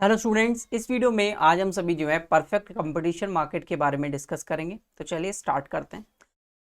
Hello students, इस video में आज हम सभी जो है परफेक्ट कंपटीशन मार्केट के बारे में डिस्कस करेंगे। तो चलिए स्टार्ट करते हैं।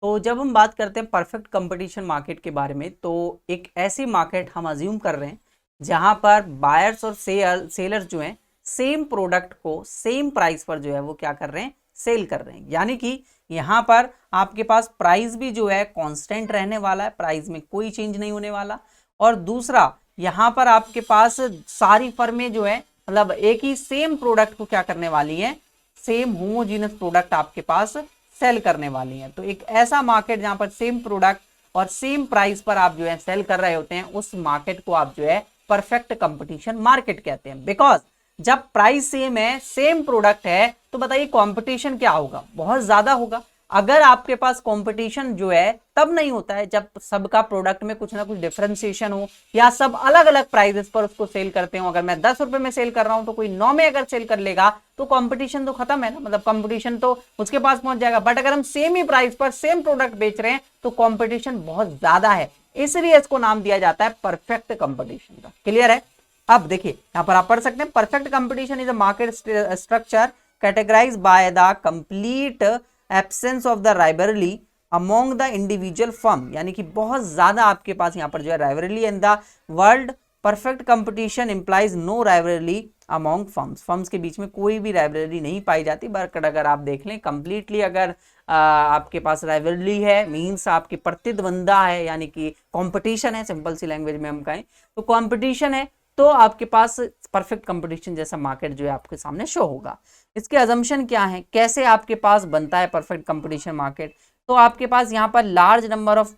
तो जब हम बात करते हैं परफेक्ट कंपटीशन मार्केट के बारे में, तो एक ऐसी मार्केट हम अज्यूम कर रहे हैं जहां पर बायर्स और सेलर्स जो हैं सेम प्रोडक्ट को सेम प्राइस पर जो है वो क्या कर रहे हैं, सेल कर रहे हैं। यानी कि यहाँ पर आपके पास प्राइस भी जो है कांस्टेंट रहने वाला है, प्राइस में कोई चेंज नहीं होने वाला। और दूसरा, यहाँ पर आपके पास सारी फर्में जो है मतलब एक ही सेम प्रोडक्ट को क्या करने वाली है, सेम होमोजीनस प्रोडक्ट आपके पास सेल करने वाली है। तो एक ऐसा मार्केट जहां पर सेम प्रोडक्ट और सेम प्राइस पर आप जो है सेल कर रहे होते हैं, उस मार्केट को आप जो है परफेक्ट कंपटीशन मार्केट कहते हैं। बिकॉज जब प्राइस सेम है, सेम प्रोडक्ट है, तो बताइए कंपटीशन क्या होगा, बहुत ज्यादा होगा। अगर आपके पास कंपटीशन जो है तब नहीं होता है जब सबका प्रोडक्ट में कुछ ना कुछ डिफरेंशिएशन हो या सब अलग अलग प्राइसेस पर उसको सेल करते हो। अगर मैं 10 रुपए में सेल कर रहा हूं तो कोई 9 में अगर सेल कर लेगा तो कंपटीशन तो खत्म है ना, मतलब कंपटीशन तो उसके पास पहुंच जाएगा। बट अगर हम सेम ही प्राइस पर सेम प्रोडक्ट बेच रहे हैं तो कंपटीशन बहुत ज्यादा है, इसलिए इसको नाम दिया जाता है परफेक्ट कंपटीशन का। क्लियर है? अब देखिए यहां पर आप पढ़ सकते हैं, perfect competition is a market structure categorised by the complete absence of the rivalry among the individual firm. यानी कि बहुत ज्यादा आपके पास यहाँ पर जो है rivalry in the world. Perfect competition implies no rivalry among firms, firms के बीच में कोई भी राइवलरी नहीं पाई जाती। बट अगर आप देख लें कंप्लीटली, अगर आपके पास राइवलरी है मींस आपकी प्रतिद्वंदा है, यानी कि कंपटीशन है, सिंपल सी लैंग्वेज में हम कहें तो कंपटीशन है, तो आपके पास परफेक्ट कंपटीशन जैसा मार्केट जो है आपके सामने शो होगा। इसके अजम्पशन क्या है, कैसे आपके पास बनता है परफेक्ट कंपटीशन मार्केट? तो आपके पास यहाँ पर large number of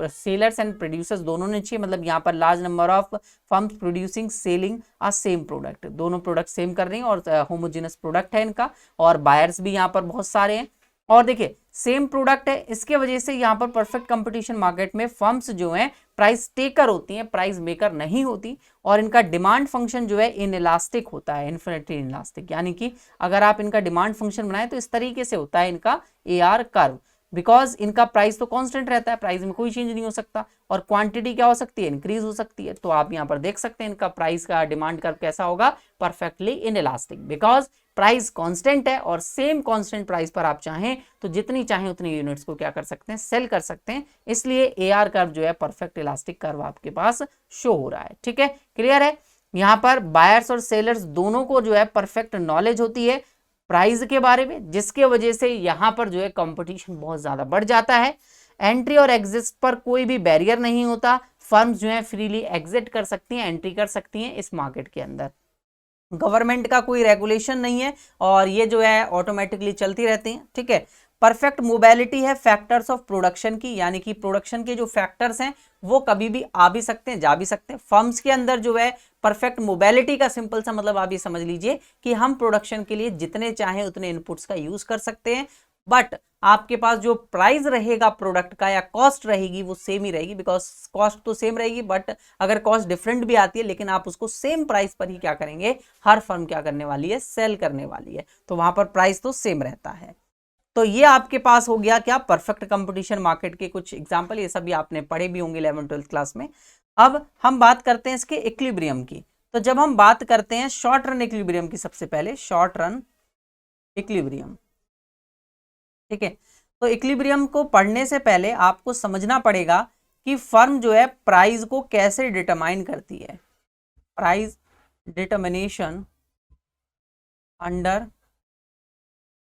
sellers and producers दोनों ने चाहिए, मतलब यहाँ पर large number of firms producing selling a same product, दोनों प्रोडक्ट सेम कर रही हैं और होमोजेनस प्रोडक्ट है इनका, और बायर्स भी यहाँ पर बहुत सारे हैं। और देखिए सेम प्रोडक्ट है, इसके वजह से यहाँ पर परफेक्ट कंपटीशन मार्केट में फर्म्स जो हैं प्राइस टेकर होती हैं, प्राइस मेकर नहीं होती। और इनका डिमांड फंक्शन जो है इन इलास्टिक होता है, इन्फिनिटली इलास्टिक। यानी कि अगर आप इनका डिमांड फंक्शन बनाए तो इस तरीके से होता है इनका AR कर्व। बिकॉज इनका प्राइस तो कांस्टेंट रहता है, प्राइस में कोई चेंज नहीं हो सकता, और क्वांटिटी क्या हो सकती है, इंक्रीज हो सकती है। तो आप यहाँ पर देख सकते हैं इनका प्राइस का डिमांड कर्व कैसा होगा, perfectly in elastic. Because price constant है और सेम कांस्टेंट प्राइस पर आप चाहें तो जितनी चाहें उतनी यूनिट्स को क्या कर सकते हैं, सेल कर सकते हैं। इसलिए AR कर्व जो है परफेक्ट इलास्टिक कर्व आपके पास शो हो रहा है। ठीक है, क्लियर है? यहाँ पर बायर्स और सेलर्स दोनों को जो है परफेक्ट नॉलेज होती है प्राइस के बारे में, जिसके वजह से यहाँ पर जो है कंपटीशन बहुत ज्यादा बढ़ जाता है। एंट्री और एग्जिट पर कोई भी बैरियर नहीं होता, फर्म्स जो है फ्रीली एग्जिट कर सकती हैं, एंट्री कर सकती हैं इस मार्केट के अंदर। गवर्नमेंट का कोई रेगुलेशन नहीं है और ये जो है ऑटोमेटिकली चलती रहती हैं। ठीक है, परफेक्ट मोबिलिटी है फैक्टर्स ऑफ प्रोडक्शन की, यानी कि प्रोडक्शन के जो फैक्टर्स हैं वो कभी भी आ भी सकते हैं, जा भी सकते हैं। फर्म्स के अंदर जो है परफेक्ट मोबिलिटी का सिंपल सा मतलब आप ये समझ लीजिए कि हम प्रोडक्शन के लिए जितने चाहें उतने इनपुट्स का यूज कर सकते हैं। बट आपके पास जो प्राइस रहेगा प्रोडक्ट का या कॉस्ट रहेगी वो सेम ही रहेगी। बिकॉज कॉस्ट तो सेम रहेगी, बट अगर कॉस्ट डिफरेंट भी आती है लेकिन आप उसको सेम प्राइस पर ही क्या करेंगे, हर फर्म क्या करने वाली है, सेल करने वाली है। तो वहां पर प्राइस तो सेम रहता है। तो ये आपके पास हो गया क्या, परफेक्ट कंपटीशन मार्केट के कुछ एग्जांपल। ये सभी आपने पढ़े भी होंगे 11th-12th क्लास में। अब हम बात करते हैं इसके इक्विलिब्रियम की। तो जब हम बात करते हैं शॉर्ट रन इक्विलिब्रियम की, सबसे पहले शॉर्ट रन इक्विलिब्रियम। ठीक है, तो इक्विलिब्रियम को पढ़ने से पहले आपको समझना पड़ेगा कि फर्म जो है प्राइस को कैसे डिटरमाइन करती है। Price determination under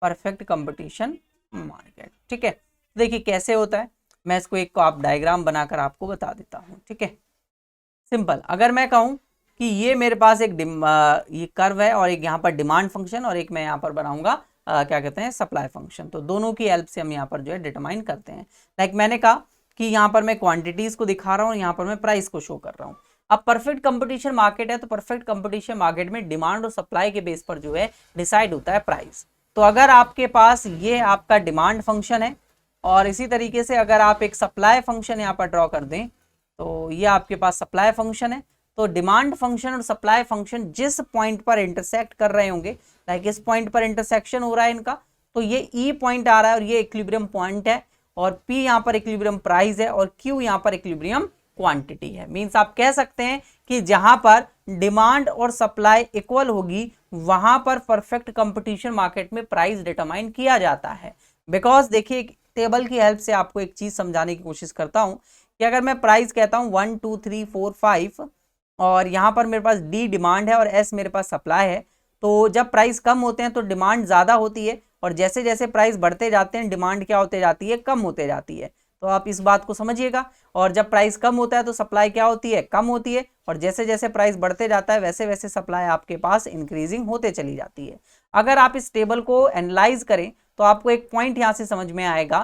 perfect competition market. ठीक है, देखिए कैसे होता है, मैं इसको एक को आप डायग्राम बनाकर आपको बता देता हूं। ठीक है, सिंपल, अगर मैं कहूं कि ये मेरे पास एक ये कर्व है और एक यहाँ पर डिमांड फंक्शन और एक मैं यहाँ पर बनाऊंगा क्या कहते हैं, सप्लाई फंक्शन। तो दोनों की हेल्प से हम यहाँ पर जो है डिटरमाइन करते हैं। लाइक मैंने कहा कि यहाँ पर मैं क्वांटिटीज को दिखा रहा हूँ, यहाँ पर मैं प्राइस को शो कर रहा हूँ। अब परफेक्ट कंपटीशन मार्केट है, तो परफेक्ट कंपटीशन मार्केट में डिमांड और सप्लाई के बेस पर जो है डिसाइड होता है प्राइस। तो अगर आपके पास ये आपका डिमांड फंक्शन है और इसी तरीके से अगर आप एक सप्लाई फंक्शन यहाँ पर ड्रॉ कर दें, तो ये आपके पास सप्लाई फंक्शन है। तो डिमांड फंक्शन और सप्लाई फंक्शन जिस पॉइंट पर इंटरसेक्ट कर रहे होंगे, लाइक इस पॉइंट पर इंटरसेक्शन हो रहा है इनका, तो ये E पॉइंट आ रहा है और ये इक्विलिब्रियम पॉइंट है, और P यहाँ पर इक्विलिब्रियम प्राइस है और Q यहाँ पर इक्विलिब्रियम क्वांटिटी है। मींस आप कह सकते हैं कि जहां पर डिमांड और सप्लाई इक्वल होगी वहां पर परफेक्ट कंपटीशन मार्केट में प्राइस डिटरमाइन किया जाता है। बिकॉज देखिए टेबल की हेल्प से आपको एक चीज समझाने की कोशिश करता हूं कि अगर मैं प्राइस कहता हूं 1 2 3 4 5 और यहाँ पर मेरे पास डी डिमांड है और एस मेरे पास सप्लाई है, तो जब प्राइस कम होते हैं तो डिमांड ज़्यादा होती है और जैसे जैसे प्राइस बढ़ते जाते हैं डिमांड क्या होते जाती है, कम होते जाती है। तो आप इस बात को समझिएगा। और जब प्राइस कम होता है तो सप्लाई क्या होती है, कम होती है और जैसे जैसे प्राइस बढ़ते जाता है वैसे वैसे सप्लाई आपके पास इंक्रीजिंग होते चली जाती है। अगर आप इस टेबल को एनालाइज करें तो आपको एक पॉइंट यहाँ से समझ में आएगा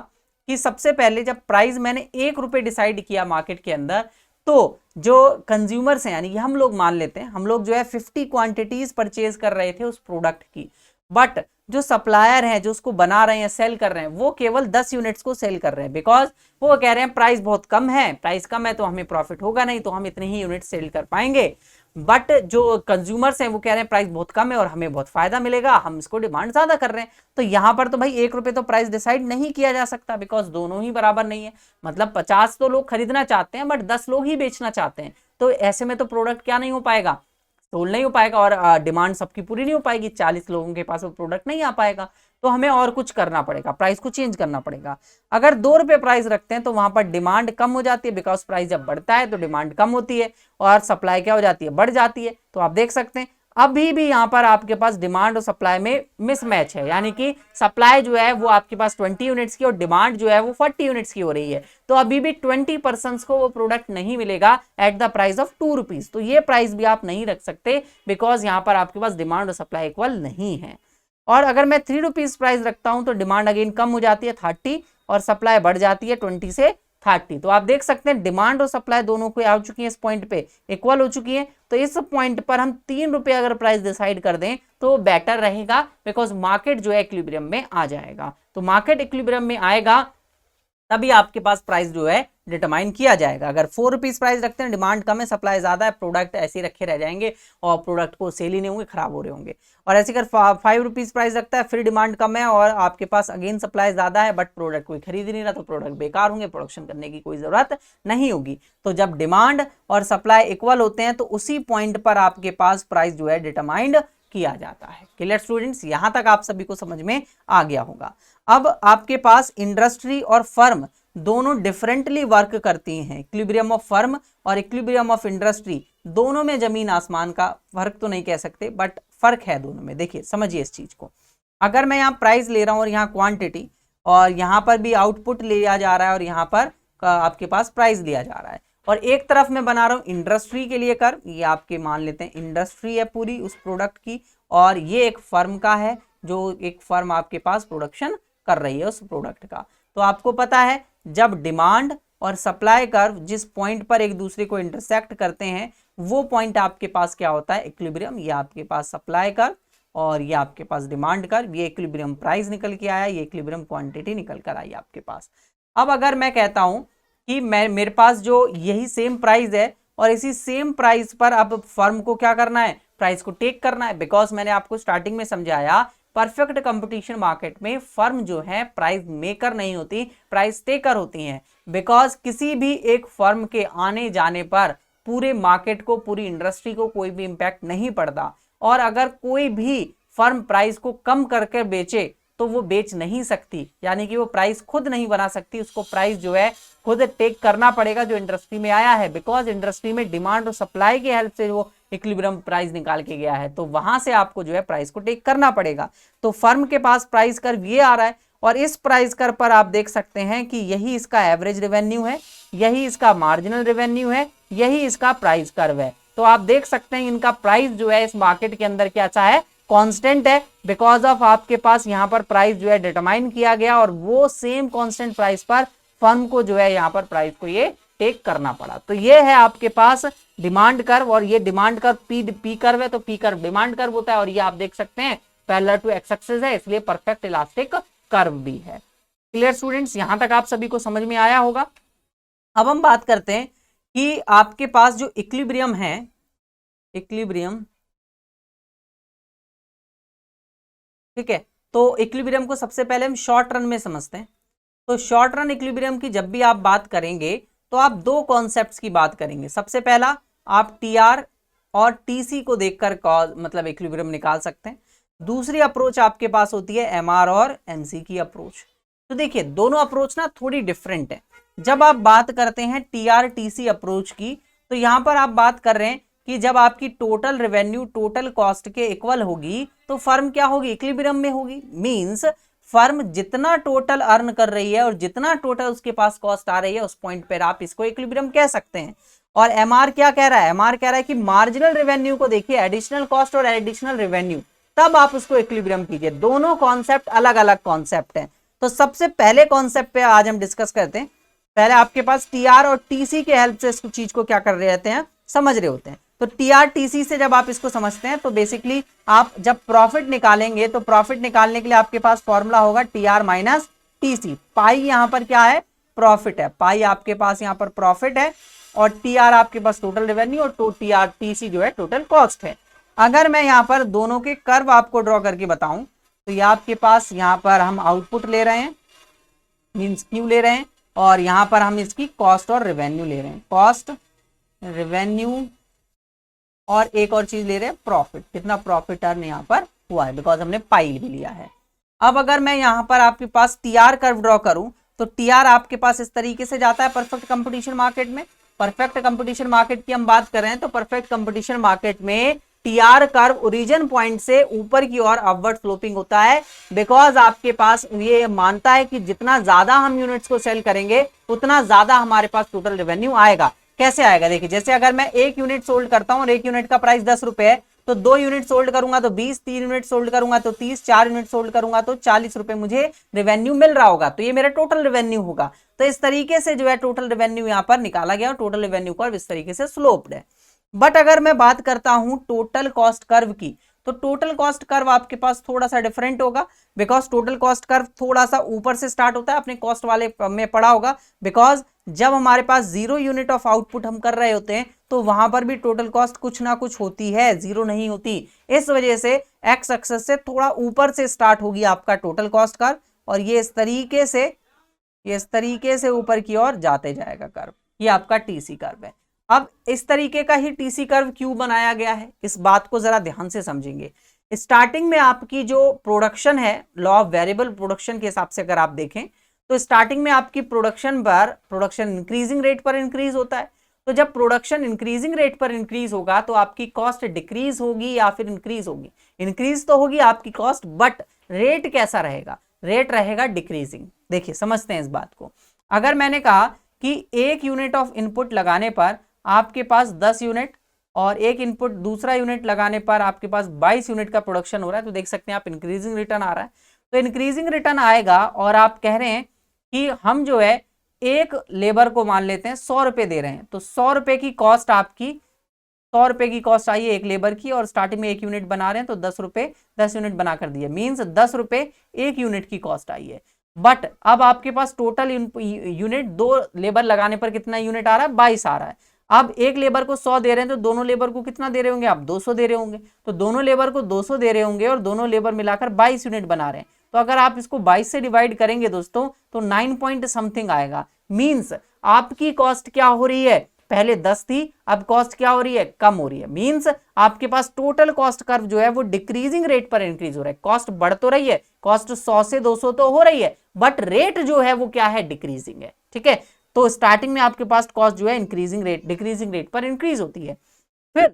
कि सबसे पहले जब प्राइस मैंने 1 रुपये डिसाइड किया मार्केट के अंदर, तो जो कंज्यूमर्स हैं यानी कि हम लोग मान लेते हैं, हम लोग जो है 50 क्वांटिटीज परचेज कर रहे थे उस प्रोडक्ट की, बट जो सप्लायर हैं जो उसको बना रहे हैं सेल कर रहे हैं वो केवल 10 यूनिट्स को सेल कर रहे हैं। बिकॉज वो कह रहे हैं प्राइस बहुत कम है, प्राइस कम है तो हमें प्रॉफिट होगा नहीं, तो हम इतने ही यूनिट सेल कर पाएंगे। बट जो कंज्यूमर्स हैं वो कह रहे हैं प्राइस बहुत कम है और हमें बहुत फायदा मिलेगा, हम इसको डिमांड ज्यादा कर रहे हैं। तो यहाँ पर तो भाई 1 रुपये तो प्राइस डिसाइड नहीं किया जा सकता, बिकॉज दोनों ही बराबर नहीं है। मतलब 50 तो लोग खरीदना चाहते हैं बट 10 लोग ही बेचना चाहते हैं, तो ऐसे में तो प्रोडक्ट क्या नहीं हो पाएगा, सोल्ड नहीं हो पाएगा और डिमांड सबकी पूरी नहीं हो पाएगी, 40 लोगों के पास वो प्रोडक्ट नहीं आ पाएगा। तो हमें और कुछ करना पड़ेगा, प्राइस को चेंज करना पड़ेगा। अगर 2 रुपये प्राइस रखते हैं तो वहां पर डिमांड कम हो जाती है, बिकॉज प्राइस जब बढ़ता है तो डिमांड कम होती है और सप्लाई क्या हो जाती है, बढ़ जाती है। तो आप देख सकते हैं अभी भी यहाँ पर आपके पास डिमांड और सप्लाई में मिसमैच है, यानी कि सप्लाई जो है वो आपके पास 20 यूनिट्स की और डिमांड जो है वो 40 यूनिट्स की हो रही है। तो अभी भी 20% को वो प्रोडक्ट नहीं मिलेगा at the price of 2 rupees. तो ये प्राइस भी आप नहीं रख सकते बिकॉज यहाँ पर आपके पास डिमांड और सप्लाई इक्वल नहीं है। और अगर मैं 3 रुपीज प्राइस रखता हूं तो डिमांड अगेन कम हो जाती है 30 और सप्लाई बढ़ जाती है 20 से 30। तो आप देख सकते हैं डिमांड और सप्लाई दोनों को आ चुकी है इस पॉइंट पे, इक्वल हो चुकी है। तो इस पॉइंट पर हम 3 रुपये अगर प्राइस डिसाइड कर दें तो बेटर रहेगा, बिकॉज मार्केट जो है इक्विलिब्रियम में आ जाएगा। तो मार्केट इक्विलिब्रियम में आएगा तभी आपके पास प्राइस जो है डिटरमाइन किया जाएगा। अगर 4 रुपीज प्राइस रखते हैं, डिमांड कम है सप्लाई ज्यादा है, प्रोडक्ट ऐसे ही रखे रह जाएंगे और प्रोडक्ट को सेल ही नहीं होंगे, खराब हो रहे होंगे। और ऐसे अगर 5 रुपीज प्राइस रखता है, फिर डिमांड कम है और आपके पास अगेन सप्लाई ज्यादा है बट प्रोडक्ट कोई खरीद नहीं रहा, तो प्रोडक्ट बेकार होंगे, प्रोडक्शन करने की कोई जरूरत नहीं होगी। तो जब डिमांड और सप्लाई इक्वल होते हैं तो उसी पॉइंट पर आपके पास प्राइस जो है डिटरमाइंड किया जाता है। क्लियर स्टूडेंट्स, यहां तक आप सभी को समझ में आ गया होगा। अब आपके पास इंडस्ट्री और फर्म दोनों डिफरेंटली वर्क करती हैं। इक्विलिब्रियम ऑफ फर्म और इक्विलिब्रियम ऑफ इंडस्ट्री दोनों में जमीन आसमान का फर्क तो नहीं कह सकते बट फर्क है दोनों में। देखिए समझिए इस चीज को, अगर मैं यहाँ प्राइस ले रहा हूँ और यहाँ क्वांटिटी और यहाँ पर भी आउटपुट लिया जा रहा है और यहाँ पर आपके पास प्राइस लिया जा रहा है, और एक तरफ मैं बना रहा हूँ इंडस्ट्री के लिए कर, ये आपके मान लेते हैं इंडस्ट्री है पूरी उस प्रोडक्ट की, और ये एक फर्म का है जो एक फर्म आपके पास प्रोडक्शन कर रही है उस प्रोडक्ट का। तो आपको पता है जब डिमांड और सप्लाई कर्व जिस पॉइंट पर एक दूसरे को इंटरसेक्ट करते हैं वो पॉइंट आपके पास क्या होता है, इक्विलिब्रियम। ये आपके पास सप्लाई कर्व और ये आपके पास डिमांड कर्व, ये इक्विलिब्रियम प्राइस निकल के आया, ये इक्विलिब्रियम क्वांटिटी निकल कर आई आपके पास। अब अगर मैं कहता हूं कि मेरे पास जो यही सेम प्राइस है और इसी सेम प्राइस पर अब फर्म को क्या करना है, प्राइस को टेक करना है। बिकॉज मैंने आपको स्टार्टिंग में समझाया परफेक्ट कंपटीशन मार्केट में फर्म जो है प्राइस मेकर नहीं होती, प्राइस टेकर होती हैं। बिकॉज किसी भी एक फर्म के आने जाने पर पूरे मार्केट को, पूरी इंडस्ट्री को कोई भी इंपैक्ट नहीं पड़ता, और अगर कोई भी फर्म प्राइस को कम करके बेचे तो वो बेच नहीं सकती, यानी कि वो प्राइस खुद नहीं बना सकती, उसको प्राइस जो है खुद टेक करना पड़ेगा जो इंडस्ट्री में आया है। बिकॉज इंडस्ट्री में डिमांड और सप्लाई की हेल्प से वो इक्विलिब्रियम प्राइस निकाल के गया है, तो वहां से आपको जो है प्राइस को टेक करना पड़ेगा। तो फर्म के पास प्राइस कर्व ये आ रहा है और इस प्राइस कर्व पर आप देख सकते हैं कि यही इसका एवरेज रेवेन्यू है, यही इसका मार्जिनल रेवेन्यू है, यही इसका प्राइस कर्व है। तो आप देख सकते हैं इनका प्राइस जो है इस मार्केट के अंदर क्या है, कांस्टेंट है। बिकॉज ऑफ आपके पास यहाँ पर प्राइस जो है डिटरमाइन किया गया और वो सेम कांस्टेंट प्राइस पर फर्म को जो है यहाँ पर प्राइस को ये टेक करना पड़ा। तो ये है आपके पास डिमांड कर्व, और ये डिमांड कर्व पी कर्व है, तो पी कर्व डिमांड कर्व होता है। और ये आप देख सकते हैं पैरेलल टू एक्स एक्सिस है, इसलिए परफेक्ट इलास्टिक कर्व भी है। क्लियर स्टूडेंट्स, यहां तक आप सभी को समझ में आया होगा। अब हम बात करते हैं कि आपके पास जो इक्विलिब्रियम है, इक्विलिब्रियम, ठीक है, तो इक्विलिब्रियम को सबसे पहले हम शॉर्ट रन में समझते हैं। तो शॉर्ट रन इक्विलिब्रियम की जब भी आप बात करेंगे तो आप दो कॉन्सेप्ट्स की बात करेंगे। सबसे पहला आप टीआर और टीसी को देखकर मतलब इक्विलिब्रियम निकाल सकते हैं। दूसरी अप्रोच आपके पास होती है एमआर और एमसी की अप्रोच। तो देखिए दोनों अप्रोच ना थोड़ी डिफरेंट है। जब आप बात करते हैं टीआर टीसी अप्रोच की, तो यहां पर आप बात कर रहे हैं कि जब आपकी टोटल रेवेन्यू टोटल कॉस्ट के इक्वल होगी तो फर्म क्या होगी, इक्विलिब्रियम में होगी। मींस फर्म जितना टोटल अर्न कर रही है और जितना टोटल उसके पास कॉस्ट आ रही है, उस पॉइंट पर आप इसको इक्विलिब्रियम कह सकते हैं। और एमआर क्या कह रहा है, एमआर कह रहा है कि मार्जिनल रेवेन्यू को देखिए, एडिशनल कॉस्ट और एडिशनल रेवेन्यू, तब आप उसको इक्विलिब्रियम कीजिए। दोनों कॉन्सेप्ट अलग अलग कॉन्सेप्ट हैं। तो सबसे पहले कॉन्सेप्ट पे आज हम डिस्कस करते हैं। पहले आपके पास टीआर और टीसी के हेल्प से इस चीज को क्या कर रहे होते हैं, समझ रहे होते हैं। तो टीआर टीसी से जब आप इसको समझते हैं तो बेसिकली आप जब प्रॉफिट निकालेंगे तो प्रॉफिट निकालने के लिए आपके पास फॉर्मूला होगा टीआर माइनस टीसी। पाई यहां पर क्या है, प्रॉफिट है। पाई आपके पास यहां पर प्रॉफिट है और टीआर आपके पास टोटल रेवेन्यू और टीआर टीसी जो है टोटल कॉस्ट है। अगर मैं यहां पर दोनों के कर्व आपको ड्रॉ करके बताऊं तो ये आपके पास यहां पर हम आउटपुट ले रहे हैं, मींस क्यू ले रहे हैं, और यहां पर हम इसकी कॉस्ट और रेवेन्यू ले रहे हैं, कॉस्ट रेवेन्यू, और एक और चीज ले रहे हैं प्रॉफिट, कितना प्रॉफिट अर्न यहां पर हुआ है, बिकॉज हमने पाई भी लिया है। अब अगर मैं यहां पर आपके पास टीआर कर्व ड्रॉ करूं तो टीआर आपके पास इस तरीके से जाता है परफेक्ट कंपटीशन मार्केट में। परफेक्ट कंपटीशन मार्केट की हम बात कर रहे हैं तो परफेक्ट कंपटीशन मार्केट में टीआर कर्व ओरिजिन पॉइंट से ऊपर की ओर अपवर्ड स्लोपिंग होता है, बिकॉज आपके पास ये मानता है कि जितना ज्यादा हम यूनिट्स को सेल करेंगे उतना ज्यादा हमारे पास टोटल रेवेन्यू आएगा। कैसे आएगा, देखिए जैसे अगर मैं एक यूनिट सोल्ड करता हूं और एक यूनिट का प्राइस 10 रुपए है, तो 2 यूनिट सोल्ड करूंगा तो 20, 3 यूनिट सोल्ड करूंगा तो 30, 4 यूनिट सोल्ड करूंगा तो 40 रुपए मुझे रेवेन्यू मिल रहा होगा। तो ये मेरा टोटल रेवेन्यू होगा। तो इस तरीके से जो है टोटल रेवेन्यू यहां पर निकाला गया और टोटल रेवेन्यू कर्व इस तरीके से स्लोप्ड है। बट अगर मैं बात करता हूं टोटल कॉस्ट कर्व की, तो टोटल कॉस्ट कर्व आपके पास थोड़ा सा डिफरेंट होगा, बिकॉज टोटल कॉस्ट कर्व थोड़ा सा ऊपर से स्टार्ट होता है, अपने कॉस्ट वाले में पड़ा होगा। बिकॉज जब हमारे पास 0 यूनिट ऑफ आउटपुट हम कर रहे होते हैं तो वहां पर भी टोटल कॉस्ट कुछ ना कुछ होती है, जीरो नहीं होती। इस वजह से एक्स एक्सेस से थोड़ा ऊपर से स्टार्ट होगी आपका टोटल कॉस्ट कर्व, और ये इस तरीके से ऊपर की ओर जाते जाएगा कर्व। ये आपका टीसी कर्व है। अब इस तरीके का ही टीसी कर्व क्यों बनाया गया है, इस बात को जरा ध्यान से समझेंगे। स्टार्टिंग में आपकी जो प्रोडक्शन है, लॉ ऑफ वेरिएबल प्रोडक्शन के हिसाब से अगर आप देखें तो स्टार्टिंग में आपकी प्रोडक्शन इंक्रीजिंग रेट पर इंक्रीज होता है। तो जब प्रोडक्शन इंक्रीजिंग रेट पर इंक्रीज होगा तो आपकी कॉस्ट डिक्रीज होगी या फिर इंक्रीज होगी, इंक्रीज तो होगी आपकी कॉस्ट, बट रेट कैसा रहेगा, रेट रहेगा डिक्रीजिंग। देखिए समझते हैं इस बात को। अगर मैंने कहा कि एक यूनिट ऑफ इनपुट लगाने पर आपके पास 10 यूनिट और एक इनपुट दूसरा यूनिट लगाने पर आपके पास 22 यूनिट का प्रोडक्शन हो रहा है, तो देख सकते हैं आप इंक्रीजिंग रिटर्न आ रहा है। तो इंक्रीजिंग रिटर्न आएगा और आप कह रहे हैं कि हम जो है एक लेबर को मान लेते हैं 100 रुपए दे रहे हैं, तो 100 रुपए की कॉस्ट आपकी 100 रुपए की कॉस्ट आई है एक लेबर की, और स्टार्टिंग में एक यूनिट बना रहे हैं तो 10 रुपए 10 यूनिट बनाकर दिए, मींस 10 रुपए एक यूनिट की कॉस्ट आई है। बट अब आपके पास टोटल यूनिट 2 लेबर लगाने पर कितना यूनिट आ रहा है, 22 आ रहा है। अब एक लेबर को 100 दे रहे हैं तो दोनों लेबर को कितना दे रहे होंगे आप, 200 दे रहे होंगे। तो दोनों लेबर को 200 दे रहे होंगे और दोनों लेबर मिलाकर 22 यूनिट बना रहे हैं। तो अगर आप इसको 22 से डिवाइड करेंगे दोस्तों तो 9 पॉइंट समथिंग आएगा। मींस आपकी कॉस्ट क्या हो रही है, पहले 10 थी, अब कॉस्ट क्या हो रही है, कम हो रही है। मींस आपके पास टोटल कॉस्ट कर्व जो है वो डिक्रीजिंग रेट पर इंक्रीज हो रहा है। कॉस्ट बढ़ तो रही है, कॉस्ट 100 से 200 तो हो रही है, बट रेट जो है वो क्या है, डिक्रीजिंग है। ठीक है, तो स्टार्टिंग में आपके पास कॉस्ट जो है इंक्रीजिंग रेट डिक्रीजिंग रेट पर इंक्रीज होती है। फिर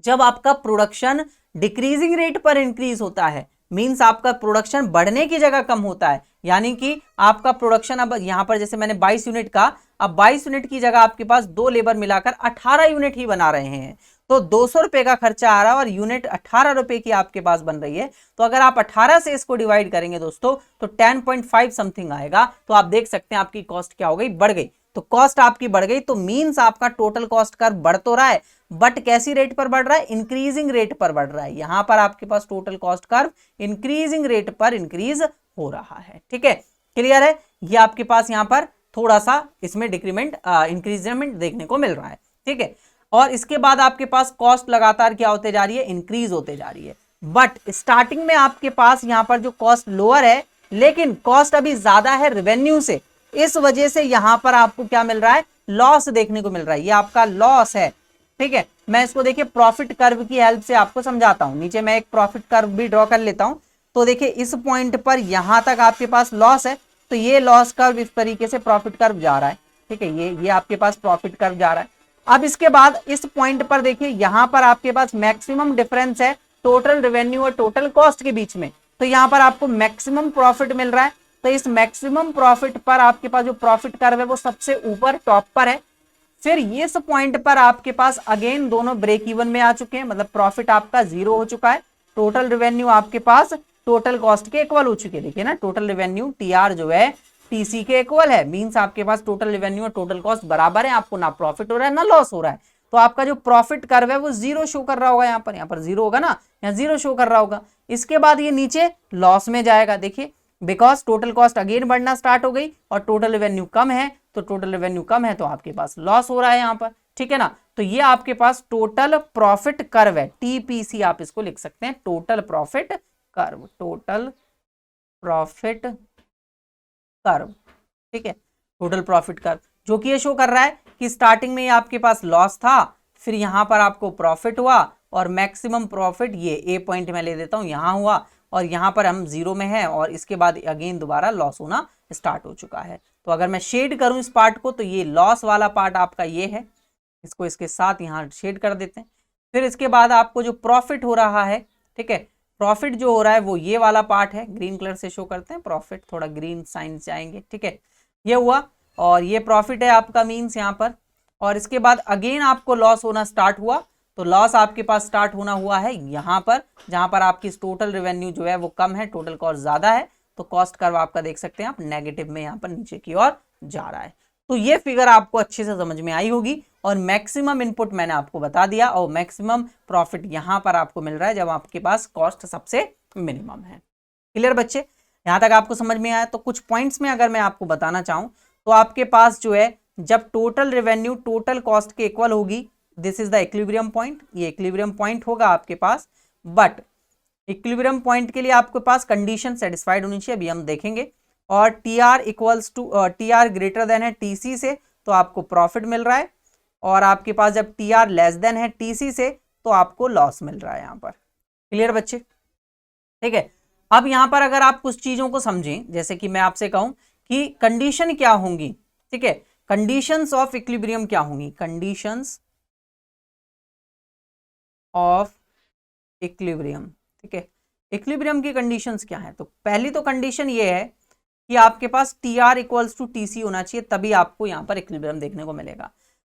जब आपका प्रोडक्शन डिक्रीजिंग रेट पर इंक्रीज होता है, मींस आपका प्रोडक्शन बढ़ने की जगह कम होता है, यानी कि आपका प्रोडक्शन अब यहां पर जैसे मैंने 22 यूनिट का, अब 22 यूनिट की जगह आपके पास 2 लेबर मिलाकर 18 यूनिट ही बना रहे हैं, तो 200 रुपए का खर्चा आ रहा है और यूनिट 18 रुपए की आपके पास बन रही है। तो अगर आप 18 से इसको डिवाइड करेंगे दोस्तों तो 10.5 समथिंग आएगा। तो आप देख सकते हैं आपकी कॉस्ट क्या हो गई, बढ़ गई। तो कॉस्ट आपकी बढ़ गई तो मींस आपका टोटल कॉस्ट कर्व बढ़ तो रहा है, बट कैसी रेट पर बढ़ रहा है, इंक्रीजिंग रेट पर बढ़ रहा है। यहां पर आपके पास total cost curve increasing rate पर इंक्रीज हो रहा है। ठीक है, क्लियर है। ये आपके पास यहां पर थोड़ा सा इसमें डिक्रीमेंट इंक्रीजमेंट देखने को मिल रहा है। ठीक है, और इसके बाद आपके पास कॉस्ट लगातार क्या होते जा रही है, इंक्रीज होते जा रही है। बट स्टार्टिंग में आपके पास यहां पर जो कॉस्ट लोअर है, लेकिन कॉस्ट अभी ज्यादा है रेवेन्यू से, इस वजह से यहां पर आपको क्या मिल रहा है, लॉस देखने को मिल रहा है। ये आपका लॉस है, ठीक है, मैं इसको देखिए प्रॉफिट कर्व की हेल्प से आपको समझाता हूं। नीचे मैं एक प्रॉफिट कर्व भी ड्रॉ कर लेता हूं। तो देखिए इस पॉइंट पर यहां तक आपके पास लॉस है, तो ये लॉस कर्व इस तरीके से प्रॉफिट कर्व जा रहा है। ठीक है, ये आपके पास प्रॉफिट कर्व जा रहा है। अब इसके बाद इस पॉइंट पर देखिए यहां पर आपके पास मैक्सिमम डिफरेंस है टोटल रेवेन्यू और टोटल कॉस्ट के बीच में, तो यहां पर आपको मैक्सिमम प्रॉफिट मिल रहा है। तो इस मैक्सिमम प्रॉफिट पर आपके पास जो प्रॉफिट कर्व है वो सबसे ऊपर टॉप पर है। फिर इस पॉइंट पर आपके पास अगेन दोनों ब्रेक इवन में आ चुके हैं, मतलब प्रॉफिट आपका जीरो हो चुका है। टोटल रेवेन्यू आपके पास टोटल कॉस्ट के इक्वल हो चुके हैं। देखिए ना, टोटल रेवेन्यू टीआर जो है टीसी के इक्वल है, मींस आपके पास टोटल रेवेन्यू और टोटल कॉस्ट बराबर है, आपको ना प्रॉफिट हो रहा है ना लॉस हो रहा है। तो आपका जो प्रॉफिट कर्व है वो जीरो शो कर रहा होगा, यहाँ पर जीरो होगा ना, यहाँ जीरो शो कर रहा होगा। इसके बाद ये नीचे लॉस में जाएगा, देखिए बिकॉज टोटल कॉस्ट अगेन बढ़ना स्टार्ट हो गई और टोटल रेवेन्यू कम है, तो टोटल रेवेन्यू कम है तो आपके पास लॉस हो रहा है यहाँ पर। ठीक है ना, तो ये आपके पास टोटल प्रॉफिट कर्व है, टीपीसी आप इसको लिख सकते हैं, total profit curve, total profit curve. ठीक है, टोटल प्रॉफिट कर्व जो कि ये शो कर रहा है कि स्टार्टिंग में आपके पास लॉस था, फिर यहां पर आपको प्रॉफिट हुआ और मैक्सिमम प्रॉफिट ये ए पॉइंट में ले देता हूं यहां हुआ, और यहां पर हम जीरो में है और इसके बाद अगेन दोबारा लॉस होना स्टार्ट हो चुका है। तो अगर मैं शेड करूं इस पार्ट को, तो ये लॉस वाला पार्ट आपका ये है, इसको इसके साथ यहां शेड कर देते हैं। फिर इसके बाद आपको जो प्रॉफिट हो रहा है, ठीक है, प्रॉफिट जो हो रहा है वो ये वाला पार्ट है, ग्रीन कलर से शो करते हैं प्रॉफिट, थोड़ा ग्रीन साइन जाएंगे। ठीक है, ये हुआ और ये प्रॉफिट है आपका, मीन्स यहाँ पर। और इसके बाद अगेन आपको लॉस होना स्टार्ट हुआ, तो लॉस आपके पास स्टार्ट होना हुआ है यहाँ पर, जहां पर आपकी टोटल रेवेन्यू जो है वो कम है, टोटल कॉस्ट ज्यादा है, तो कॉस्ट कर्व आपका देख सकते हैं आप नेगेटिव में यहाँ पर नीचे की ओर जा रहा है। तो ये फिगर आपको अच्छे से समझ में आई होगी और मैक्सिमम इनपुट मैंने आपको बता दिया और मैक्सिमम प्रॉफिट यहां पर आपको मिल रहा है जब आपके पास कॉस्ट सबसे मिनिमम है। क्लियर बच्चे, यहां तक आपको समझ में आया? तो कुछ पॉइंट्स में अगर मैं आपको बताना चाहूं तो आपके पास जो है जब टोटल रेवेन्यू टोटल कॉस्ट के इक्वल होगी, this is the equilibrium point, ये इक्विलिब्रियम पॉइंट होगा आपके पास। बट इक्विलिब्रियम पॉइंट के लिए आपके पास कंडीशन सेटिस्फाइड होनी चाहिए, अभी हम देखेंगे। और T R equals to T R greater than है टीसी से, तो आपको प्रॉफिट मिल रहा है, और आपके पास जब टी आर लेस देन है टीसी से तो आपको लॉस मिल रहा है यहाँ पर। क्लियर बच्चे? ठीक है, अब यहां पर अगर आप कुछ चीजों को समझें, जैसे कि मैं आपसे कहूं कि कंडीशन क्या होंगी, ठीक है, कंडीशंस ऑफ इक्विलिब्रियम क्या होंगी, कंडीशंस ऑफ इक्विलिब्रियम। ठीक है, इक्विलिब्रियम की कंडीशंस क्या है? तो पहली तो कंडीशन ये है कि आपके पास T R equals to TC होना चाहिए, तभी आपको यहां पर इक्विलिब्रियम देखने को मिलेगा।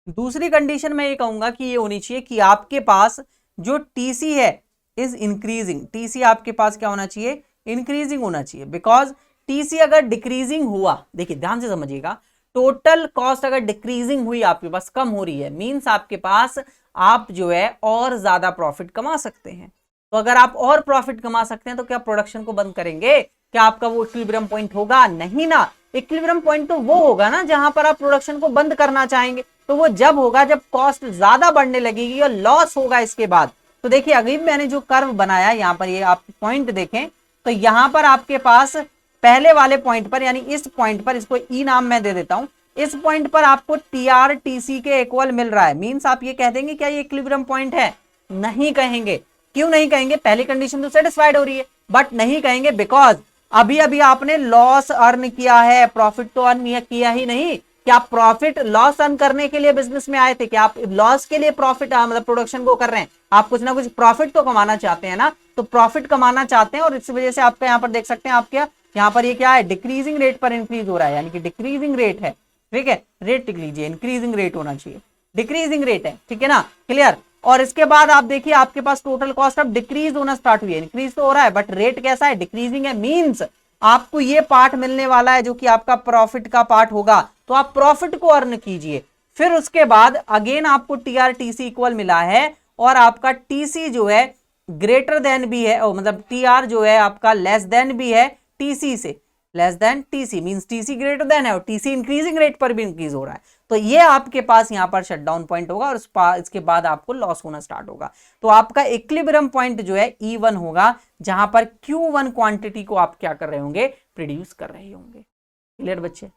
दूसरी कंडीशन मैं ये कहूंगा कि ये होनी चाहिए कि आपके पास जो टीसी है इज इंक्रीजिंग, टीसी आपके पास क्या होना चाहिए, इंक्रीजिंग होना चाहिए। बिकॉज टीसी अगर डिक्रीजिंग हुआ, देखिए ध्यान से समझिएगा, टोटल कॉस्ट अगर डिक्रीजिंग हुई, आपके पास कम हो रही है, मींस आपके पास आप जो है और ज्यादा प्रॉफिट कमा सकते हैं। तो अगर आप और प्रॉफिट कमा सकते हैं तो क्या प्रोडक्शन को बंद करेंगे? क्या आपका वो इक्विलिब्रियम पॉइंट होगा? नहीं ना। इक्विलिब्रियम पॉइंट तो वो होगा ना जहां पर आप प्रोडक्शन को बंद करना चाहेंगे, तो वो जब होगा जब कॉस्ट ज्यादा बढ़ने लगेगी और लॉस होगा इसके बाद। तो देखिए अभी मैंने जो कर्व बनाया यहाँ पर, ये आप पॉइंट देखें तो यहां पर आपके पास पहले वाले पॉइंट पर, यानी इस पॉइंट पर, इसको ई नाम मैं दे देता हूं, इस पॉइंट पर आपको टी आर टीसी के इक्वल मिल रहा है। मींस आप ये कह देंगे क्या ये इक्विलिब्रियम पॉइंट है? नहीं कहेंगे। क्यों नहीं कहेंगे? पहली कंडीशन तो सेटिस्फाइड हो रही है, बट नहीं कहेंगे बिकॉज अभी अभी आपने लॉस अर्न किया है, प्रॉफिट तो अर्न किया ही नहीं। क्या आप प्रॉफिट लॉस अर्न करने के लिए बिजनेस में आए थे? क्या आप लॉस के लिए प्रॉफिट मतलब प्रोडक्शन को कर रहे हैं? आप कुछ ना कुछ प्रॉफिट तो कमाना चाहते हैं ना, तो प्रॉफिट कमाना चाहते हैं और इस वजह से आपका यहाँ पर देख सकते हैं, आपके यहाँ पर ये क्या है, डिक्रीजिंग रेट पर इंक्रीज हो रहा है, यानी कि डिक्रीजिंग रेट है। ठीक है, रेट लिख लीजिए, इंक्रीजिंग रेट होना चाहिए, डिक्रीजिंग रेट है। ठीक है ना, क्लियर? और इसके बाद आप देखिए आपके पास टोटल कॉस्ट अब डिक्रीज होना स्टार्ट हुई है, इंक्रीज तो हो रहा है बट रेट कैसा है, डिक्रीजिंग है। मींस आपको ये पार्ट मिलने वाला है जो कि आपका प्रॉफिट का पार्ट होगा, तो आप प्रॉफिट को अर्न कीजिए। फिर उसके बाद अगेन आपको टीआरटीसी इक्वल मिला है और आपका टीसी जो है ग्रेटर देन भी है, मतलब टीआर जो है आपका लेस देन भी है टीसी से, less than TC means TC greater than है और टीसी इंक्रीजिंग रेट पर भी इंक्रीज हो रहा है। तो ये आपके पास यहां पर शटडाउन पॉइंट होगा और इसके बाद आपको लॉस होना स्टार्ट होगा। तो आपका इक्विलिब्रियम पॉइंट जो है E1 होगा, जहां पर Q1 क्वांटिटी को आप क्या कर रहे होंगे, प्रोड्यूस कर रहे होंगे। क्लियर बच्चे?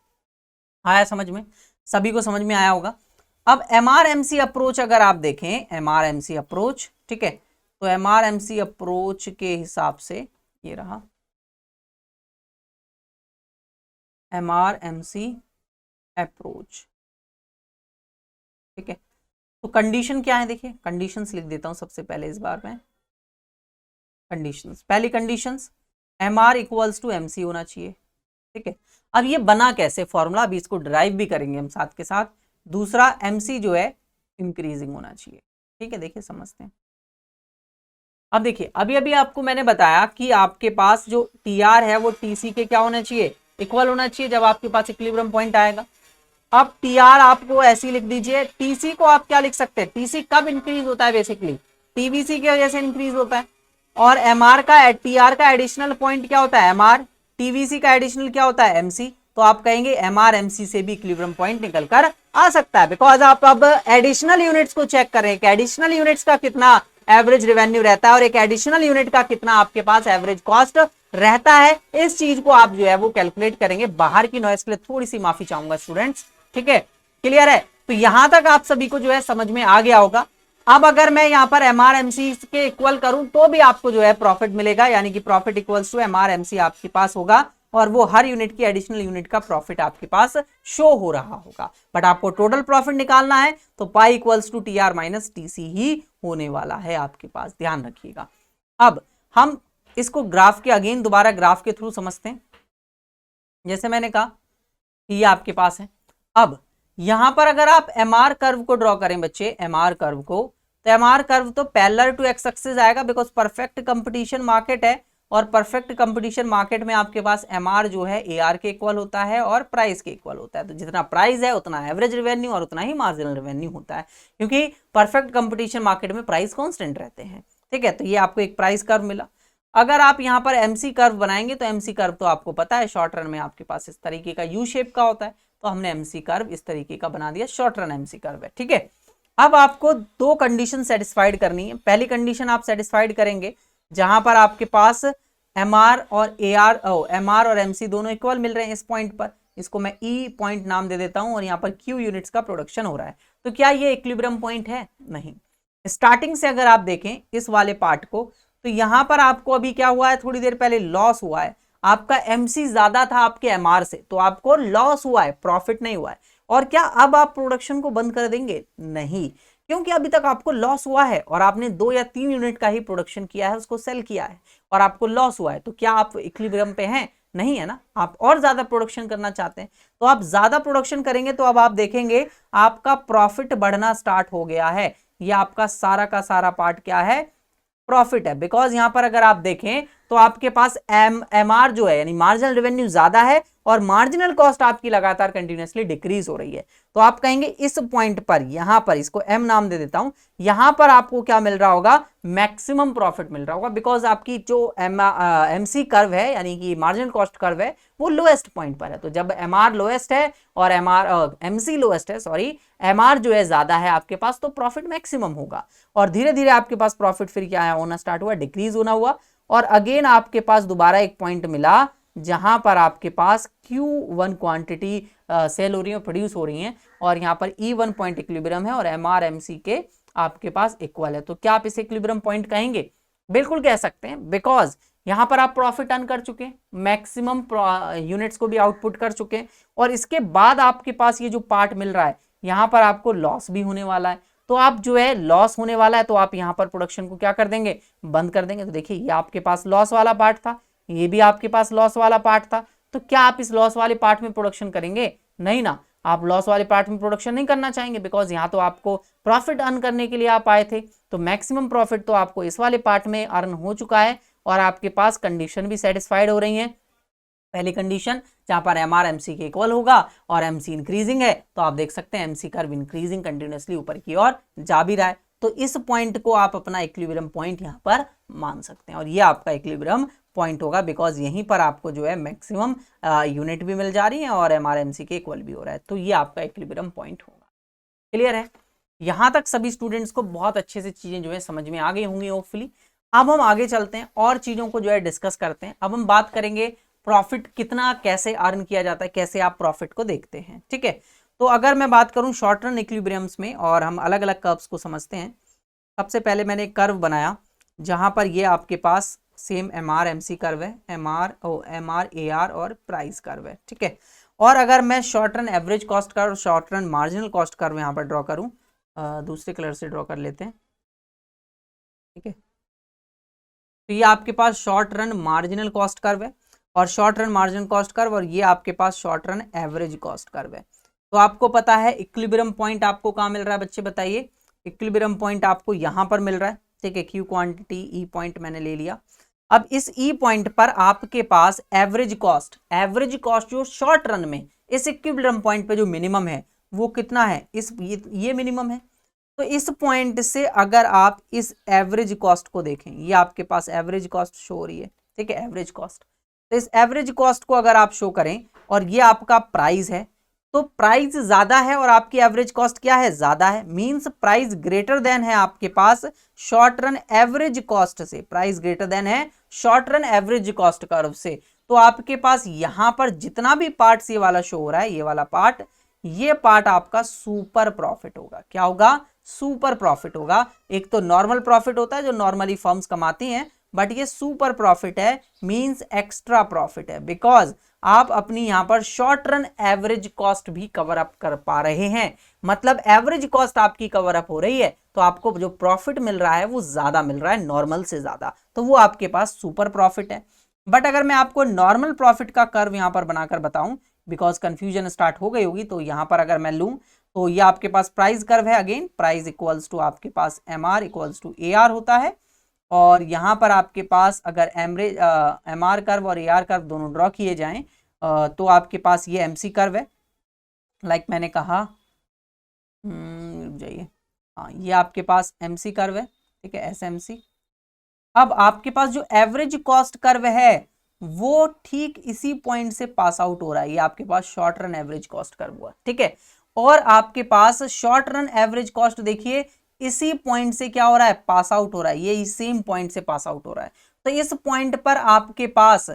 आया समझ में? सभी को समझ में आया होगा? अब MRMC अप्रोच अगर आप देखें, MRMC अप्रोच, ठीक है, तो MRMC अप्रोच के हिसाब से ये रहा MRMC अप्रोच, ठीक है। तो कंडीशन क्या है, देखिए कंडीशंस लिख देता हूं सबसे पहले इस बार में। कंडीशंस, पहली conditions MR equals to MC होना चाहिए, ठीक है। अब ये बना कैसे फॉर्मूला, अभी इसको ड्राइव भी करेंगे हम साथ के साथ। दूसरा MC जो है इंक्रीजिंग होना चाहिए, ठीक है। देखिए समझते हैं। अब देखिए अभी अभी आपको मैंने बताया कि आपके पास जो TR है वो TC के क्या होना चाहिए, इक्वल होना चाहिए जब आपके पास इक्विलिब्रियम पॉइंट आएगा। अब TR आपको ऐसी लिख दीजिए, TC को आप क्या लिख सकते हैं, TC कब इंक्रीज होता है, बेसिकली TVC की वजह से इंक्रीज होता है। और MR का TR का एडिशनल पॉइंट क्या होता है, MR, TVC का एडिशनल क्या होता है, MC। तो आप कहेंगे MRMC से भी इक्विलिब्रियम पॉइंट निकल कर आ सकता है, बिकॉज आप अब एडिशनल यूनिट्स को चेक कर रहे हैं कि एडिशनल यूनिट्स का कितना एवरेज रेवेन्यू रहता है और एक एडिशनल यूनिट का कितना आपके पास एवरेज कॉस्ट रहता है। इस चीज को आप जो है वो कैलकुलेट करेंगे। बाहर की नॉइस के लिए थोड़ी सी माफी चाहूंगा स्टूडेंट्स, ठीक है, क्लियर है। तो यहां तक आप सभी को जो है समझ में आ गया होगा। अब अगर मैं यहां पर MRMC के इक्वल करूं तो भी आपको जो है प्रॉफिट मिलेगा, यानी कि प्रॉफिट इक्वल्स टू MRMC आपके पास होगा और वो हर यूनिट की एडिशनल यूनिट का प्रॉफिट आपके पास शो हो रहा होगा। बट आपको टोटल प्रॉफिट निकालना है तो pi equals to TR minus TC ही होने वाला है आपके पास, ध्यान रखिएगा। अब हम इसको ग्राफ के अगेन दोबारा ग्राफ के थ्रू समझते हैं। जैसे मैंने कहा कि ये आपके पास है। अब यहां पर अगर आप MR कर्व को ड्रॉ करें बच्चे, MR कर्व को, तो MR कर्व तो पैरेलल टू एक्स एक्सिस आएगा, बिकॉज परफेक्ट कंपटीशन मार्केट है और परफेक्ट कंपटीशन मार्केट में आपके पास MR जो है AR के इक्वल होता है और प्राइस के इक्वल होता है। तो जितना प्राइस है उतना एवरेज रेवेन्यू और उतना ही मार्जिनल रेवेन्यू होता है, क्योंकि परफेक्ट कंपटीशन मार्केट में प्राइस कांस्टेंट रहते हैं, ठीक है। तो ये आपको एक प्राइस कर्व मिला। अगर आप यहाँ पर MC कर्व बनाएंगे तो MC कर्व तो आपको पता है शॉर्ट रन में आपके पास इस तरीके का U शेप का होता है, तो हमने MC कर्व इस तरीके का बना दिया, शॉर्ट रन MC कर्व है, ठीक है। अब आपको दो कंडीशन सेटिस्फाइड करनी है। पहली कंडीशन आप सेटिस्फाइड करेंगे जहां पर आपके पास MR और MR और MC दोनों इक्वल मिल रहे हैं इस पॉइंट पर। इसको मैं E पॉइंट नाम दे देता हूं और यहाँ पर Q यूनिट्स का प्रोडक्शन हो रहा है। तो क्या ये इक्विलिब्रियम पॉइंट है? नहीं। स्टार्टिंग से अगर आप देखें इस वाले पार्ट को, तो यहां पर आपको अभी क्या हुआ है, थोड़ी देर पहले लॉस हुआ है। आपका MC ज्यादा था आपके MR से, तो आपको लॉस हुआ है, प्रॉफिट नहीं हुआ है। और क्या अब आप प्रोडक्शन को बंद कर देंगे? नहीं, क्योंकि अभी तक आपको लॉस हुआ है और आपने 2 या 3 यूनिट का ही प्रोडक्शन किया है, उसको सेल किया है और आपको लॉस हुआ है। तो क्या आप इक्विलिब्रियम पे हैं? नहीं है ना, आप और ज्यादा प्रोडक्शन करना चाहते हैं। तो आप ज्यादा प्रोडक्शन करेंगे तो अब आप देखेंगे आपका प्रॉफिट बढ़ना स्टार्ट हो गया है। ये आपका सारा का सारा पार्ट क्या है, प्रॉफिट है। बिकॉज यहां पर अगर आप देखें तो आपके पास MR जो है यानी मार्जिनल रेवेन्यू ज्यादा है और मार्जिनल कॉस्ट आपकी लगातार कंटिन्यूअसली डिक्रीज हो रही है। तो आप कहेंगे इस पॉइंट पर, यहां पर इसको M नाम दे देता हूं, यहां पर आपको क्या मिल रहा होगा, मैक्सिमम प्रॉफिट मिल रहा होगा। बिकॉज आपकी जो MC कर्व है यानी कि मार्जिनल कॉस्ट कर्व है वो लोएस्ट पॉइंट पर है। तो जब MR लोएस्ट है और MC लोएस्ट है, सॉरी, MR जो है ज्यादा है आपके पास, तो प्रॉफिट मैक्सिमम होगा। और धीरे धीरे आपके पास प्रॉफिट फिर क्या है, होना स्टार्ट हुआ, डिक्रीज होना हुआ। और अगेन आपके पास दोबारा एक पॉइंट मिला जहां पर आपके पास Q1 क्वांटिटी सेल हो रही है, प्रोड्यूस हो रही है और यहाँ पर E1 पॉइंट इक्विलिब्रियम है और MRMC के आपके पास इक्वल है। तो क्या आप इसे इक्विलिब्रियम पॉइंट कहेंगे? बिल्कुल कह सकते हैं, बिकॉज यहां पर आप प्रॉफिट अर्न कर चुके हैं, मैक्सिमम यूनिट्स को भी आउटपुट कर चुके हैं और इसके बाद आपके पास ये जो पार्ट मिल रहा है यहां पर आपको लॉस भी होने वाला है। तो आप जो है लॉस होने वाला है तो आप यहां पर प्रोडक्शन को क्या कर देंगे, बंद कर देंगे। तो देखिए ये आपके पास लॉस वाला पार्ट था, ये भी आपके पास लॉस वाला पार्ट था। तो क्या आप इस लॉस वाले पार्ट में प्रोडक्शन करेंगे? नहीं ना, आप लॉस वाले पार्ट में प्रोडक्शन नहीं करना चाहेंगे, बिकॉज यहाँ तो आपको प्रॉफिट अर्न करने के लिए आप आए थे। तो मैक्सिमम प्रॉफिट तो आपको इस वाले पार्ट में अर्न हो चुका है और आपके पास कंडीशन भी सेटिस्फाइड हो रही है। पहली कंडीशन जहां पर MRMC के इक्वल होगा और MC इंक्रीजिंग है, तो आप देख सकते हैं MC कर्व इंक्रीजिंग कंटिन्यूअसली ऊपर की ओर जा भी रहा है। तो इस पॉइंट को आप अपना इक्विलिब्रियम पॉइंट यहां पर मान सकते हैं और ये आपका इक्विलिब्रियम पॉइंट होगा, बिकॉज यहीं पर आपको जो है मैक्सिमम यूनिट भी मिल जा रही है और MRMC के इक्वल भी हो रहा है। तो ये आपका इक्विलिब्रियम पॉइंट होगा। क्लियर है? यहां तक सभी स्टूडेंट्स को बहुत अच्छे से चीजें जो है समझ में आ गई होंगी होपफुली। अब हम आगे चलते हैं और चीजों को जो है डिस्कस करते हैं। अब हम बात करेंगे प्रॉफिट कितना कैसे अर्न किया जाता है, कैसे आप प्रॉफिट को देखते हैं, ठीक है। तो अगर मैं बात करूं शॉर्ट रन इक्विलिब्रियम्स में और हम अलग अलग कर्व्स को समझते हैं, सबसे पहले मैंने एक कर्व बनाया जहां पर ये आपके पास सेम MR MC कर्व है, MR AR और प्राइस कर्व है, ठीक है। और अगर मैं short run average cost curve और short run marginal cost curve यहाँ पर ड्रॉ करूँ, दूसरे कलर से ड्रॉ कर लेते हैं, ठीक है। तो ये आपके पास short run marginal cost curve है और short run marginal cost curve, और ये आपके पास short run average cost curve है। तो आपको पता है इक्विलिब्रियम पॉइंट आपको कहाँ मिल रहा है बच्चे, बताइए। इक्विलिब्रियम पॉइंट आपको यहाँ पर मिल रहा है, ठीक है। क्यू क्वांटिटी ई पॉइंट मैंने ले लिया। अब इस ई पॉइंट पर आपके पास एवरेज कॉस्ट जो शॉर्ट रन में इस इक्विलिब्रियम पॉइंट पे जो मिनिमम है वो कितना है, ये मिनिमम है। तो इस पॉइंट से अगर आप इस एवरेज कॉस्ट को देखें, ये आपके पास एवरेज कॉस्ट शो हो रही है, ठीक है, एवरेज कॉस्ट। तो इस एवरेज कॉस्ट को अगर आप शो करें और ये आपका प्राइस है, तो प्राइस ज्यादा है और आपकी एवरेज कॉस्ट क्या है, ज्यादा है, मींस प्राइस ग्रेटर देन है आपके पास शॉर्ट रन एवरेज कॉस्ट से, प्राइस ग्रेटर देन है short run average cost curve से। तो आपके पास यहां पर जितना भी पार्ट ये वाला शो हो रहा है, ये वाला पार्ट, ये पार्ट आपका सुपर प्रॉफिट होगा। क्या होगा, सुपर प्रॉफिट होगा। एक तो नॉर्मल प्रॉफिट होता है जो नॉर्मली फर्म्स कमाती हैं, बट ये सुपर प्रॉफिट है, मींस एक्स्ट्रा प्रॉफिट है, बिकॉज आप अपनी यहां पर शॉर्ट रन एवरेज कॉस्ट भी कवर अप कर पा रहे हैं। मतलब एवरेज कॉस्ट आपकी कवर अप हो रही है, तो आपको जो प्रॉफिट मिल रहा है वो ज्यादा मिल रहा है, नॉर्मल से ज्यादा, तो वो आपके पास सुपर प्रॉफिट है। बट अगर मैं आपको नॉर्मल प्रॉफिट का कर्व यहां पर बनाकर बताऊं, बिकॉज कंफ्यूजन स्टार्ट हो गई होगी, तो यहां पर अगर मैं लूं तो ये आपके पास प्राइस कर्व है, अगेन प्राइस इक्वल्स टू आपके पास MR इक्वल्स टू AR होता है। और यहाँ पर आपके पास अगर MR कर्व और AR कर्व दोनों ड्रॉ किए जाएं तो आपके पास ये MC कर्व है, लाइक मैंने कहा, रुक जाइए, हाँ ये आपके पास MC कर्व है, ठीक है, SMC। अब आपके पास जो एवरेज कॉस्ट कर्व है वो ठीक इसी पॉइंट से पास आउट हो रहा है, ये आपके पास short run average cost curve हुआ, ठीक है। और आपके पास शॉर्ट रन एवरेज कॉस्ट देखिए इसी पॉइंट से क्या हो रहा है, पास आउट हो रहा है, ये सेम पॉइंट से पास आउट हो रहा है। तो इस पॉइंट पर आपके पास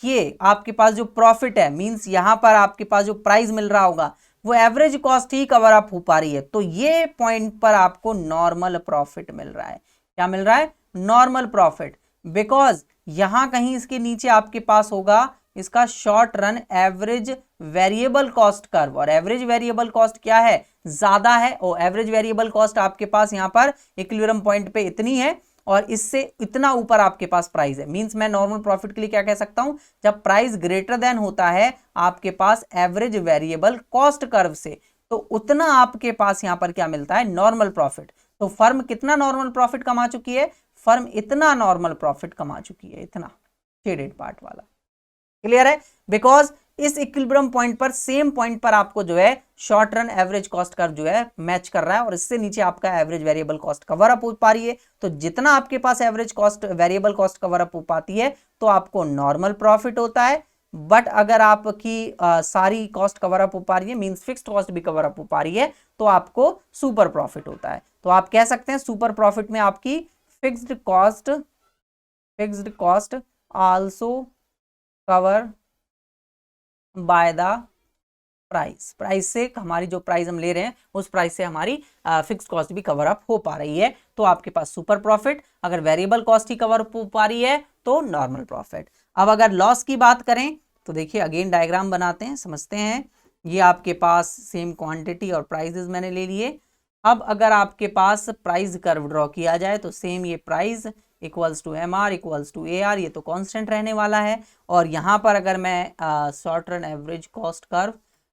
ये आपके पास जो प्रॉफिट है, मींस यहां पर आपके पास जो प्राइस मिल रहा होगा वो एवरेज कॉस्ट ही कवर अप हो पा रही है, तो ये पॉइंट पर आपको नॉर्मल प्रॉफिट मिल रहा है। क्या मिल रहा है, नॉर्मल प्रॉफिट, बिकॉज यहां कहीं इसके नीचे आपके पास होगा इसका short run average variable cost curve, और एवरेज वेरिएबल कॉस्ट क्या है, ज्यादा है, और एवरेज वेरिएबल कॉस्ट आपके पास यहां पर इक्विलिब्रियम पॉइंट पे इतनी है और इससे इतना ऊपर आपके पास प्राइस है। मींस मैं नॉर्मल प्रॉफिट के लिए क्या कह सकता हूं, जब प्राइस ग्रेटर देन होता है आपके पास एवरेज वेरिएबल कॉस्ट कर्व से, तो उतना आपके पास यहां पर क्या मिलता है, नॉर्मल प्रॉफिट। तो फर्म कितना नॉर्मल प्रॉफिट कमा चुकी है, फर्म इतना नॉर्मल प्रॉफिट कमा चुकी है, इतना शेडेड पार्ट वाला, क्लियर है। बिकॉज इस इक्विलिब्रियम पॉइंट पर, सेम पॉइंट पर आपको जो है short run average cost curve जो है मैच कर रहा है, और इससे नीचे आपका average variable cost cover up हो पा रही है। तो जितना आपके पास average cost variable cost cover up हो पाती है तो आपको नॉर्मल प्रॉफिट होता है। बट अगर आपकी सारी कॉस्ट कवर अप हो पा रही है, मींस फिक्स्ड कॉस्ट भी कवर अप हो पा रही है, तो आपको सुपर प्रॉफिट होता है। तो आप कह सकते हैं सुपर प्रॉफिट में आपकी fixed cost also cover by the price से, हमारी जो प्राइस हम ले रहे हैं उस प्राइस से हमारी फिक्स्ड कॉस्ट भी कवर अप हो पा रही है, तो आपके पास सुपर प्रॉफिट। अगर वेरिएबल कॉस्ट ही कवर अप हो पा रही है तो नॉर्मल प्रॉफिट। अब अगर लॉस की बात करें तो देखिए अगेन डायग्राम बनाते हैं, समझते हैं। ये आपके पास सेम क्वांटिटी और प्राइसेस मैंने ले लिए। अब अगर आपके पास प्राइस कर्व ड्रॉ किया जाए तो सेम ये price equals to MR equals to AR, ये तो कांस्टेंट रहने वाला है। और यहाँ पर अगर मैं short run average cost curve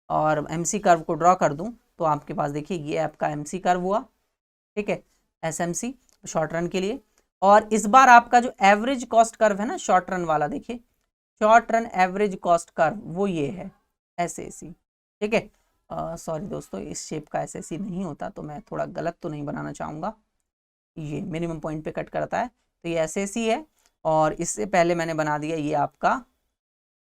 और MC कर्व को ड्रॉ कर दूं तो आपके पास देखिए ये आपका MC कर्व हुआ, ठीक है, SMC शॉर्ट रन के लिए। और इस बार आपका जो एवरेज कॉस्ट कर्व है ना शॉर्ट रन वाला, देखिए short run average cost curve वो ये है SAC, ठीक है। सॉरी दोस्तों, इस शेप का SAC नहीं होता, तो मैं थोड़ा गलत तो नहीं बनाना चाहूँगा, ये मिनिमम पॉइंट पे कट करता है, तो ये SAC है। और इससे पहले मैंने बना दिया ये आपका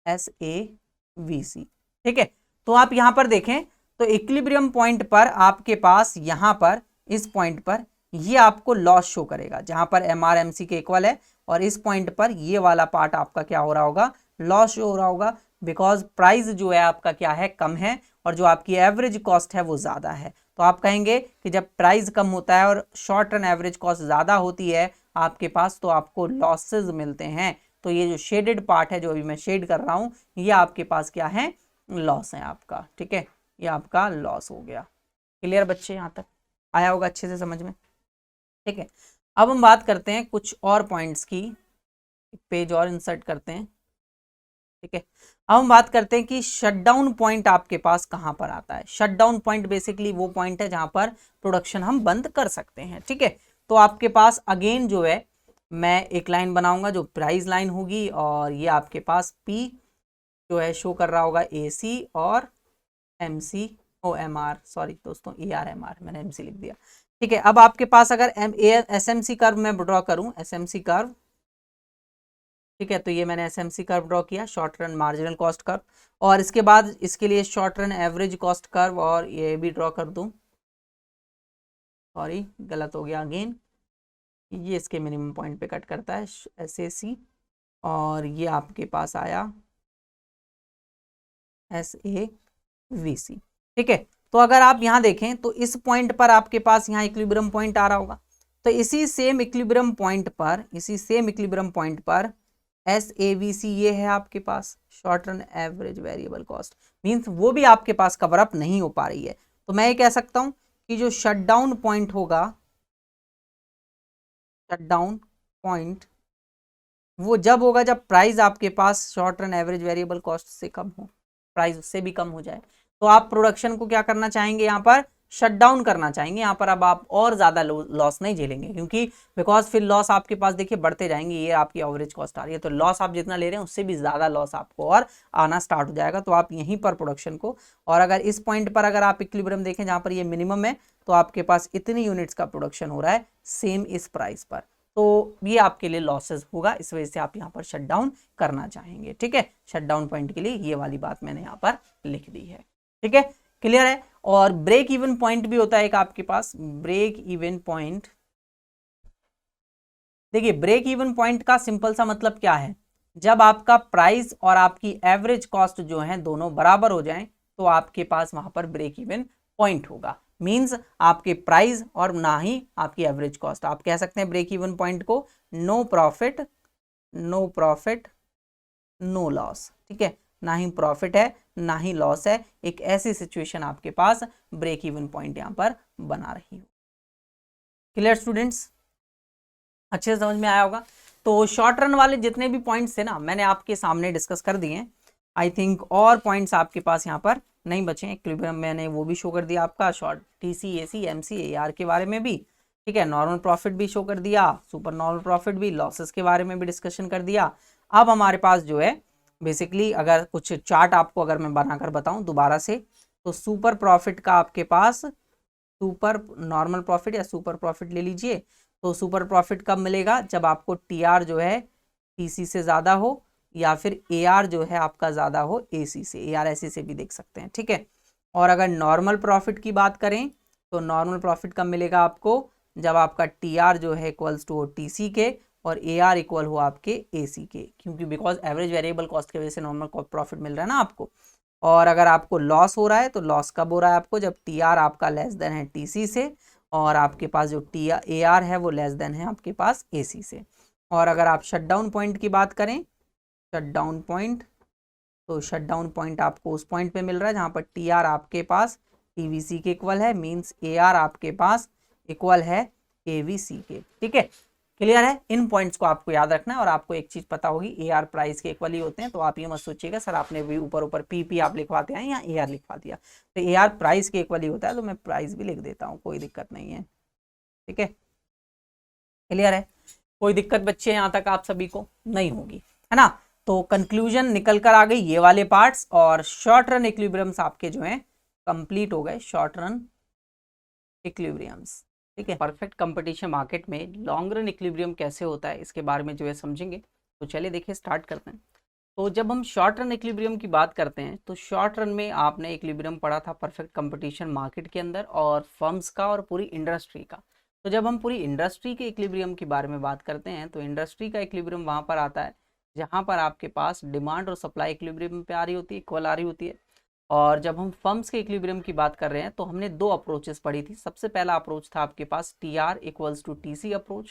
SAVC, ठीक है। तो आप यहाँ पर देखें तो इक्विलिब्रियम पॉइंट पर आपके पास यहाँ पर इस पॉइंट पर ये आपको लॉस शो करेगा, जहां पर MR MC के इक्वल है, और इस पॉइंट पर ये वाला पार्ट आपका क्या हो रहा होगा, लॉस शो हो रहा होगा। बिकॉज प्राइस जो है आपका क्या है, कम है, और जो आपकी एवरेज कॉस्ट है वो ज़्यादा है। तो आप कहेंगे कि जब प्राइस कम होता है और शॉर्ट रन एवरेज कॉस्ट ज़्यादा होती है आपके पास, तो आपको लॉसेज मिलते हैं। तो ये जो शेडेड पार्ट है, जो अभी मैं शेड कर रहा हूँ, ये आपके पास क्या है, लॉस है आपका। ठीक है, ये आपका लॉस हो गया। क्लियर बच्चे, यहाँ तक आया होगा अच्छे से समझ में? ठीक है, अब हम बात करते हैं कुछ और पॉइंट्स की। पेज और इंसर्ट करते हैं। ठीक है, अब हम बात करते हैं कि शटडाउन पॉइंट आपके पास कहां पर आता है। शटडाउन पॉइंट बेसिकली वो पॉइंट है जहां पर प्रोडक्शन हम बंद कर सकते हैं। ठीक है, तो आपके पास अगेन जो है, मैं एक लाइन बनाऊंगा जो प्राइस लाइन होगी, और ये आपके पास पी जो है शो कर रहा होगा AC और MC OMR, सॉरी दोस्तों ARMR, मैंने MC लिख दिया। ठीक है, अब आपके पास अगर SMC कर्व मैं ड्रॉ करूं, SMC कर्व, ठीक है, तो ये मैंने SMC कर्व ड्रॉ किया, short run marginal cost curve, और इसके बाद इसके लिए short run average cost curve, और ये भी ड्रॉ कर दूं, सॉरी गलत हो गया अगेन, ये इसके मिनिमम पॉइंट पे कट करता है SAC, और ये आपके पास आया SAVC। ठीक है, तो अगर आप यहाँ देखें तो इस पॉइंट पर आपके पास यहाँ इक्विलिब्रियम पॉइंट आ रहा होगा, तो इसी सेम इक्विलिब्रियम पॉइंट पर SAVC ये है आपके पास, short run average variable cost, means वो भी आपके पास कवर अप नहीं हो पा रही है। तो मैं ये कह सकता हूं कि जो शटडाउन पॉइंट होगा, शटडाउन पॉइंट वो जब होगा जब प्राइस आपके पास short run average variable cost से कम हो, प्राइस उससे भी कम हो जाए, तो आप प्रोडक्शन को क्या करना चाहेंगे, यहाँ पर शट डाउन करना चाहेंगे। यहाँ पर अब आप और ज्यादा लॉस नहीं झेलेंगे, क्योंकि बिकॉज फिर लॉस आपके पास देखिए बढ़ते जाएंगे, ये आपकी एवरेज कॉस्ट आ रही है, तो लॉस आप जितना ले रहे हैं उससे भी ज्यादा लॉस आपको और आना स्टार्ट हो जाएगा। तो आप यहीं पर प्रोडक्शन को, और अगर इस पॉइंट पर अगर आप इक्विलिब्रियम देखें जहां पर ये मिनिमम है, तो आपके पास इतनी यूनिट्स का प्रोडक्शन हो रहा है सेम इस प्राइस पर, तो ये आपके लिए लॉसेस होगा, इस वजह से आप यहाँ पर शट डाउन करना चाहेंगे। ठीक है, शट डाउन पॉइंट के लिए ये वाली बात मैंने यहाँ पर लिख दी है। ठीक है, क्लियर है। और ब्रेक इवन पॉइंट भी होता है एक आपके पास, ब्रेक इवन पॉइंट। देखिए ब्रेक इवन पॉइंट का सिंपल सा मतलब क्या है, जब आपका प्राइस और आपकी एवरेज कॉस्ट जो है दोनों बराबर हो जाएं, तो आपके पास वहां पर ब्रेक इवन पॉइंट होगा। मींस आपके प्राइस और ना ही आपकी एवरेज कॉस्ट, आप कह सकते हैं ब्रेक इवन पॉइंट को नो प्रॉफिट नो लॉस। ठीक है, ना ही प्रॉफिट है ना ही लॉस है, एक ऐसी सिचुएशन आपके पास ब्रेक इवन पॉइंट यहां पर बना रही हो। क्लियर स्टूडेंट्स, अच्छे से समझ में आया होगा। तो शॉर्ट रन वाले जितने भी पॉइंट्स थे ना, मैंने आपके सामने डिस्कस कर दिए हैं। आई थिंक और पॉइंट्स आपके पास यहाँ पर नहीं बचे हैं। इक्विलिब्रियम मैंने वो भी शो कर दिया आपका, short TC AC MC AR के बारे में भी। ठीक है, नॉर्मल प्रॉफिट भी शो कर दिया, सुपर नॉर्मल प्रॉफिट भी, लॉसेस के बारे में भी डिस्कशन कर दिया। अब हमारे पास जो है बेसिकली अगर कुछ चार्ट आपको अगर मैं बनाकर बताऊं दोबारा से, तो सुपर प्रॉफिट का आपके पास, सुपर नॉर्मल प्रॉफिट या सुपर प्रॉफिट ले लीजिए, तो सुपर प्रॉफिट कब मिलेगा, जब आपको TR जो है TC से ज़्यादा हो, या फिर AR जो है आपका ज़्यादा हो AC से, AR ऐसे से भी देख सकते हैं। ठीक है, और अगर नॉर्मल प्रॉफिट की बात करें, तो नॉर्मल प्रॉफिट कब मिलेगा आपको, जब आपका TR जो है इक्वल्स टू TC के और AR इक्वल हो आपके AC के, क्योंकि बिकॉज एवरेज वेरिएबल कॉस्ट की वजह से नॉर्मल प्रॉफिट मिल रहा है ना आपको। और अगर आपको लॉस हो रहा है, तो लॉस कब हो रहा है आपको, जब TR आपका लेस देन है TC से, और आपके पास जो AR है वो लेस देन है आपके पास AC से। और अगर आप शटडाउन पॉइंट की बात करें, शटडाउन पॉइंट, तो शटडाउन पॉइंट आपको उस पॉइंट पे मिल रहा है जहां पर TR आपके पास TVC के इक्वल है, मींस AR आपके पास इक्वल है AVC के। ठीक है, क्लियर है। इन पॉइंट्स को आपको याद रखना है, और आपको एक चीज पता होगी, AR प्राइस के इक्वल ही होते हैं। तो आप ये मत सोचिएगा सर आपने भी ऊपर ऊपर PP आप लिखवाते हैं या AR लिखवा दिया, तो AR प्राइस के इक्वल ही होता है, तो मैं प्राइस भी लिख देता हूँ, कोई दिक्कत नहीं है। ठीक है, क्लियर है, कोई दिक्कत बच्चे यहाँ तक आप सभी को नहीं होगी, है ना। तो कंक्लूजन निकल कर आ गई ये वाले पार्ट्स, और शॉर्ट रन इक्विलिब्रियम्स आपके जो हैं कंप्लीट हो गए, शॉर्ट रन इक्विलिब्रियम्स। ठीक है, परफेक्ट कंपटीशन मार्केट में लॉन्ग रन इक्विलिब्रियम कैसे होता है इसके बारे में जो है समझेंगे। तो चलिए देखिए स्टार्ट करते हैं। तो जब हम शॉर्ट रन इक्विलिब्रियम की बात करते हैं, तो शॉर्ट रन में आपने इक्विलिब्रियम पढ़ा था परफेक्ट कंपटीशन मार्केट के अंदर, और फर्म्स का और पूरी इंडस्ट्री का। तो जब हम पूरी इंडस्ट्री के इक्विलिब्रियम के बारे में बात करते हैं, तो इंडस्ट्री का इक्विलिब्रियम वहाँ पर आता है जहां पर आपके पास डिमांड और सप्लाई इक्विलिब्रियम पे आ रही होती है, इक्वल आ रही होती है। और जब हम फर्म्स के इक्विलिब्रियम की बात कर रहे हैं तो हमने दो अप्रोचेस पढ़ी थी। सबसे पहला अप्रोच था आपके पास TR equals to TC approach,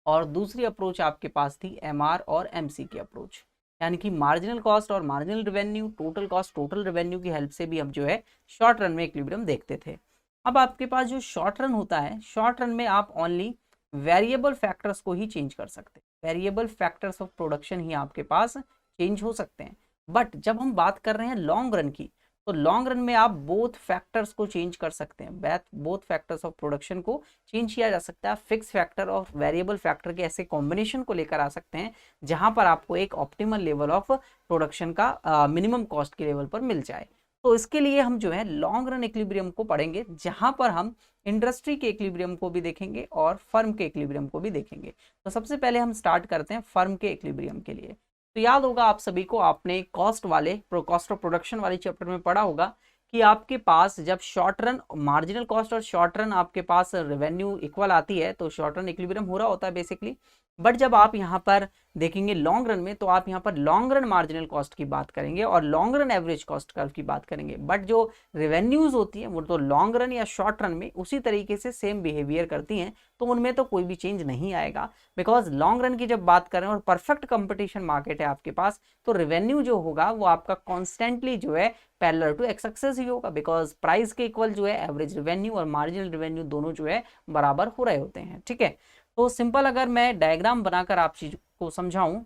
और दूसरी अप्रोच आपके पास थी MR और MC की अप्रोच, यानी कि मार्जिनल कॉस्ट और marginal revenue, total cost total revenue की हेल्प से भी हम जो है शॉर्ट रन में इक्विलिब्रियम देखते थे। अब आपके पास जो शॉर्ट रन होता है, शॉर्ट रन में आप ओनली वेरिएबल फैक्टर्स को ही चेंज कर सकते हैं, वेरिएबल फैक्टर्स ऑफ प्रोडक्शन ही आपके पास चेंज हो सकते हैं। बट जब हम बात कर रहे हैं लॉन्ग रन की, तो लॉन्ग रन में आप बोथ फैक्टर्स को चेंज कर सकते हैं, बोथ फैक्टर्स ऑफ प्रोडक्शन को चेंज किया जा सकता है। फिक्स फैक्टर और वेरिएबल फैक्टर के ऐसे कॉम्बिनेशन को लेकर आ सकते हैं जहां पर आपको एक ऑप्टिमल लेवल ऑफ प्रोडक्शन का मिनिमम कॉस्ट के लेवल पर मिल जाए। तो इसके लिए हम जो है लॉन्ग रन इक्विलिब्रियम को पढ़ेंगे, जहां पर हम इंडस्ट्री के इक्विलिब्रियम को भी देखेंगे और फर्म के इक्विलिब्रियम को भी देखेंगे। तो सबसे पहले हम स्टार्ट करते हैं फर्म के इक्विलिब्रियम के लिए। तो याद होगा आप सभी को, आपने कॉस्ट ऑफ प्रोडक्शन वाले चैप्टर में पढ़ा होगा कि आपके पास जब शॉर्ट रन मार्जिनल कॉस्ट और शॉर्ट रन आपके पास रेवेन्यू इक्वल आती है तो शॉर्ट रन इक्विलिब्रियम हो रहा होता है बेसिकली। बट जब आप यहाँ पर देखेंगे लॉन्ग रन में, तो आप यहाँ पर लॉन्ग रन मार्जिनल कॉस्ट की बात करेंगे और long run average cost curve की बात करेंगे। बट जो रेवेन्यूज होती है वो तो लॉन्ग रन या शॉर्ट रन में उसी तरीके से सेम बिहेवियर करती हैं, तो उनमें तो कोई भी चेंज नहीं आएगा। बिकॉज लॉन्ग रन की जब बात करें और परफेक्ट कंपटीशन मार्केट है आपके पास, तो रेवेन्यू जो होगा वो आपका कॉन्स्टेंटली जो है पैरेलल टू एक्स एक्सिस ही होगा, बिकॉज प्राइस के इक्वल जो है एवरेज रेवेन्यू और मार्जिनल रेवेन्यू दोनों जो है बराबर हो रहे होते हैं। ठीक है, तो सिंपल अगर मैं डायग्राम बनाकर आप चीज को समझाऊं,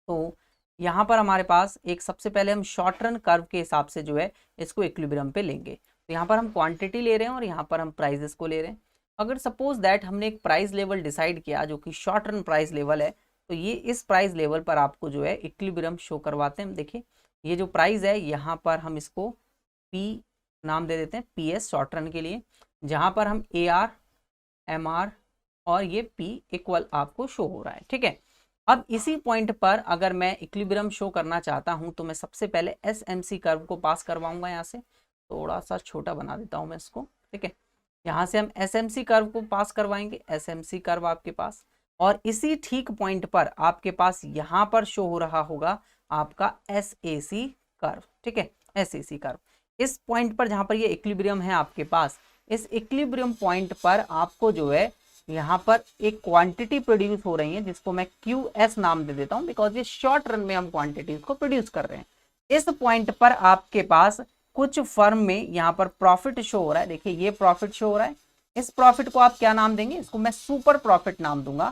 तो यहाँ पर हमारे पास एक सबसे पहले हम शॉर्ट रन कर्व के हिसाब से जो है इसको इक्विलिब्रियम पे लेंगे। तो यहाँ पर हम क्वांटिटी ले रहे हैं और यहाँ पर हम प्राइजेस को ले रहे हैं। अगर सपोज दैट हमने एक प्राइस लेवल डिसाइड किया जो कि शॉर्ट रन प्राइस लेवल है, तो ये इस प्राइस लेवल पर आपको जो है इक्विलिब्रियम शो करवाते हैं। देखिए ये जो प्राइस है यहाँ पर हम इसको P नाम दे देते हैं, PS शॉर्ट रन के लिए, जहाँ पर हम AR MR और ये P इक्वल आपको शो हो रहा है। ठीक है, अब इसी पॉइंट पर अगर मैं इक्विलिब्रियम शो करना चाहता हूं तो मैं सबसे पहले SMC कर्व को पास करवाऊंगा। यहाँ से थोड़ा सा छोटा बना देता हूं मैं इसको। ठीक है, यहाँ से हम SMC कर्व को पास करवाएंगे, SMC कर्व आपके पास, और इसी ठीक पॉइंट पर आपके पास यहाँ पर शो हो रहा होगा आपका SAC कर्व। ठीक है, SAC कर्व इस पॉइंट पर जहाँ पर ये इक्विलिब्रियम है आपके पास, इस इक्विलिब्रियम पॉइंट पर आपको जो है यहाँ पर एक क्वांटिटी प्रोड्यूस हो रही है जिसको मैं QS नाम दे देता हूँ, बिकॉज ये शॉर्ट रन में हम क्वांटिटीज को प्रोड्यूस कर रहे हैं। इस पॉइंट पर आपके पास कुछ फर्म में यहाँ पर प्रॉफिट शो हो रहा है। देखिए ये प्रॉफिट शो हो रहा है, इस प्रॉफिट को आप क्या नाम देंगे, इसको मैं सुपर प्रॉफिट नाम दूंगा,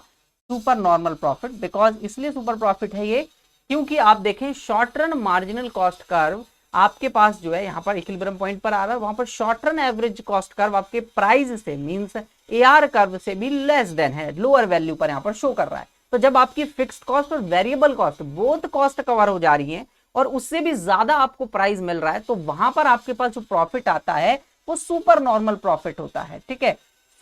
सुपर नॉर्मल प्रॉफिट। बिकॉज इसलिए सुपर प्रॉफिट है ये, क्योंकि आप देखें short run marginal cost curve आपके पास जो है यहाँ पर इक्विलिब्रियम पॉइंट पर आ रहा है, वहां पर short run average cost curve आपके प्राइस से मींस AR कर्व से भी लेस देन है, लोअर वैल्यू पर यहाँ पर शो कर रहा है। तो जब आपकी फिक्स्ड कॉस्ट और variable cost both cost cover हो जा रही है और उससे भी ज्यादा आपको प्राइस मिल रहा है, तो वहां पर आपके पास जो प्रॉफिट आता है वो सुपर नॉर्मल प्रॉफिट होता है। ठीक है,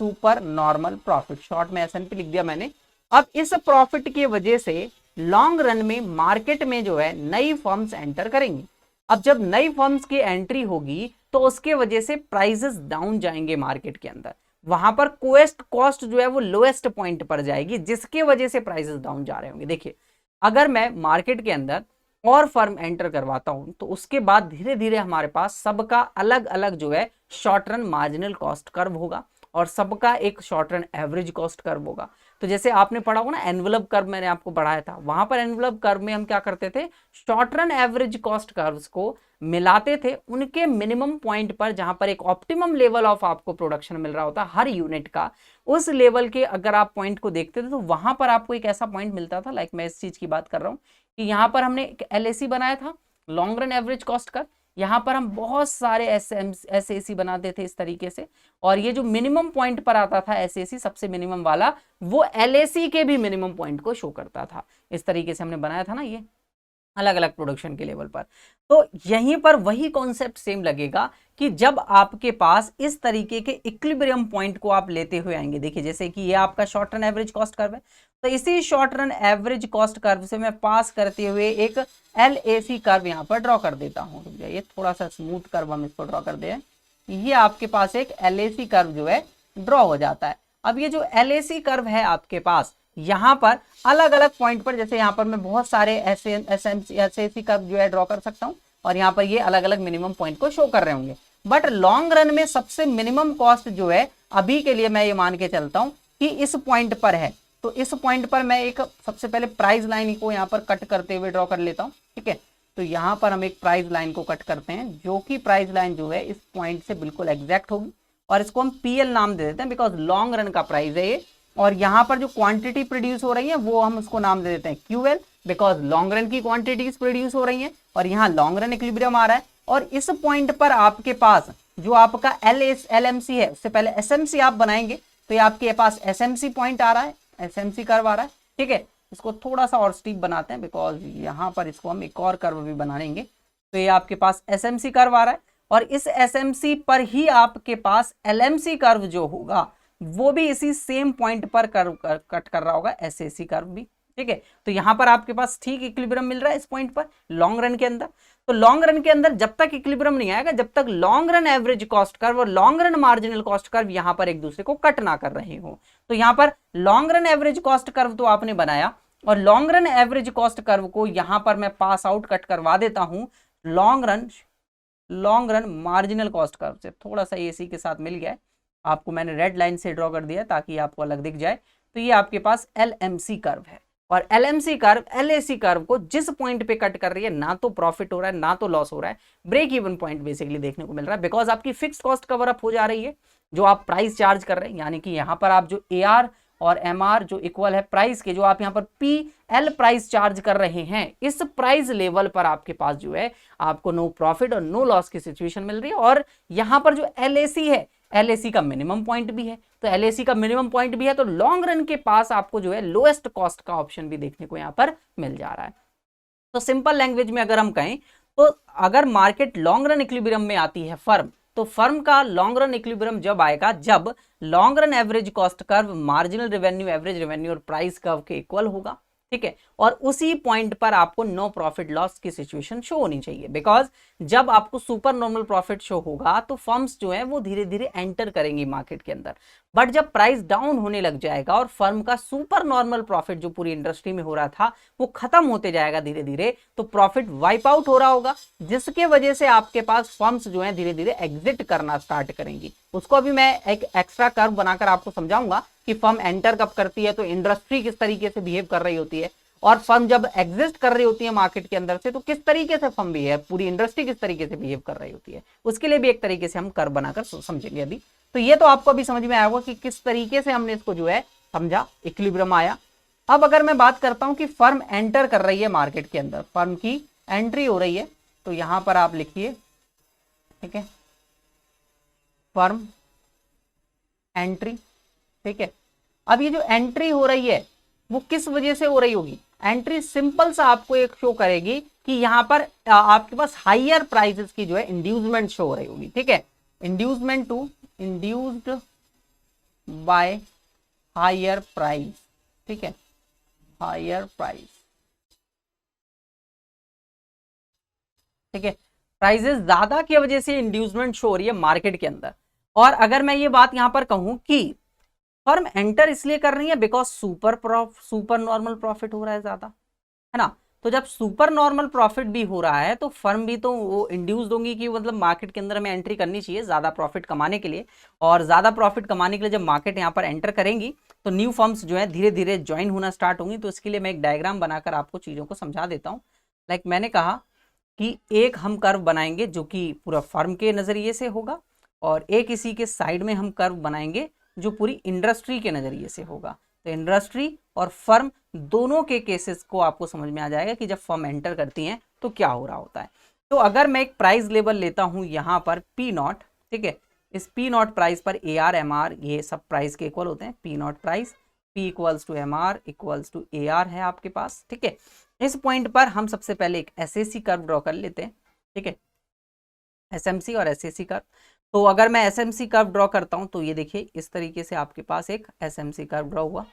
सुपर नॉर्मल प्रॉफिट, शॉर्ट में SNP लिख दिया मैंने। अब इस प्रॉफिट की वजह से लॉन्ग रन में मार्केट में जो है नई फर्म्स एंटर करेंगी। अब जब नई फर्म्स की एंट्री होगी तो उसके वजह से प्राइसेस डाउन जाएंगे मार्केट के अंदर, वहां पर कॉस्ट जो है वो लोएस्ट पॉइंट पर जाएगी, जिसके वजह से प्राइसेस डाउन जा रहे होंगे। देखिए अगर मैं मार्केट के अंदर और फर्म एंटर करवाता हूं तो उसके बाद धीरे धीरे हमारे पास सबका अलग अलग जो है short run marginal cost curve होगा और सबका एक short run average cost curve होगा। तो जैसे आपने पढ़ा होगा ना एनवेलप कर्व, मैंने आपको पढ़ाया था, वहां पर एनवेलप कर्व में हम क्या करते थे, short run average cost curves को मिलाते थे उनके मिनिमम पॉइंट पर, जहां पर एक ऑप्टिमम लेवल ऑफ आपको प्रोडक्शन मिल रहा होता हर यूनिट का, उस लेवल के अगर आप पॉइंट को देखते थे तो वहां पर आपको एक ऐसा पॉइंट मिलता था, लाइक मैं इस चीज की बात कर रहा हूं कि यहाँ पर हमने एक LAC बनाया था, long run average cost curve, यहाँ पर हम बहुत सारे SAC बनाते थे इस तरीके से, और ये जो मिनिमम पॉइंट पर आता था SAC सबसे मिनिमम वाला, वो LAC के भी मिनिमम पॉइंट को शो करता था। इस तरीके से हमने बनाया था ना ये अलग अलग प्रोडक्शन के लेवल पर। तो यहीं पर वही कॉन्सेप्ट सेम लगेगा कि जब आपके पास इस तरीके के इक्विलिब्रियम पॉइंट को आप लेते हुए आएंगे। देखिए जैसे कि ये आपका short run average cost curve है, तो इसी short run average cost curve से मैं पास करते हुए एक LAC कर्व यहाँ पर ड्रॉ कर देता हूँ। ये थोड़ा सा स्मूथ कर्व हम इसको ड्रॉ कर दे, ये आपके पास एक LAC कर्व जो है ड्रॉ हो जाता है। अब ये जो LAC कर्व है आपके पास, यहाँ पर अलग अलग पॉइंट पर, जैसे यहाँ पर मैं बहुत सारे एसएसी कर्व जो है ड्रॉ कर सकता हूँ और यहाँ पर ये अलग अलग मिनिमम पॉइंट को शो कर रहे होंगे। बट लॉन्ग रन में सबसे मिनिमम कॉस्ट जो है अभी के लिए मैं ये मान के चलता हूँ कि इस पॉइंट पर है। तो इस पॉइंट पर मैं एक सबसे पहले प्राइस लाइन को यहाँ पर कट करते हुए ड्रॉ कर लेता हूँ। ठीक है, तो यहाँ पर हम एक प्राइस लाइन को कट करते हैं, जो कि प्राइस लाइन जो है इस पॉइंट से बिल्कुल एग्जैक्ट होगी और इसको हम पीएल नाम दे देते हैं बिकॉज लॉन्ग रन का प्राइस है ये। और यहाँ पर जो क्वांटिटी प्रोड्यूस हो रही है वो हम उसको नाम दे देते हैं क्यूएल बिकॉज लॉन्ग रन की क्वांटिटीज प्रोड्यूस हो रही है और यहाँ लॉन्ग रन इक्विलिब्रियम आ रहा है। और इस पॉइंट पर आपके पास जो आपका एलएमसी है, उससे पहले एसएमसी आप बनाएंगे, तो ये आपके पास एसएमसी पॉइंट आ रहा है, एसएमसी कर्व आ रहा है। ठीक है, इसको थोड़ा सा और स्टीप बनाते हैं बिकॉज यहाँ पर इसको हम एक और कर्व भी बनाएंगे। तो ये आपके पास एसएमसी कर्व आ रहा है और इस एसएमसी पर ही आपके पास एलएमसी कर्व जो होगा वो भी इसी सेम पॉइंट पर कर्व कट कर रहा होगा, एसएसी कर्व भी। ठीक है, तो यहाँ पर आपके पास ठीक इक्विलिब्रियम मिल रहा है इस पॉइंट पर लॉन्ग रन के अंदर। तो लॉन्ग रन के अंदर जब तक इक्विलिब्रियम नहीं आएगा, जब तक long run average cost curve और long run marginal cost curve यहाँ पर एक दूसरे को कट ना कर रहे हो। तो यहाँ पर long run average cost curve तो आपने बनाया और long run average cost curve को यहाँ पर मैं पास आउट कट करवा देता हूँ long run marginal cost curve से। थोड़ा सा एसी के साथ मिल गया है, आपको मैंने रेड लाइन से ड्रॉ कर दिया ताकि आपको अलग दिख जाए। तो ये आपके पास एलएमसी कर्व है और एलएमसी कर्व एलएसी कर्व को जिस पॉइंट पे कट कर रही है ना तो प्रॉफिट हो रहा है ना तो लॉस हो रहा है, ब्रेक इवन पॉइंट बेसिकली देखने को मिल रहा है बिकॉज आपकी फिक्स कॉस्ट कवर अप हो जा रही है जो आप प्राइस चार्ज कर रहे हैं। यानी कि यहाँ पर आप जो एआर और एमआर जो इक्वल है प्राइस के, जो आप यहाँ पर पीएल प्राइस चार्ज कर रहे हैं, इस प्राइस लेवल पर आपके पास जो है आपको नो प्रॉफिट और नो लॉस की सिचुएशन मिल रही है। और यहाँ पर जो एलएसी है, एलएसी का मिनिमम पॉइंट भी है, तो एलएसी का मिनिमम पॉइंट भी है, तो लॉन्ग रन के पास आपको जो है लोएस्ट कॉस्ट का ऑप्शन भी देखने को यहाँ पर मिल जा रहा है। तो सिंपल लैंग्वेज में अगर हम कहें तो अगर मार्केट लॉन्ग रन इक्विलिब्रियम में आती है फर्म, तो फर्म का लॉन्ग रन इक्विलिब्रियम जब आएगा जब long run average cost curve marginal revenue, average revenue और प्राइस कर्व के इक्वल होगा। ठीक है, और उसी पॉइंट पर आपको नो प्रॉफिट लॉस की सिचुएशन शो होनी चाहिए बिकॉज जब आपको सुपर नॉर्मल प्रॉफिट शो होगा तो फर्म्स जो है वो धीरे धीरे एंटर करेंगी मार्केट के अंदर। बट जब प्राइस डाउन होने लग जाएगा और फर्म का सुपर नॉर्मल प्रॉफिट जो पूरी इंडस्ट्री में हो रहा था वो खत्म होते जाएगा धीरे धीरे, तो प्रॉफिट वाइप आउट हो रहा होगा, जिसके वजह से आपके पास फर्म्स जो है धीरे धीरे एग्जिट करना स्टार्ट करेंगी। उसको अभी मैं एक एक्स्ट्रा कर्व बनाकर आपको समझाऊंगा कि फर्म एंटर कब करती है, तो इंडस्ट्री किस तरीके से बिहेव कर रही होती है, और फर्म जब एग्जिस्ट कर रही होती है मार्केट के अंदर से तो किस तरीके से फर्म बिहेव, पूरी इंडस्ट्री किस तरीके से बिहेव कर रही होती है, उसके लिए भी एक तरीके से हम कर्व बनाकर समझेंगे अभी। तो ये तो आपको अभी समझ में आया होगा कि किस तरीके से हमने इसको जो है समझा, इक्विलिब्रियम आया। अब अगर मैं बात करता हूं कि फर्म एंटर कर रही है मार्केट के अंदर, फर्म की एंट्री हो रही है, तो यहां पर आप लिखिए, ठीक है, फर्म एंट्री। ठीक है, अब ये जो एंट्री हो रही है वो किस वजह से हो रही होगी, एंट्री सिंपल सा आपको एक शो करेगी कि यहां पर आपके पास हायर प्राइसेस की जो है इंड्यूसमेंट शो हो रही होगी। ठीक है, inducement to induced by higher price. ठीक है, हायर प्राइस। ठीक है, प्राइसेस ज्यादा की वजह से इंड्यूसमेंट शो हो रही है मार्केट के अंदर। और अगर मैं ये बात यहां पर कहूं कि फर्म एंटर इसलिए कर रही है बिकॉज सुपर नॉर्मल प्रॉफिट हो रहा है ज्यादा, है ना, तो जब सुपर नॉर्मल प्रॉफिट भी हो रहा है तो फर्म भी तो वो इंड्यूस होंगी कि मतलब मार्केट के अंदर हमें एंट्री करनी चाहिए ज्यादा प्रॉफिट कमाने के लिए। और ज्यादा प्रॉफिट कमाने के लिए जब मार्केट यहाँ पर एंटर करेंगी तो न्यू फर्म्स जो है धीरे धीरे ज्वाइन होना स्टार्ट होंगी। तो इसके लिए मैं एक डायग्राम बनाकर आपको चीजों को समझा देता हूँ। लाइक मैंने कहा कि एक हम कर्व बनाएंगे जो कि पूरा फर्म के नजरिए से होगा और एक इसी के साइड में हम कर्व बनाएंगे जो पूरी इंडस्ट्री के नजरिए से होगा। तो इंडस्ट्री और फर्म दोनों के केसेस को आपको समझ में आ जाएगा कि जब फर्म एंटर करती हैं तो क्या हो रहा होता है। तो अगर मैं एक प्राइस लेवल लेता हूं यहाँ पर पी नॉट, ठीक है, इस पी नॉट प्राइस पर ए आर एम आर ये सब प्राइस के इक्वल होते हैं। P not price, P equals to M R equals to A R है आपके पास। ठीक है, इस पॉइंट पर हम सबसे पहले एक एसएसी कर्व ड्रॉ कर लेते हैं। ठीक है, एसएमसी और एसएसी कर्व। तो अगर मैं एसएमसी कर्व ड्रॉ करता हूं तो ये देखिए इस तरीके से आपके पास एक एसएमसी कर्व ड्रॉ हुआ।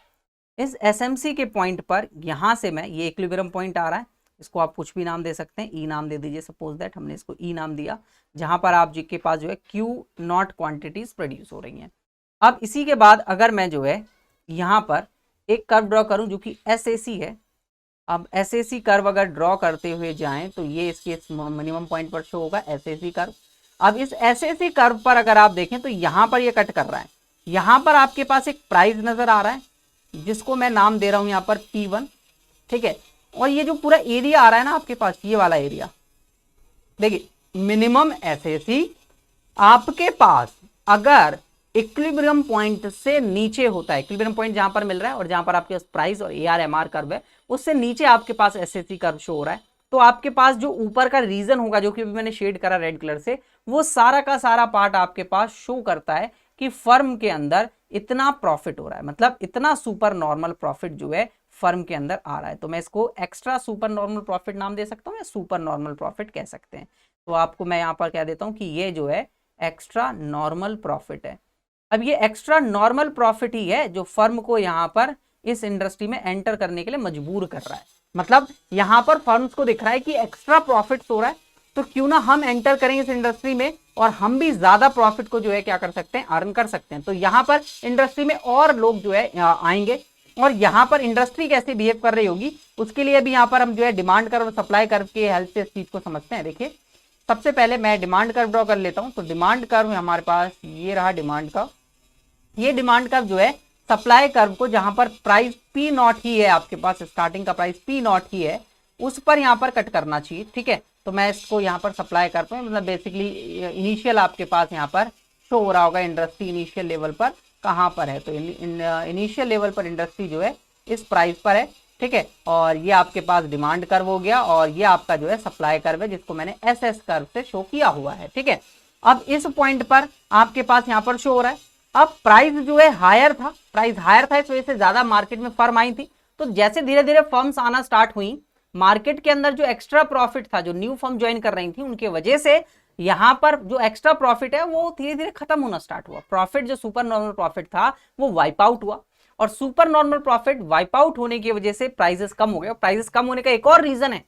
इस एसएमसी के पॉइंट पर यहां से मैं, ये इक्विलिब्रियम पॉइंट आ रहा है, इसको आप कुछ भी नाम दे सकते हैं, ई नाम दे दीजिए, सपोज दैट हमने इसको ई नाम दिया, जहां पर आप जी के पास जो है क्यू नॉट क्वांटिटीज प्रोड्यूस हो रही हैं। अब इसी के बाद अगर मैं जो है यहाँ पर एक कर्व ड्रॉ करूं जो कि एसएसी है। अब एसएसी कर्व अगर ड्रॉ करते हुए जाएं तो ये इसके मिनिमम पॉइंट पर शो होगा एसएसी कर्व। अब इस एसएसी कर्व पर अगर आप देखें तो यहां पर ये कट कर रहा है, यहां पर आपके पास एक प्राइस नजर आ रहा है जिसको मैं नाम दे रहा हूं यहां पर P1, ठीक है। और ये जो पूरा एरिया आ रहा है ना आपके पास, ये वाला एरिया देखिए, मिनिमम एसएसी आपके पास अगर इक्विलिब्रियम पॉइंट से नीचे होता है, इक्विलिब्रियम पॉइंट जहां पर मिल रहा है और जहां पर आपके पास प्राइस और AR-MR कर्व है, उससे नीचे आपके पास एसएसी कर्व शो हो रहा है, तो आपके पास जो ऊपर का रीजन होगा जो कि अभी मैंने शेड करा रेड कलर से, वो सारा का सारा पार्ट आपके पास शो करता है कि फर्म के अंदर इतना प्रॉफिट हो रहा है, मतलब इतना सुपर नॉर्मल प्रॉफिट जो है फर्म के अंदर आ रहा है। तो मैं इसको एक्स्ट्रा सुपर नॉर्मल प्रॉफिट नाम दे सकता हूं या सुपर नॉर्मल प्रॉफिट कह सकते हैं। तो आपको मैं यहां पर कह देता हूं कि ये जो है एक्स्ट्रा नॉर्मल प्रॉफिट है। अब ये एक्स्ट्रा नॉर्मल प्रॉफिट ही है जो फर्म को यहां पर इस इंडस्ट्री में एंटर करने के लिए मजबूर कर रहा है। मतलब यहां पर फर्म्स को दिख रहा है कि एक्स्ट्रा प्रॉफिट हो रहा है, तो क्यों ना हम एंटर करें इस इंडस्ट्री में और हम भी ज्यादा प्रॉफिट को जो है क्या कर सकते हैं, अर्न कर सकते हैं। तो यहां पर इंडस्ट्री में और लोग जो है आएंगे और यहां पर इंडस्ट्री कैसे बिहेव कर रही होगी उसके लिए भी यहां पर हम जो है डिमांड कर्व और सप्लाई कर्व की हेल्प से इस चीज को समझते हैं। देखिए, सबसे पहले मैं डिमांड कर्व ड्रॉ कर लेता हूं। तो डिमांड कर्व हमारे पास ये रहा डिमांड कर्व। ये डिमांड कर्व जो है सप्लाई कर्व को, जहां पर प्राइस P0 ही है, आपके पास स्टार्टिंग का प्राइस P0 ही है, उस पर यहां पर कट करना चाहिए, ठीक है। तो मैं इसको यहां पर सप्लाई कर पाऊँ, मतलब बेसिकली इनिशियल आपके पास यहां पर शो हो रहा होगा इंडस्ट्री इनिशियल लेवल पर कहां पर है। तो इनिशियल लेवल पर इंडस्ट्री जो है इस प्राइस पर है, ठीक है। और ये आपके पास डिमांड कर्व हो गया और ये आपका जो है सप्लाई कर्व है जिसको मैंने SS कर्व से शो किया हुआ है, ठीक है। अब इस पॉइंट पर आपके पास यहां पर शो हो रहा है। अब प्राइस जो है हायर था, प्राइस हायर था, इस वजह से ज्यादा मार्केट में फर्म आई थी। तो जैसे धीरे धीरे फर्म्स आना स्टार्ट हुई, मार्केट के अंदर जो एक्स्ट्रा प्रॉफिट था, जो न्यू फर्म ज्वाइन कर रही थी, उनके वजह से यहां पर जो एक्स्ट्रा प्रॉफिट है वो धीरे धीरे खत्म होना स्टार्ट हुआ। प्रॉफिट जो सुपर नॉर्मल प्रॉफिट था वो वाइप आउट हुआ और super normal profit wipe out होने की वजह से प्राइसेस कम हो गए। प्राइसेस कम होने का एक और रीजन है,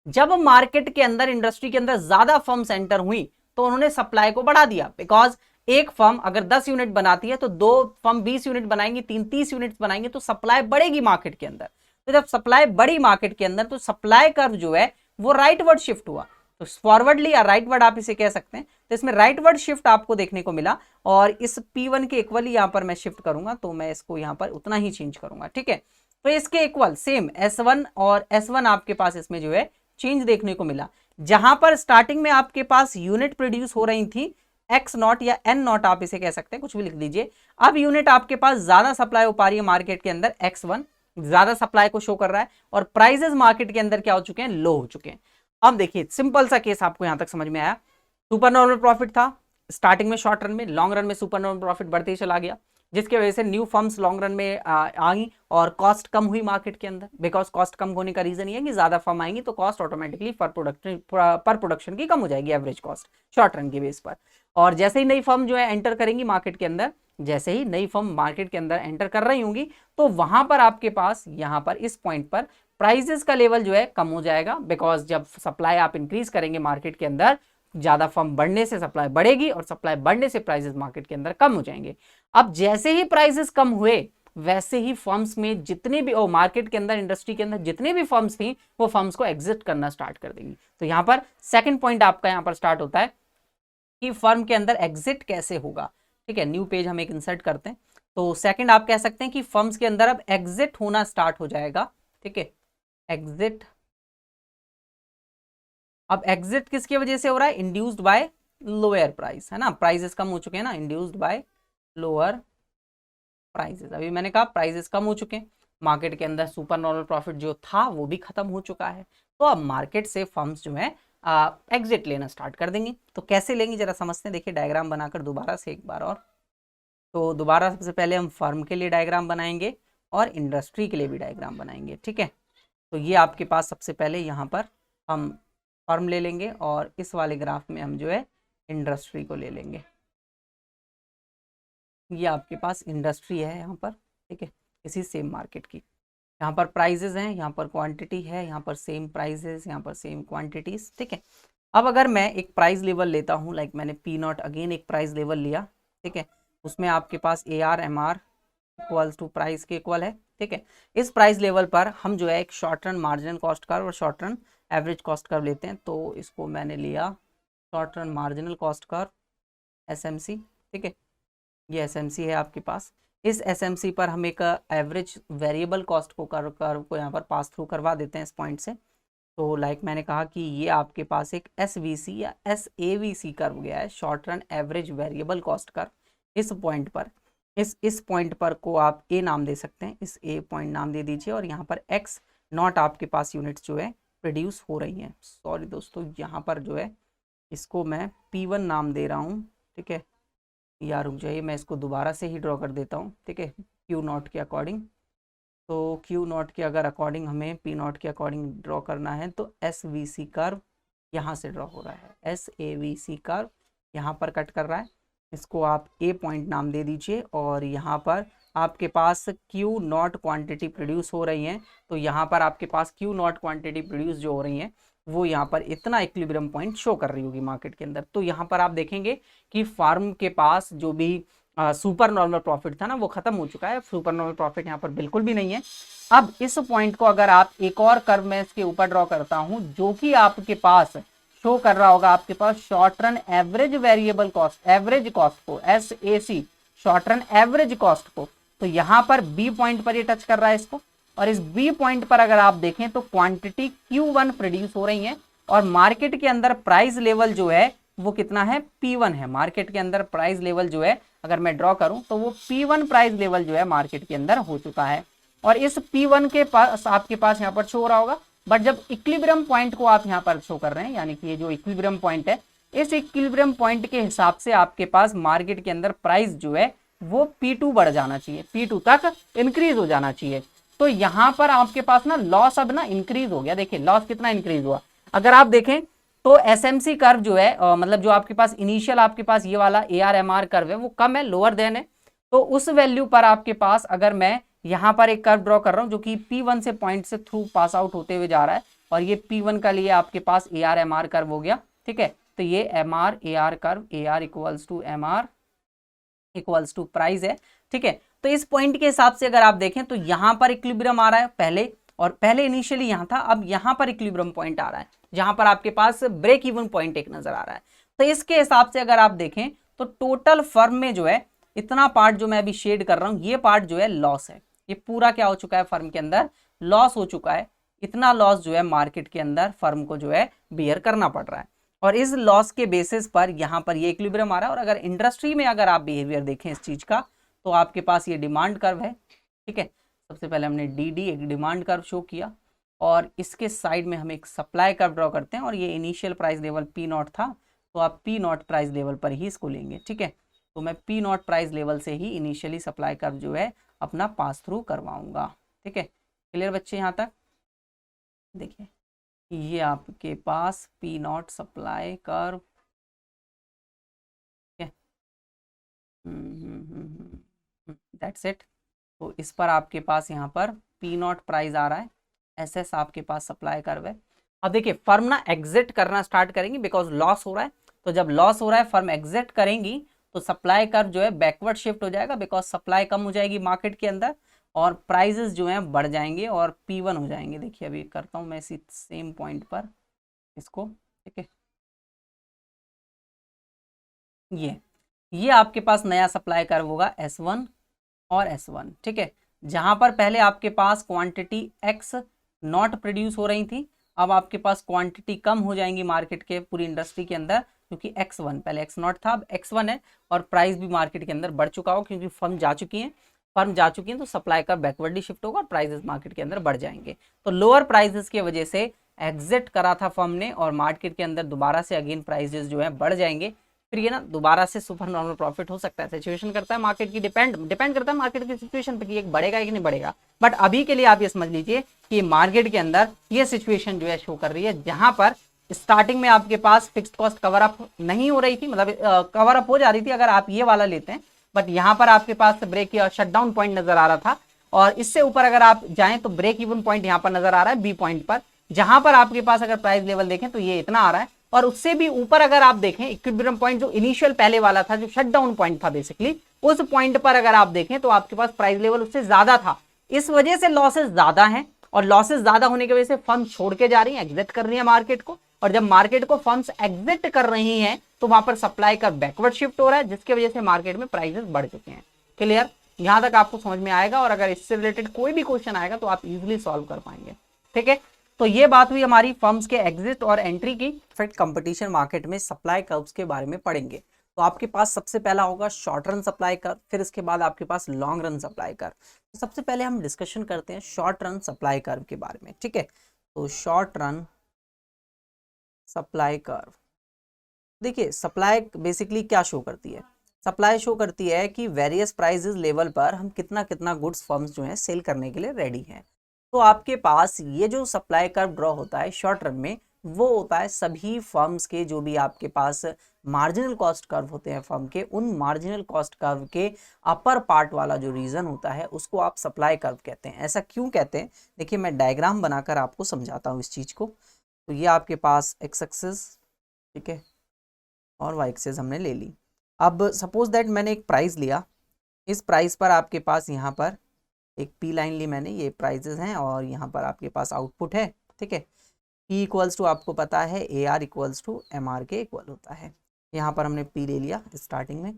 जब मार्केट के अंदर इंडस्ट्री के अंदर ज्यादा फर्म्स एंटर हुई तो उन्होंने सप्लाई को बढ़ा दिया। बिकॉज एक फर्म अगर 10 यूनिट बनाती है तो दो फर्म 20 यूनिट बनाएंगी, 30 यूनिट बनाएंगे, तो सप्लाई बढ़ेगी मार्केट के अंदर। तो जब सप्लाई बढ़ी मार्केट के अंदर तो सप्लाई कर्व जो है वो राइटवर्ड शिफ्ट हुआ। तो फॉरवर्डली या राइटवर्ड आप इसे कह सकते हैं। तो इसमें राइटवर्ड शिफ्ट आपको देखने को मिला और इस P1 के इक्वल ही यहां पर मैं शिफ्ट करूंगा, तो मैं इसको यहां पर उतना ही चेंज करूंगा, ठीक है। तो इसके इक्वल सेम S1 और S1 आपके पास इसमें जो है चेंज देखने को मिला। जहां पर स्टार्टिंग में आपके पास यूनिट प्रोड्यूस हो रही थी X0 या N0 आप इसे कह सकते हैं, कुछ भी लिख दीजिए। अब यूनिट आपके पास ज्यादा सप्लाई हो पा रही है मार्केट के अंदर, X1 ज्यादा सप्लाई को शो कर रहा है और प्राइसेस मार्केट के अंदर क्या हो चुके हैं, लो हो चुके हैं। अब देखिए सिंपल सा केस आपको यहां तक समझ में आया। सुपर नॉर्मल प्रॉफिट था स्टार्टिंग में शॉर्ट रन में, लॉन्ग रन में सुपर नॉर्मल प्रॉफिट बढ़ते ही चला गया, जिसकी वजह से न्यू फर्म्स लॉन्ग रन में आई और कॉस्ट कम हुई मार्केट के अंदर। बिकॉज कॉस्ट कम होने का रीजन ये है कि ज्यादा फर्म आएंगी तो कॉस्ट ऑटोमेटिकली पर प्रोडक्शन की कम हो जाएगी, एवरेज कॉस्ट शॉर्ट रन के बेस पर। और जैसे ही नई फर्म जो है एंटर करेंगी मार्केट के अंदर, जैसे ही नई फर्म मार्केट के अंदर एंटर कर रही होंगी तो वहां पर आपके पास यहां पर इस पॉइंट पर प्राइसेस का लेवल जो है कम हो जाएगा। बिकॉज जब सप्लाई आप इंक्रीज करेंगे मार्केट के अंदर, ज्यादा फर्म बढ़ने से सप्लाई बढ़ेगी और सप्लाई बढ़ने से प्राइसेस मार्केट के अंदर कम हो जाएंगे। अब जैसे ही प्राइसेस कम हुए वैसे ही फर्म्स में जितने भी मार्केट के अंदर इंडस्ट्री के अंदर जितने भी फर्म्स थी वो फर्म्स को एग्जिट करना स्टार्ट कर देंगी। तो यहां पर सेकंड पॉइंट आपका यहां पर स्टार्ट होता है कि फर्म के अंदर एग्जिट कैसे होगा, ठीक है। न्यू पेज हम एक इंसर्ट करते हैं। तो सेकंड आप कह सकते हैं कि फर्म्स के अंदर अब एग्जिट होना स्टार्ट हो जाएगा, ठीक है। एग्जिट, अब एग्जिट किसकी वजह से हो रहा है, इंड्यूस्ड बाय लोअर प्राइस, है ना। प्राइसेस कम हो चुके हैं ना, इंड्यूस्ड बाय लोअर प्राइसेस। अभी मैंने कहा प्राइसेस कम हो चुके हैं, मार्केट के अंदर सुपर नॉर्मल प्रॉफिट जो था वो भी खत्म हो चुका है। तो अब मार्केट से फर्म्स जो है एग्जिट लेना स्टार्ट कर देंगे। तो कैसे लेंगे जरा समझते हैं। देखिए डायग्राम बनाकर दोबारा से एक बार और। तो दोबारा सबसे पहले हम फर्म के लिए डायग्राम बनाएंगे और इंडस्ट्री के लिए भी डायग्राम बनाएंगे, ठीक है। तो ये आपके पास सबसे पहले यहाँ पर हम फर्म ले लेंगे और इस वाले ग्राफ में हम जो है इंडस्ट्री को ले लेंगे। ये आपके पास इंडस्ट्री है यहाँ पर, ठीक है, इसी सेम मार्केट की। यहाँ पर प्राइजेस हैं, यहाँ पर क्वांटिटी है, यहाँ पर सेम प्राइजेस, यहाँ पर सेम क्वांटिटीज, ठीक है। अब अगर मैं एक प्राइस लेवल लेता हूँ, लाइक मैंने P0 अगेन एक प्राइस लेवल लिया, ठीक है, उसमें आपके पास AR MR equals to price के इक्वल है। ठीक है, इस प्राइस लेवल पर हम जो है एक short run marginal cost curve और short run average cost curve लेते हैं। तो इसको मैंने लिया short run marginal cost curve SMC। ठीक है, ये SMC है आपके पास। इस SMC पर हम एक एवरेज वेरिएबल कॉस्ट को कर्व को यहाँ पर पास थ्रू करवा देते हैं इस पॉइंट से। तो लाइक मैंने कहा कि ये आपके पास एक SVC या SAVC कर्व गया है, short run average variable cost curve. इस पॉइंट पर इस पॉइंट पर को आप A नाम दे सकते हैं, इस A पॉइंट नाम दे दीजिए और यहाँ पर X नॉट आपके पास यूनिट्स जो है प्रोड्यूस हो रही हैं। सॉरी दोस्तों, यहाँ पर जो है इसको मैं P1 नाम दे रहा हूँ। ठीक है, या रुक जाइए, मैं इसको दोबारा से ही ड्रॉ कर देता हूँ। ठीक है, Q नॉट के अकॉर्डिंग। तो Q नॉट के अगर अकॉर्डिंग हमें P नॉट के अकॉर्डिंग ड्रॉ करना है तो SVC कर्व यहाँ से ड्रॉ हो रहा है, SAVC कर्व यहाँ पर कट कर रहा है। इसको आप A पॉइंट नाम दे दीजिए और यहाँ पर आपके पास Q नॉट क्वांटिटी प्रोड्यूस हो रही हैं। तो यहाँ पर आपके पास Q नॉट क्वांटिटी प्रोड्यूस जो हो रही हैं वो यहाँ पर इतना इक्विलिब्रियम पॉइंट शो कर रही होगी मार्केट के अंदर। तो यहाँ पर आप देखेंगे कि फार्म के पास जो भी सुपर नॉर्मल प्रॉफिट था ना वो खत्म हो चुका है। सुपर नॉर्मल प्रॉफिट यहाँ पर बिल्कुल भी नहीं है। अब इस पॉइंट को अगर आप एक और कर्व में इसके ऊपर ड्रॉ करता हूँ जो कि आपके पास शो कर रहा होगा आपके पास short run average variable cost, average cost को SAC, short run average cost को। तो यहाँ पर B पॉइंट पर ये टच कर रहा है इसको, और इस B पॉइंट पर अगर आप देखें तो क्वांटिटी Q1 प्रोड्यूस हो रही है और मार्केट के अंदर प्राइस लेवल जो है वो कितना है, P1 है। मार्केट के अंदर प्राइस लेवल जो है अगर मैं ड्रॉ करूं तो वो P1 प्राइस लेवल जो है मार्केट के अंदर हो चुका है। और इस P1 के पास आपके पास यहाँ पर शो हो रहा होगा, बट जब इक्विलिब्रियम पॉइंट को आप यहाँ पर शो कर रहे हैं, यानी कि ये जो इक्विलिब्रियम पॉइंट है, इस इक्विलिब्रियम पॉइंट के हिसाब से आपके पास मार्केट के अंदर प्राइस जो है वो P2 बढ़ जाना चाहिए, P2 तक इंक्रीज हो जाना चाहिए। तो यहाँ पर आपके पास ना लॉस अब ना इंक्रीज हो गया। देखिए लॉस कितना इंक्रीज हुआ, अगर आप देखें तो SMC कर्व जो है मतलब जो आपके पास इनिशियल आपके पास ये वाला ARMR कर्व है वो कम है, लोअर देन है। तो उस वैल्यू पर आपके पास अगर मैं यहाँ पर एक कर्व ड्रॉ कर रहा हूँ जो कि P1 से पॉइंट से थ्रू पास आउट होते हुए जा रहा है, और ये P1 का लिए आपके पास ARMR कर्व हो गया। ठीक है, तो ये MR AR curve, AR equals to MR equals to price है। ठीक है, तो इस पॉइंट के हिसाब से अगर आप देखें तो यहाँ पर इक्विलिब्रियम आ रहा है पहले, और पहले इनिशियली यहाँ था, अब यहाँ पर इक्विलिब्रियम पॉइंट आ रहा है जहाँ पर आपके पास ब्रेक इवन पॉइंट एक नजर आ रहा है। तो इसके हिसाब से अगर आप देखें तो टोटल फर्म में जो है इतना पार्ट जो मैं अभी शेड कर रहा हूँ ये पार्ट जो है लॉस है, ये पूरा क्या हो चुका है, फर्म के अंदर लॉस हो चुका है। इतना लॉस जो है मार्केट के अंदर फर्म को जो है बियर करना पड़ रहा है, और इस लॉस के बेसिस पर यहाँ पर ये इक्विलिब्रियम आ रहा है। और अगर इंडस्ट्री में अगर आप बिहेवियर देखें इस चीज का तो आपके पास ये डिमांड कर्व है। ठीक है, सबसे पहले हमने DD एक डिमांड कर्व शो किया और इसके साइड में हम एक सप्लाई कर्व ड्रॉ करते हैं, और ये इनिशियल प्राइस लेवल P0 था तो आप P0 प्राइस लेवल पर ही इसको लेंगे। ठीक है, तो मैं P0 प्राइस लेवल से ही इनिशियली सप्लाई कर्व जो है अपना पास थ्रू करवाऊंगा। ठीक है, क्लियर बच्चे यहाँ तक? देखिए ये आपके पास P0 सप्लाई कर्व, ठीक है, दैट्स इट। तो इस पर आपके पास यहाँ पर P0 प्राइस आ रहा है, SS आपके पास सप्लाई कर्व है। अब देखिए फर्म ना एग्जिट करना स्टार्ट करेंगी बिकॉज लॉस हो रहा है, तो जब लॉस हो रहा है फर्म एग्जिट करेंगी तो सप्लाई कर्व जो है बैकवर्ड शिफ्ट हो जाएगा बिकॉज सप्लाई कम हो जाएगी मार्केट के अंदर और प्राइजेस जो हैं बढ़ जाएंगे और P1 हो जाएंगे। देखिए अभी करता हूँ मैं इसी सेम पॉइंट पर इसको। ठीक है, ये आपके पास नया सप्लाई कर्व होगा S1 और S1। ठीक है, जहां पर पहले आपके पास क्वांटिटी X नॉट प्रोड्यूस हो रही थी, अब आपके पास क्वांटिटी कम हो जाएंगी मार्केट के पूरी इंडस्ट्री के अंदर, क्योंकि X1 पहले X नॉट था अब X1 है, और प्राइस भी मार्केट के अंदर बढ़ चुका हो क्योंकि फर्म जा चुकी हैं तो सप्लाई का बैकवर्डली शिफ्ट होगा और प्राइजेस मार्केट के अंदर बढ़ जाएंगे। तो लोअर प्राइजेस की वजह से एग्जिट करा था फर्म ने और मार्केट के अंदर दोबारा से अगेन प्राइजेस जो है बढ़ जाएंगे, फिर ये ना दोबारा से सुपर नॉर्मल प्रॉफिट हो सकता है। सिचुएशन करता है मार्केट की, डिपेंड करता है मार्केट की सिचुएशन पे कि ये बढ़ेगा कि नहीं बढ़ेगा। बट अभी के लिए आप ये समझ लीजिए कि मार्केट के अंदर ये सिचुएशन जो है शो कर रही है, जहां पर स्टार्टिंग में आपके पास फिक्स्ड कॉस्ट कवर अप नहीं हो रही थी, मतलब कवर अप हो जा रही थी अगर आप ये वाला लेते हैं, बट यहाँ पर आपके पास ब्रेक या शटडाउन पॉइंट नजर आ रहा था, और इससे ऊपर अगर आप जाएं तो ब्रेक इवन पॉइंट यहाँ पर नजर आ रहा है B पॉइंट पर, जहां पर आपके पास अगर प्राइस लेवल देखें तो ये इतना आ रहा है, और उससे भी ऊपर अगर आप देखें इक्विलिब्रियम पॉइंट जो इनिशियल पहले वाला था जो शटडाउन पॉइंट था बेसिकली, उस पॉइंट पर अगर आप देखें तो आपके पास प्राइस लेवल उससे ज्यादा था, इस वजह से लॉसेस ज्यादा हैं, और लॉसेस ज्यादा होने की वजह से फर्म छोड़ के जा रही है, एग्जिट कर रही है मार्केट को, और जब मार्केट को फर्म्स एग्जिट कर रही हैं तो वहां पर सप्लाई का बैकवर्ड शिफ्ट हो रहा है, जिसकी वजह से मार्केट में प्राइसेस बढ़ चुके हैं। क्लियर? यहां तक आपको समझ में आएगा, और अगर इससे रिलेटेड कोई भी क्वेश्चन आएगा तो आप इजीली सॉल्व कर पाएंगे। ठीक है, तो ये बात हुई हमारी फर्म्स के एग्जिट और एंट्री की। फिर कंपटीशन मार्केट में सप्लाई कर्व्स के बारे में पढ़ेंगे। तो आपके पास सबसे पहला होगा शॉर्ट रन सप्लाई कर्व, फिर इसके बाद आपके पास लॉन्ग रन सप्लाई कर्व। तो सबसे पहले हम डिस्कशन करते हैं शॉर्ट रन सप्लाई कर्व के बारे में। ठीक है, तो शॉर्ट रन सप्लाई कर्व, देखिए सप्लाई बेसिकली क्या शो करती है? सप्लाई शो करती है कि वेरियस प्राइसेस लेवल पर हम कितना कितना गुड्स फर्म्स जो हैं सेल करने के लिए रेडी हैं। तो आपके पास ये जो सप्लाई कर्व ड्रॉ होता है शॉर्ट रन में, वो होता है सभी फर्म्स के जो भी आपके पास मार्जिनल कॉस्ट कर्व होते हैं फर्म के, उन मार्जिनल कॉस्ट कर्व के अपर पार्ट वाला जो रीजन होता है उसको आप सप्लाई कर्व कहते हैं। ऐसा क्यों कहते हैं? देखिए मैं डायग्राम बनाकर आपको समझाता हूँ इस चीज को। तो ये आपके पास एक्स एक्सिस, ठीक है, और वाई एक्सिस हमने ले ली। अब सपोज दैट मैंने एक प्राइस लिया, इस प्राइस पर आपके पास यहाँ पर एक पी लाइन ली मैंने, ये प्राइजेस हैं, और यहाँ पर आपके पास आउटपुट है। ठीक है, पी इक्वल्स टू आपको पता है A R equals to M R के इक्वल होता है। यहाँ पर हमने पी ले लिया स्टार्टिंग में।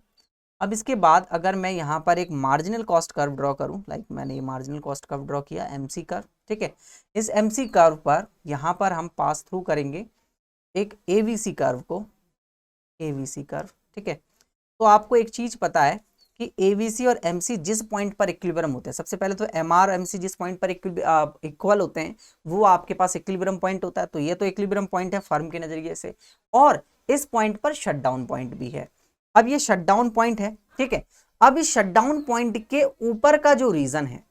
अब इसके बाद अगर मैं यहाँ पर एक मार्जिनल कॉस्ट कर्व ड्रॉ करूँ, लाइक मैंने ये मार्जिनल कॉस्ट कर्व ड्रॉ किया, एमसी कर्व। ठीक है, इस एमसी कर्व पर यहाँ पर हम पास थ्रू करेंगे एक एवीसी कर्व को, एवीसी कर्व। ठीक है, तो आपको एक चीज पता है कि एवीसी और एमसी जिस पॉइंट पर इक्विलिब्रियम होते हैं, सबसे पहले तो एमआर और एमसी जिस पॉइंट पर इक्वल होते हैं वो आपके पास इक्विलिब्रियम पॉइंट होता है। तो ये तो इक्विलिब्रियम पॉइंट है फर्म के नजरिए से, और इस पॉइंट पर शटडाउन पॉइंट भी है। अब ये शटडाउन पॉइंट है, ठीक है, अब इस शटडाउन पॉइंट के ऊपर का जो रीजन है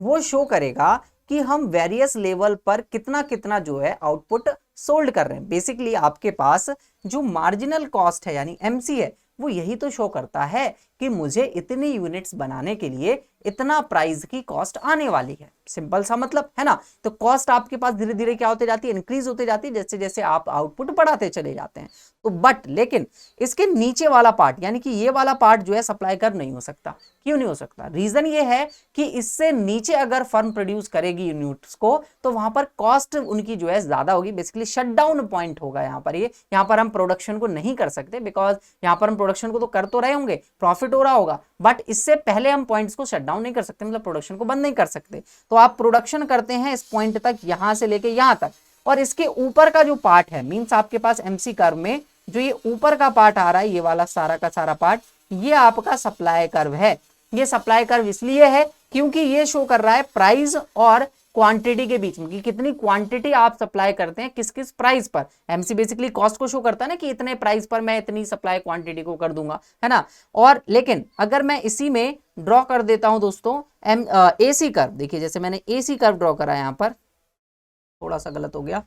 वो शो करेगा कि हम वेरियस लेवल पर कितना कितना जो है आउटपुट सोल्ड कर रहे हैं। बेसिकली आपके पास जो मार्जिनल कॉस्ट है यानी एमसी है, वो यही तो शो करता है कि मुझे इतनी यूनिट्स बनाने के लिए इतना प्राइस की कॉस्ट आने वाली है। सिंपल सा मतलब है ना। तो कॉस्ट आपके पास धीरे धीरे क्या होते जाती है, इंक्रीज होते जाती है जैसे जैसे आप आउटपुट बढ़ाते चले जाते हैं। तो बट लेकिन इसके नीचे वाला पार्ट यानी कि ये वाला पार्ट जो है सप्लाई कर नहीं हो सकता। क्यों नहीं हो सकता? रीजन ये है कि इससे नीचे अगर फर्म प्रोड्यूस करेगी यूनिट्स को तो वहां पर कॉस्ट उनकी जो है ज्यादा होगी। बेसिकली शटडाउन पॉइंट होगा यहाँ पर। ये यहाँ पर हम प्रोडक्शन को नहीं कर सकते, बिकॉज यहाँ पर हम प्रोडक्शन को तो कर तो रहे होंगे, प्रॉफिट हो रहा होगा, बट इससे पहले हम पॉइंट्स को शट डाउन नहीं कर सकते, मतलब प्रोडक्शन को बंद नहीं कर सकते। तो आप प्रोडक्शन करते हैं इस पॉइंट तक, यहां से लेके यहां तक, और इसके ऊपर का जो पार्ट है मींस आपके पास एमसी कर्व में जो ये ऊपर का पार्ट आ रहा है, ये वाला सारा का सारा पार्ट, ये आपका सप्लाई कर्व है। ये सप्लाई कर्व इसलिए है क्योंकि ये शो कर रहा है प्राइस और क्वांटिटी के बीच में कि कितनी क्वांटिटी आप सप्लाई करते हैं किस किस प्राइस पर। एमसी बेसिकली कॉस्ट को शो करता है ना कि इतने प्राइस पर मैं इतनी सप्लाई क्वांटिटी को कर दूंगा, है ना। और लेकिन अगर मैं इसी में ड्रॉ कर देता हूं दोस्तों एसी कर्व, देखिए जैसे मैंने एसी कर्व ड्रॉ करा, यहां पर थोड़ा सा गलत हो गया,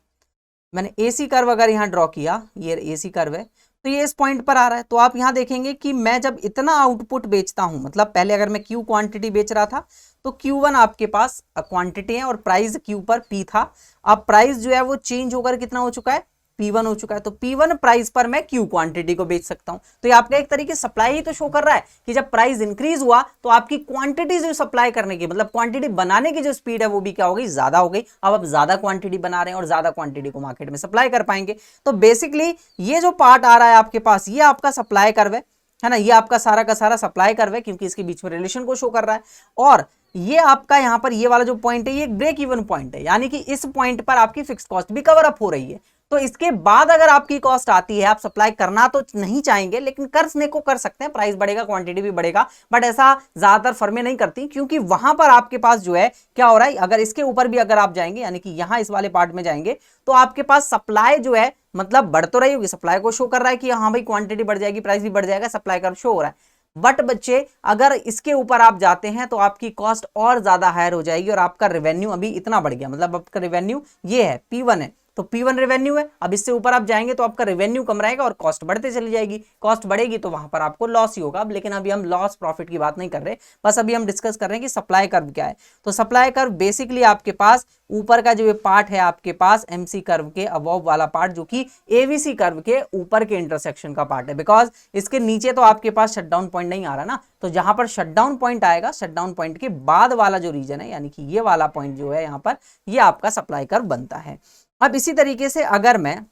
मैंने एसी कर्व अगर यहां ड्रॉ किया, ये एसी कर्व है, तो ये इस पॉइंट पर आ रहा है। तो आप यहां देखेंगे कि मैं जब इतना आउटपुट बेचता हूं, मतलब पहले अगर मैं क्यू क्वांटिटी बेच रहा था तो Q1 आपके पास क्वांटिटी है और प्राइस Q पर P था। अब प्राइस जो है वो चेंज होकर कितना हो चुका है, P1 हो चुका है। तो P1 प्राइस पर मैं Q क्वांटिटी को बेच सकता हूं। तो ये आपका एक तरीके सप्लाई ही तो शो कर रहा है कि जब प्राइस इंक्रीज हुआ तो आपकी क्वांटिटी जो सप्लाई करने की, मतलब क्वांटिटी बनाने की जो स्पीड है वो भी क्या हो गई, ज्यादा हो गई। अब आप ज्यादा क्वांटिटी बना रहे हैं और ज्यादा क्वांटिटी को मार्केट में सप्लाई कर पाएंगे। तो बेसिकली ये जो पार्ट आ रहा है आपके पास, ये आपका सप्लाई कर्व है ना, ये आपका सारा का सारा सप्लाई कर्व है क्योंकि इसके बीच में रिलेशन को शो कर रहा है। और ये आपका यहाँ पर ये वाला जो पॉइंट है ये ब्रेक इवन पॉइंट है, यानी कि इस पॉइंट पर आपकी फिक्स कॉस्ट भी कवर अप हो रही है। तो इसके बाद अगर आपकी कॉस्ट आती है, आप सप्लाई करना तो नहीं चाहेंगे लेकिन करने को कर सकते हैं, प्राइस बढ़ेगा क्वांटिटी भी बढ़ेगा, बट ऐसा ज्यादातर फर्में नहीं करती क्योंकि वहां पर आपके पास जो है क्या हो रहा है, अगर इसके ऊपर भी अगर आप जाएंगे यानी कि यहां इस वाले पार्ट में जाएंगे तो आपके पास सप्लाई जो है मतलब बढ़ तो रही होगी, सप्लाई को शो कर रहा है कि हाँ भाई क्वांटिटी बढ़ जाएगी, प्राइस भी बढ़ जाएगा, सप्लाई का शो हो रहा है। बट बच्चे अगर इसके ऊपर आप जाते हैं तो आपकी कॉस्ट और ज्यादा हायर हो जाएगी और आपका रेवेन्यू अभी इतना बढ़ गया, मतलब आपका रेवेन्यू ये है P1 है, तो P1 रेवेन्यू है। अब इससे ऊपर आप जाएंगे तो आपका रेवेन्यू कम रहेगा और कॉस्ट बढ़ते चली जाएगी, कॉस्ट बढ़ेगी तो वहां पर आपको लॉस ही होगा। अब लेकिन अभी हम लॉस प्रॉफिट की बात नहीं कर रहे, बस अभी हम डिस्कस कर रहे हैं कि सप्लाई कर्व क्या है। तो सप्लाई कर्व बेसिकली आपके पास ऊपर का जो ये पार्ट है आपके पास MC कर्व के अबव वाला पार्ट, जो कि ABC कर्व के ऊपर के इंटरसेक्शन का पार्ट है, बिकॉज इसके नीचे तो आपके पास शटडाउन पॉइंट नहीं आ रहा ना। तो जहां पर शटडाउन पॉइंट आएगा, शटडाउन पॉइंट के बाद वाला जो रीजन है, यानी कि ये वाला पॉइंट जो है यहाँ पर, ये आपका सप्लाई कर्व बनता है। अब इसी तरीके से अगर मैं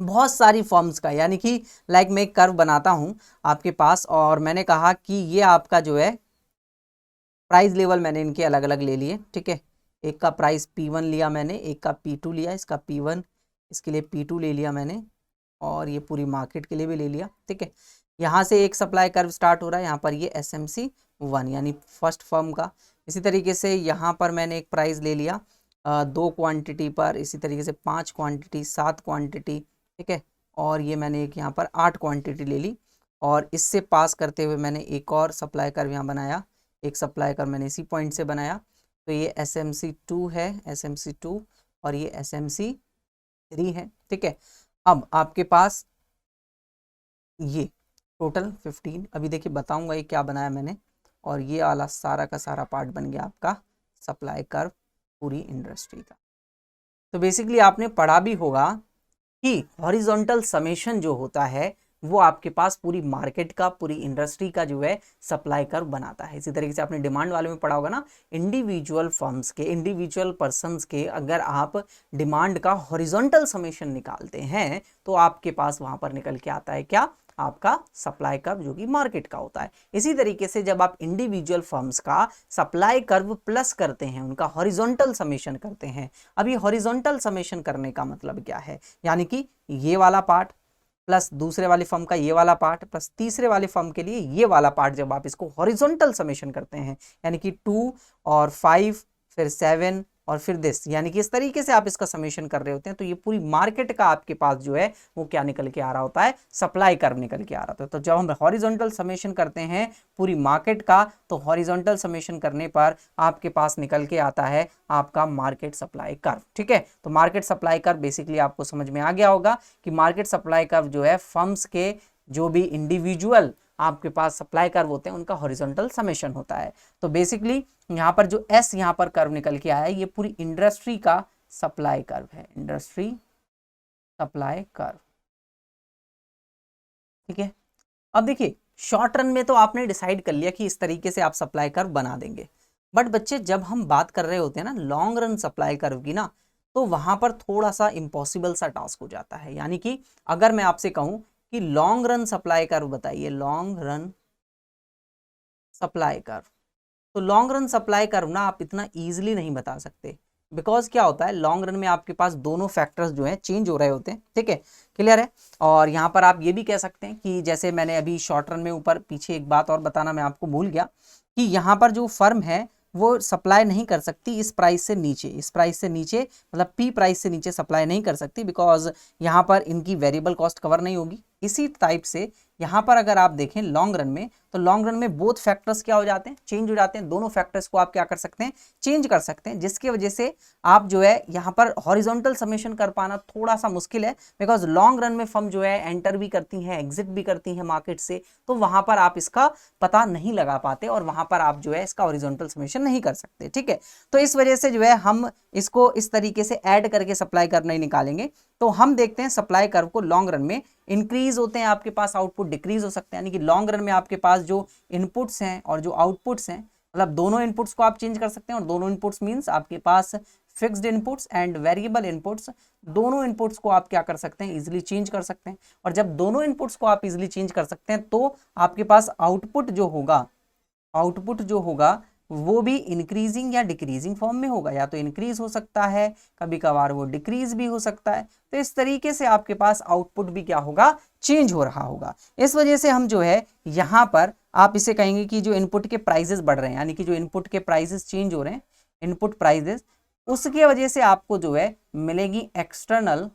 बहुत सारी फॉर्म्स का, यानी कि लाइक मैं एक कर्व बनाता हूं आपके पास, और मैंने कहा कि ये आपका जो है प्राइस लेवल मैंने इनके अलग अलग ले लिए, ठीक है। एक का प्राइस P1 लिया मैंने, एक का P2 लिया, इसका P1, इसके लिए P2 ले लिया मैंने, और ये पूरी मार्केट के लिए भी ले लिया, ठीक है। यहाँ से एक सप्लाई कर्व स्टार्ट हो रहा है, यहाँ पर ये SMC1 यानी फर्स्ट फर्म का। इसी तरीके से यहाँ पर मैंने एक प्राइस ले लिया 2 क्वांटिटी पर, इसी तरीके से 5 क्वांटिटी, 7 क्वांटिटी, ठीक है। और ये मैंने एक यहाँ पर 8 क्वांटिटी ले ली, और इससे पास करते हुए मैंने एक और सप्लाई कर्व यहाँ बनाया, एक सप्लाई कर्व मैंने इसी पॉइंट से बनाया। तो ये SMC2 है, SMC2, और ये SMC3 है, ठीक है। अब आपके पास ये टोटल 15, अभी देखिए बताऊंगा ये क्या बनाया मैंने, और ये वाला सारा का सारा पार्ट बन गया आपका सप्लाई कर्व पूरी इंडस्ट्री का। तो बेसिकली आपने पढ़ा भी होगा कि हॉरिजॉन्टल समेशन जो होता है वो आपके पास पूरी मार्केट का, पूरी इंडस्ट्री का जो है सप्लाई कर्व बनाता है। इसी तरीके से आपने डिमांड वाले में पढ़ा होगा ना, इंडिविजुअल फर्म्स के, इंडिविजुअल पर्सन्स के अगर आप डिमांड का हॉरिजॉन्टल समेशन निकालते हैं तो आपके पास वहां पर निकल के आता है क्या, आपका सप्लाई कर्व, जो कि मार्केट का होता है। इसी तरीके से जब आप इंडिविजुअल फर्म्स का सप्लाई कर्व प्लस करते हैं, उनका हॉरिजॉन्टल समेशन करते हैं। अब ये हॉरिजॉन्टल समेशन करने का मतलब क्या है, यानी कि ये वाला पार्ट प्लस दूसरे वाली फर्म का ये वाला पार्ट प्लस तीसरे वाले फर्म के लिए ये वाला पार्ट, जब आप इसको हॉरिजॉन्टल समेशन करते हैं, यानी कि 2 और 5 फिर 7 और फिर दिस, यानी कि इस तरीके से आप इसका समेशन कर रहे होते हैं, तो ये पूरी मार्केट का आपके पास जो है वो क्या निकल के आ रहा होता है, सप्लाई कर्व निकल के आ रहा होता है। तो जब हम हॉरिजॉन्टल समेशन करते हैं पूरी मार्केट का, तो हॉरिजॉन्टल समेशन करने पर आपके पास निकल के आता है आपका मार्केट सप्लाई कर्व, ठीक है। तो मार्केट सप्लाई कर्व बेसिकली आपको समझ में आ गया होगा कि मार्केट सप्लाई कर्व जो है फर्म्स के जो भी इंडिविजुअल आपके पास सप्लाई कर्व होते हैं उनका हॉरिजॉन्टल समेशन होता है। तो बेसिकली यहाँ पर जो S यहाँ पर कर्व निकल के आया है, ये पूरी इंडस्ट्री का सप्लाई कर्व है, इंडस्ट्री सप्लाई कर्व, ठीक है। अब देखिए शॉर्ट रन में तो आपने डिसाइड कर लिया कि इस तरीके से आप सप्लाई कर्व बना देंगे, बट बच्चे जब हम बात कर रहे होते हैं ना लॉन्ग रन सप्लाई कर्व की ना, तो वहां पर थोड़ा सा इम्पॉसिबल सा टास्क हो जाता है। यानी कि अगर मैं आपसे कहूं कि लॉन्ग रन सप्लाई कर्व बताइए, लॉन्ग रन सप्लाई कर्व, तो लॉन्ग रन सप्लाई कर्व ना आप इतना इजीली नहीं बता सकते, बिकॉज क्या होता है लॉन्ग रन में आपके पास दोनों फैक्टर्स जो हैं चेंज हो रहे होते हैं, ठीक है, क्लियर है। और यहाँ पर आप ये भी कह सकते हैं कि जैसे मैंने अभी शॉर्ट रन में ऊपर पीछे एक बात और बताना मैं आपको भूल गया कि यहाँ पर जो फर्म है वो सप्लाई नहीं कर सकती इस प्राइस से नीचे, इस प्राइस से नीचे मतलब P प्राइस से नीचे सप्लाई नहीं कर सकती, बिकॉज यहाँ पर इनकी वेरिएबल कॉस्ट कवर नहीं होगी। इसी टाइप से यहाँ पर अगर आप देखें लॉन्ग रन में, तो लॉन्ग रन में बोथ फैक्टर्स क्या हो जाते हैं, चेंज हो जाते हैं। दोनों फैक्टर्स को आप क्या कर सकते हैं, चेंज कर सकते हैं, जिसकी वजह से आप जो है यहाँ पर हॉरिजॉन्टल समेशन कर पाना थोड़ा सा मुश्किल है, बिकॉज लॉन्ग रन में फर्म जो है एंटर भी करती हैं, एग्जिट भी करती हैं मार्केट से, तो वहां पर आप इसका पता नहीं लगा पाते और वहां पर आप जो है इसका हॉरिजॉन्टल समेशन नहीं कर सकते, ठीक है। तो इस वजह से जो है हम इसको इस तरीके से ऐड करके सप्लाई कर्व नहीं निकालेंगे। तो हम देखते हैं सप्लाई कर्व को लॉन्ग रन में इंक्रीज होते हैं आपके पास आउटपुट डिक्रीज हो सकते हैं, यानी कि लॉन्ग रन में आपके पास जो इनपुट्स हैं और जो आउटपुट्स हैं, मतलब दोनों इनपुट्स को आप चेंज कर सकते हैं, और दोनों इनपुट्स मींस आपके पास fixed inputs and variable inputs, दोनों इनपुट्स को आप क्या कर सकते हैं, इजीली चेंज कर सकते हैं। और जब दोनों इनपुट्स को आप इजीली चेंज कर सकते हैं तो आपके पास आउटपुट जो होगा वो भी इंक्रीजिंग या डिक्रीजिंग फॉर्म में होगा, या तो इंक्रीज हो सकता है, कभी कभार वो डिक्रीज भी हो सकता है। तो इस तरीके से आपके पास आउटपुट भी क्या होगा, चेंज हो रहा होगा। इस वजह से हम जो है यहाँ पर आप इसे कहेंगे कि जो इनपुट के प्राइजेस बढ़ रहे हैं, यानी कि जो इनपुट के प्राइजेस चेंज हो रहे हैं, इनपुट प्राइजेस, उसके वजह से आपको जो है मिलेगी एक्सटर्नल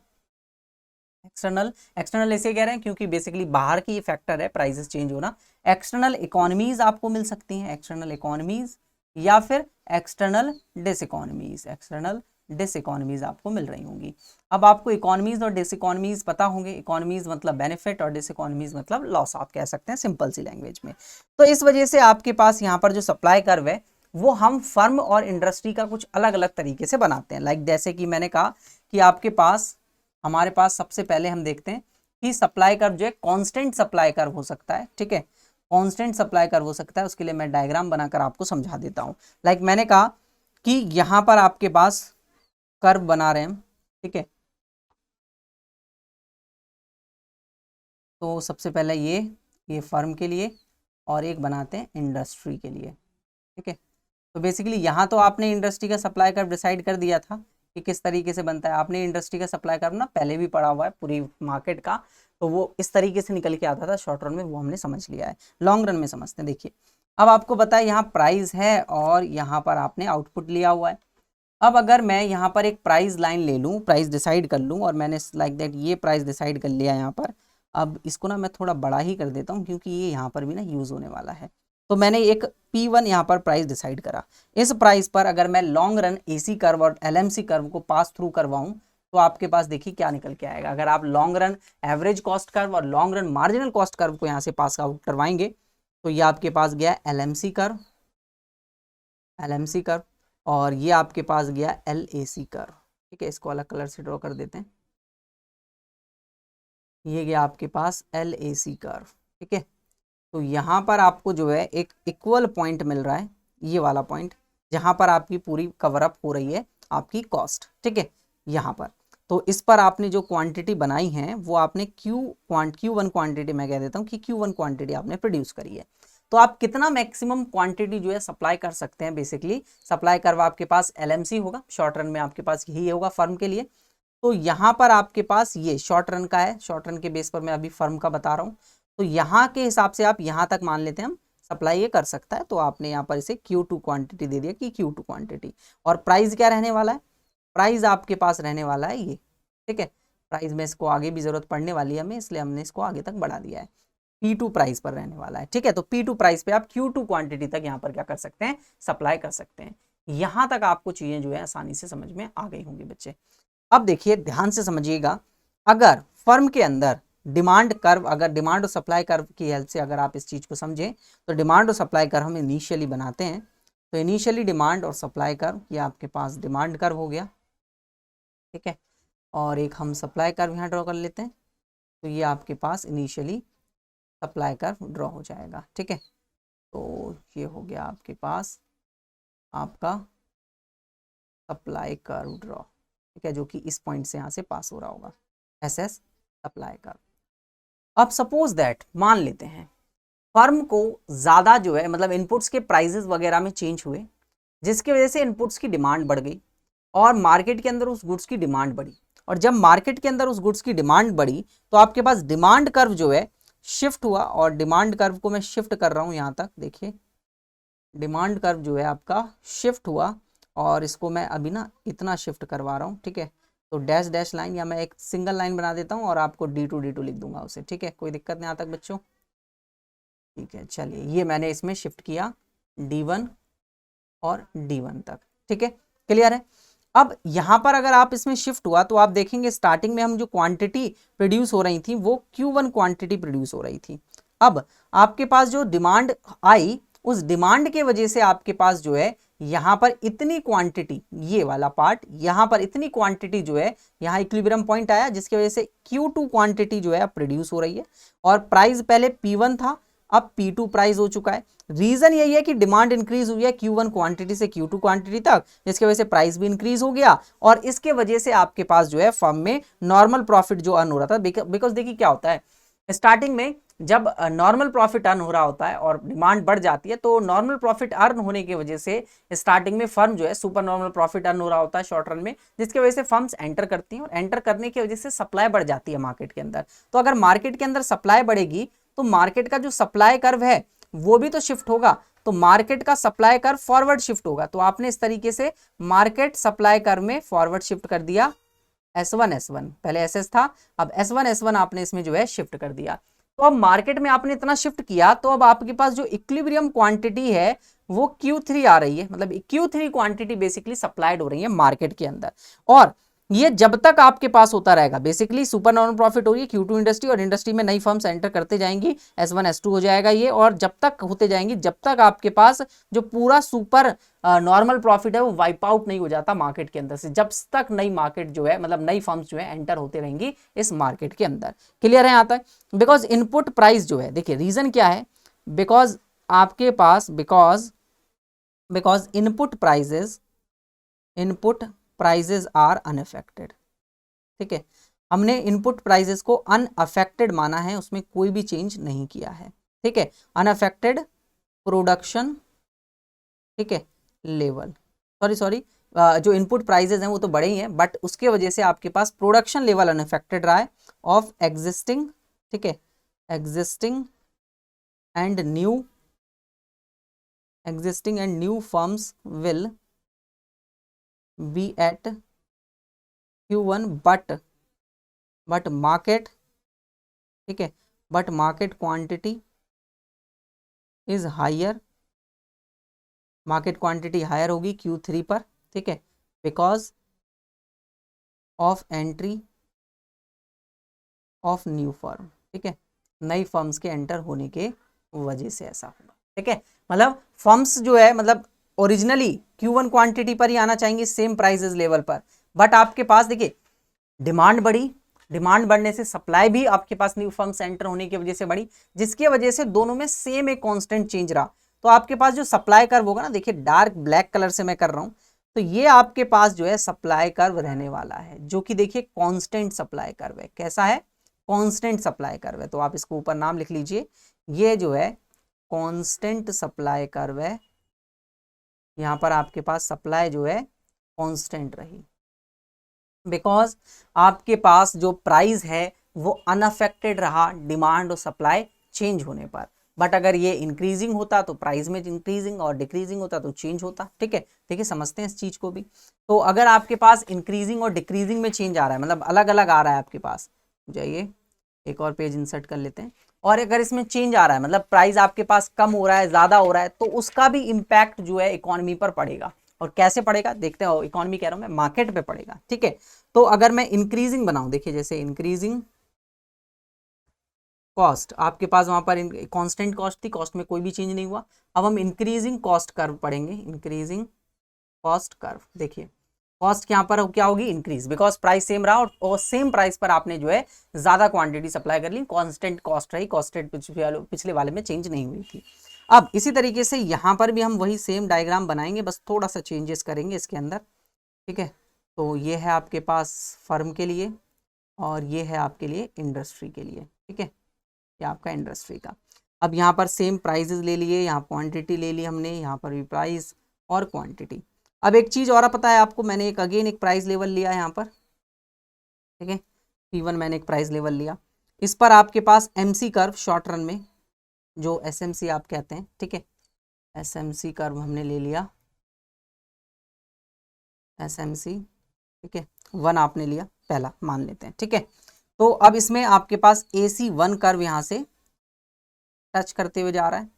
ऐसे कह रहे हैं क्योंकि बेसिकली बाहर की ये फैक्टर है प्राइसेस चेंज होना। एक्सटर्नल इकोनॉमीज आपको मिल सकती हैं, एक्सटर्नल इकोनॉमीज या फिर एक्सटर्नल डिसइकोनॉमीज, एक्सटर्नल डिसइकोनॉमीज आपको मिल रही होंगी। अब आपको इकोनॉमीज और डिसइकोनॉमीज पता होंगे, इकोनॉमीज मतलब बेनिफिट और डिसइकोनॉमीज मतलब लॉस आप कह सकते हैं सिंपल सी लैंग्वेज में। तो इस वजह से आपके पास यहाँ पर जो सप्लाई कर्व है वो हम फर्म और इंडस्ट्री का कुछ अलग अलग तरीके से बनाते हैं। लाइक जैसे कि मैंने कहा कि आपके पास, हमारे पास सबसे पहले हम देखते हैं कि सप्लाई कर्व जो है कांस्टेंट सप्लाई कर्व हो सकता है, ठीक है, कांस्टेंट सप्लाई कर्व हो सकता है। उसके लिए मैं डायग्राम बनाकर आपको समझा देता हूं। लाइक मैंने कहा कि यहां पर आपके पास कर्व बना रहे हैं, ठीक है, तो सबसे पहले ये फर्म के लिए और एक बनाते हैं इंडस्ट्री के लिए, ठीक है। तो बेसिकली यहाँ तो आपने इंडस्ट्री का सप्लाई कर्व डिसाइड कर दिया था कि किस तरीके से बनता है। आपने इंडस्ट्री का सप्लाई कर्व ना पहले भी पढ़ा हुआ है पूरी मार्केट का, तो वो इस तरीके से निकल के आता था शॉर्ट रन में, वो हमने समझ लिया है। लॉन्ग रन में समझते हैं। देखिए अब आपको पता है यहाँ प्राइस है और यहाँ पर आपने आउटपुट लिया हुआ है। अब अगर मैं यहाँ पर एक प्राइस लाइन ले लूँ, प्राइस डिसाइड कर लूँ, और मैंने लाइक दैट ये प्राइस डिसाइड कर लिया यहाँ पर। अब इसको ना मैं थोड़ा बड़ा ही कर देता हूँ क्योंकि ये यहाँ पर भी ना यूज़ होने वाला है। तो मैंने एक P1 यहाँ पर प्राइस डिसाइड करा। इस प्राइस पर अगर मैं लॉन्ग रन AC कर्व और LMC कर्व को पास थ्रू करवाऊँ तो आपके पास देखिए क्या निकल के आएगा। अगर आप long run average cost curve और long run marginal cost curve को यहाँ से पास आउट करवाएंगे तो ये आपके पास गया LMC कर्व, और ये आपके पास गया LAC कर्व, ठीक है। इसको अलग कलर से ड्रॉ कर देते हैं। ये गया आपके पास LAC कर्व, ठीक है। तो यहाँ पर आपको जो है एक इक्वल पॉइंट मिल रहा है, ये वाला पॉइंट जहाँ पर आपकी पूरी कवर अप हो रही है आपकी कॉस्ट, ठीक है, यहाँ पर। तो इस पर आपने जो क्वांटिटी बनाई है वो आपने Q1 क्वांटिटी, मैं कह देता हूँ कि Q1 क्वांटिटी आपने प्रोड्यूस करी है। तो आप कितना मैक्सिमम क्वांटिटी जो है सप्लाई कर सकते हैं, बेसिकली सप्लाई कर्व आपके पास LMC होगा, शॉर्ट रन में आपके पास यही होगा फर्म के लिए। तो यहाँ पर आपके पास ये शॉर्ट रन का है, शॉर्ट रन के बेस पर मैं अभी फर्म का बता रहा हूँ। तो यहाँ के हिसाब से आप यहाँ तक मान लेते हैं हम सप्लाई ये कर सकता है। तो आपने यहाँ पर इसे Q2 क्वांटिटी दे दिया कि Q2 क्वांटिटी, और प्राइस क्या रहने वाला है, प्राइस आपके पास रहने वाला है ये, ठीक है। प्राइस में इसको आगे भी जरूरत पड़ने वाली है हमें, इसलिए हमने इसको आगे तक बढ़ा दिया है। P2 प्राइस पर रहने वाला है, ठीक है। तो P2 प्राइस पे आप Q2 क्वांटिटी तक यहाँ पर क्या कर सकते हैं, सप्लाई कर सकते हैं। यहाँ तक आपको चीजें जो है आसानी से समझ में आ गई होंगी बच्चे। अब देखिए ध्यान से समझिएगा, अगर फर्म के अंदर डिमांड कर्व, अगर डिमांड और सप्लाई कर्व की हेल्प से अगर आप इस चीज को समझें तो डिमांड और सप्लाई कर्व हम इनिशियली बनाते हैं। तो इनिशियली डिमांड और सप्लाई कर्व, ये आपके पास डिमांड कर्व हो गया, ठीक है, और एक हम सप्लाई कर्व यहाँ ड्रॉ कर लेते हैं। तो ये आपके पास इनिशियली सप्लाई कर्व ड्रॉ हो जाएगा, ठीक है। तो ये हो गया आपके पास आपका सप्लाई कर्व ड्रॉ, ठीक है, जो कि इस पॉइंट से यहाँ से पास हो रहा होगा, SS सप्लाई कर्व। अब सपोज दैट मान लेते हैं फर्म को ज़्यादा जो है मतलब इनपुट्स के प्राइजेस वगैरह में चेंज हुए, जिसकी वजह से इनपुट्स की डिमांड बढ़ गई और मार्केट के अंदर उस गुड्स की डिमांड बढ़ी। और जब मार्केट के अंदर उस गुड्स की डिमांड बढ़ी तो आपके पास डिमांड कर्व जो है शिफ्ट हुआ, और डिमांड कर्व को मैं शिफ्ट कर रहा हूँ यहाँ तक, देखिए डिमांड कर्व जो है आपका शिफ्ट हुआ, और इसको मैं अभी ना इतना शिफ्ट करवा रहा हूँ, ठीक है। तो डैश डैश लाइन या मैं एक सिंगल लाइन बना देता हूँ और आपको D2 लिख दूंगा उसे, ठीक है, कोई दिक्कत नहीं यहाँ तक बच्चों, ठीक है। चलिए ये मैंने इसमें शिफ्ट किया D1 और D1 तक, ठीक है, क्लियर है। अब यहाँ पर अगर आप इसमें शिफ्ट हुआ तो आप देखेंगे स्टार्टिंग में हम जो क्वांटिटी प्रोड्यूस हो रही थी वो Q1 क्वांटिटी प्रोड्यूस हो रही थी। अब आपके पास जो डिमांड आई, उस डिमांड के वजह से आपके पास जो है यहाँ पर इतनी क्वांटिटी, ये वाला पार्ट यहाँ पर इतनी क्वांटिटी जो है यहाँ इक्विलिब्रियम पॉइंट आया, जिसकी वजह से Q2 क्वांटिटी जो है प्रोड्यूस हो रही है। और प्राइस पहले P1 था, अब P2 प्राइस हो चुका है। रीजन यही है कि डिमांड इंक्रीज हुई है Q1 क्वांटिटी से Q2 क्वांटिटी तक, जिसकी वजह से प्राइस भी इंक्रीज हो गया, और इसके वजह से आपके पास जो है फर्म में नॉर्मल प्रॉफिट जो अर्न हो रहा था, बिकॉज देखिए क्या होता है स्टार्टिंग में जब नॉर्मल प्रॉफिट अर्न हो रहा होता है और डिमांड बढ़ जाती है, तो नॉर्मल प्रॉफिट अर्न होने की वजह से स्टार्टिंग में फर्म जो है सुपर नॉर्मल प्रॉफिट अर्न हो रहा होता है शॉर्ट रन में, जिसकी वजह से फर्म्स एंटर करती हैं, और एंटर करने की वजह से सप्लाई बढ़ जाती है मार्केट के अंदर। तो अगर मार्केट के अंदर सप्लाई बढ़ेगी तो मार्केट का जो सप्लाई कर्व है वो भी तो शिफ्ट होगा, तो मार्केट का सप्लाई कर्व फॉरवर्ड शिफ्ट होगा। तो आपने इस तरीके से मार्केट सप्लाई कर्व में फॉरवर्ड शिफ्ट कर दिया S1 पहले SS था, अब S1 आपने इसमें जो है शिफ्ट कर दिया। तो अब मार्केट में आपने इतना शिफ्ट किया, तो अब आपके पास जो इक्विलिब्रियम क्वांटिटी है वो Q3 आ रही है, मतलब Q3 क्वांटिटी बेसिकली सप्लाइड हो रही है मार्केट के अंदर। और ये जब तक आपके पास होता रहेगा, बेसिकली सुपर नॉर्मल प्रॉफिट हो रही है Q2 इंडस्ट्री, और इंडस्ट्री में नई फर्म्स एंटर करते जाएंगी, S1 S2 हो जाएगा ये, और जब तक होते जाएंगी जब तक आपके पास जो पूरा सुपर नॉर्मल प्रॉफिट है वो वाइप आउट नहीं हो जाता मार्केट के अंदर से, जब तक नई मार्केट जो है, मतलब नई फर्म्स जो है एंटर होते रहेंगी इस मार्केट के अंदर। क्लियर है यहाँ तक? बिकॉज इनपुट प्राइस जो है, देखिए रीजन क्या है, बिकॉज आपके पास, because input prices are unaffected. ठीक है, हमने इनपुट प्राइजेस को अनअफेक्टेड माना है, उसमें कोई भी चेंज नहीं किया है। ठीक है, अनअफेक्टेड प्रोडक्शन, ठीक है, लेवल, सॉरी जो इनपुट प्राइजेस हैं वो तो बड़े ही हैं, बट उसके वजह से आपके पास प्रोडक्शन लेवल अनअफेक्टेड रहा है ऑफ एग्जिस्टिंग, ठीक है, existing and new firms will be at Q1 but market, ठीक है, but market quantity is higher, market quantity higher होगी Q3 पर, ठीक है, because of entry of new firm, ठीक है, नई फर्म्स के एंटर होने के वजह से ऐसा होगा। ठीक है, मतलब फर्म्स जो है, मतलब ओरिजिनली Q1 क्वांटिटी पर ही आना चाहेंगे सेम प्राइसेस लेवल पर, बट आपके पास देखिए डिमांड बढ़ी, डिमांड बढ़ने से सप्लाई भी आपके पास न्यू फर्म्स एंटर होने की वजह से बढ़ी, जिसकी वजह से दोनों में सेम एक कांस्टेंट चेंज रहा। तो आपके पास जो सप्लाई कर्व होगा ना, देखिए डार्क ब्लैक कलर से मैं कर रहा हूं, तो ये आपके पास जो है सप्लाई कर्व रहने वाला है, जो कि देखिए कांस्टेंट सप्लाई कर्व है। कैसा है? कांस्टेंट सप्लाई कर्व है। तो आप इसको ऊपर नाम लिख लीजिए, ये जो है कांस्टेंट सप्लाई कर्व है। यहां पर आपके पास सप्लाई जो है कांस्टेंट रही, बिकॉज आपके पास जो प्राइस है वो अनअफेक्टेड रहा डिमांड और सप्लाई चेंज होने पर। बट अगर ये इंक्रीजिंग होता तो प्राइस में इंक्रीजिंग, और डिक्रीजिंग होता तो चेंज होता। ठीक है, देखिए समझते हैं इस चीज को भी। तो अगर आपके पास इंक्रीजिंग और डिक्रीजिंग में चेंज आ रहा है, मतलब अलग अलग आ रहा है आपके पास, जाइए एक और पेज इंसर्ट कर लेते हैं, और अगर इसमें चेंज आ रहा है, मतलब प्राइस आपके पास कम हो रहा है, ज्यादा हो रहा है, तो उसका भी इंपैक्ट जो है इकोनॉमी पर पड़ेगा। और कैसे पड़ेगा देखते हैं, इकोनॉमी कह रहा हूं मैं, मार्केट पे पड़ेगा। ठीक है, तो अगर मैं इंक्रीजिंग बनाऊं, देखिए जैसे इंक्रीजिंग कॉस्ट, आपके पास वहां पर कांस्टेंट कॉस्ट थी, कॉस्ट में कोई भी चेंज नहीं हुआ। अब हम इंक्रीजिंग कॉस्ट कर्व पढ़ेंगे, इंक्रीजिंग कॉस्ट कर्व। देखिए कॉस्ट यहाँ पर क्या होगी? इंक्रीज, बिकॉज प्राइस सेम रहा, और सेम प्राइस पर आपने जो है ज्यादा क्वांटिटी सप्लाई कर ली, कांस्टेंट कॉस्ट रही, कॉस्टेड पिछले वाले में चेंज नहीं हुई थी। अब इसी तरीके से यहाँ पर भी हम वही सेम डायग्राम बनाएंगे, बस थोड़ा सा चेंजेस करेंगे इसके अंदर। ठीक है, तो ये है आपके पास फर्म के लिए, और ये है आपके लिए इंडस्ट्री के लिए। ठीक है, ये आपका इंडस्ट्री का। अब यहाँ पर सेम प्राइजेस ले लिए, यहाँ क्वांटिटी ले ली हमने, यहाँ पर भी प्राइस और क्वांटिटी। अब एक चीज़ और पता है आपको, मैंने एक अगेन एक प्राइस लेवल लिया है यहाँ पर। ठीक है, P1 मैंने एक प्राइस लेवल लिया, इस पर आपके पास MC कर्व शॉर्ट रन में, जो SMC आप कहते हैं, ठीक है, SMC कर्व हमने ले लिया, SMC, ठीक है, 1 आपने लिया, पहला मान लेते हैं। ठीक है, तो अब इसमें आपके पास AC1 कर्व यहाँ से टच करते हुए जा रहा है,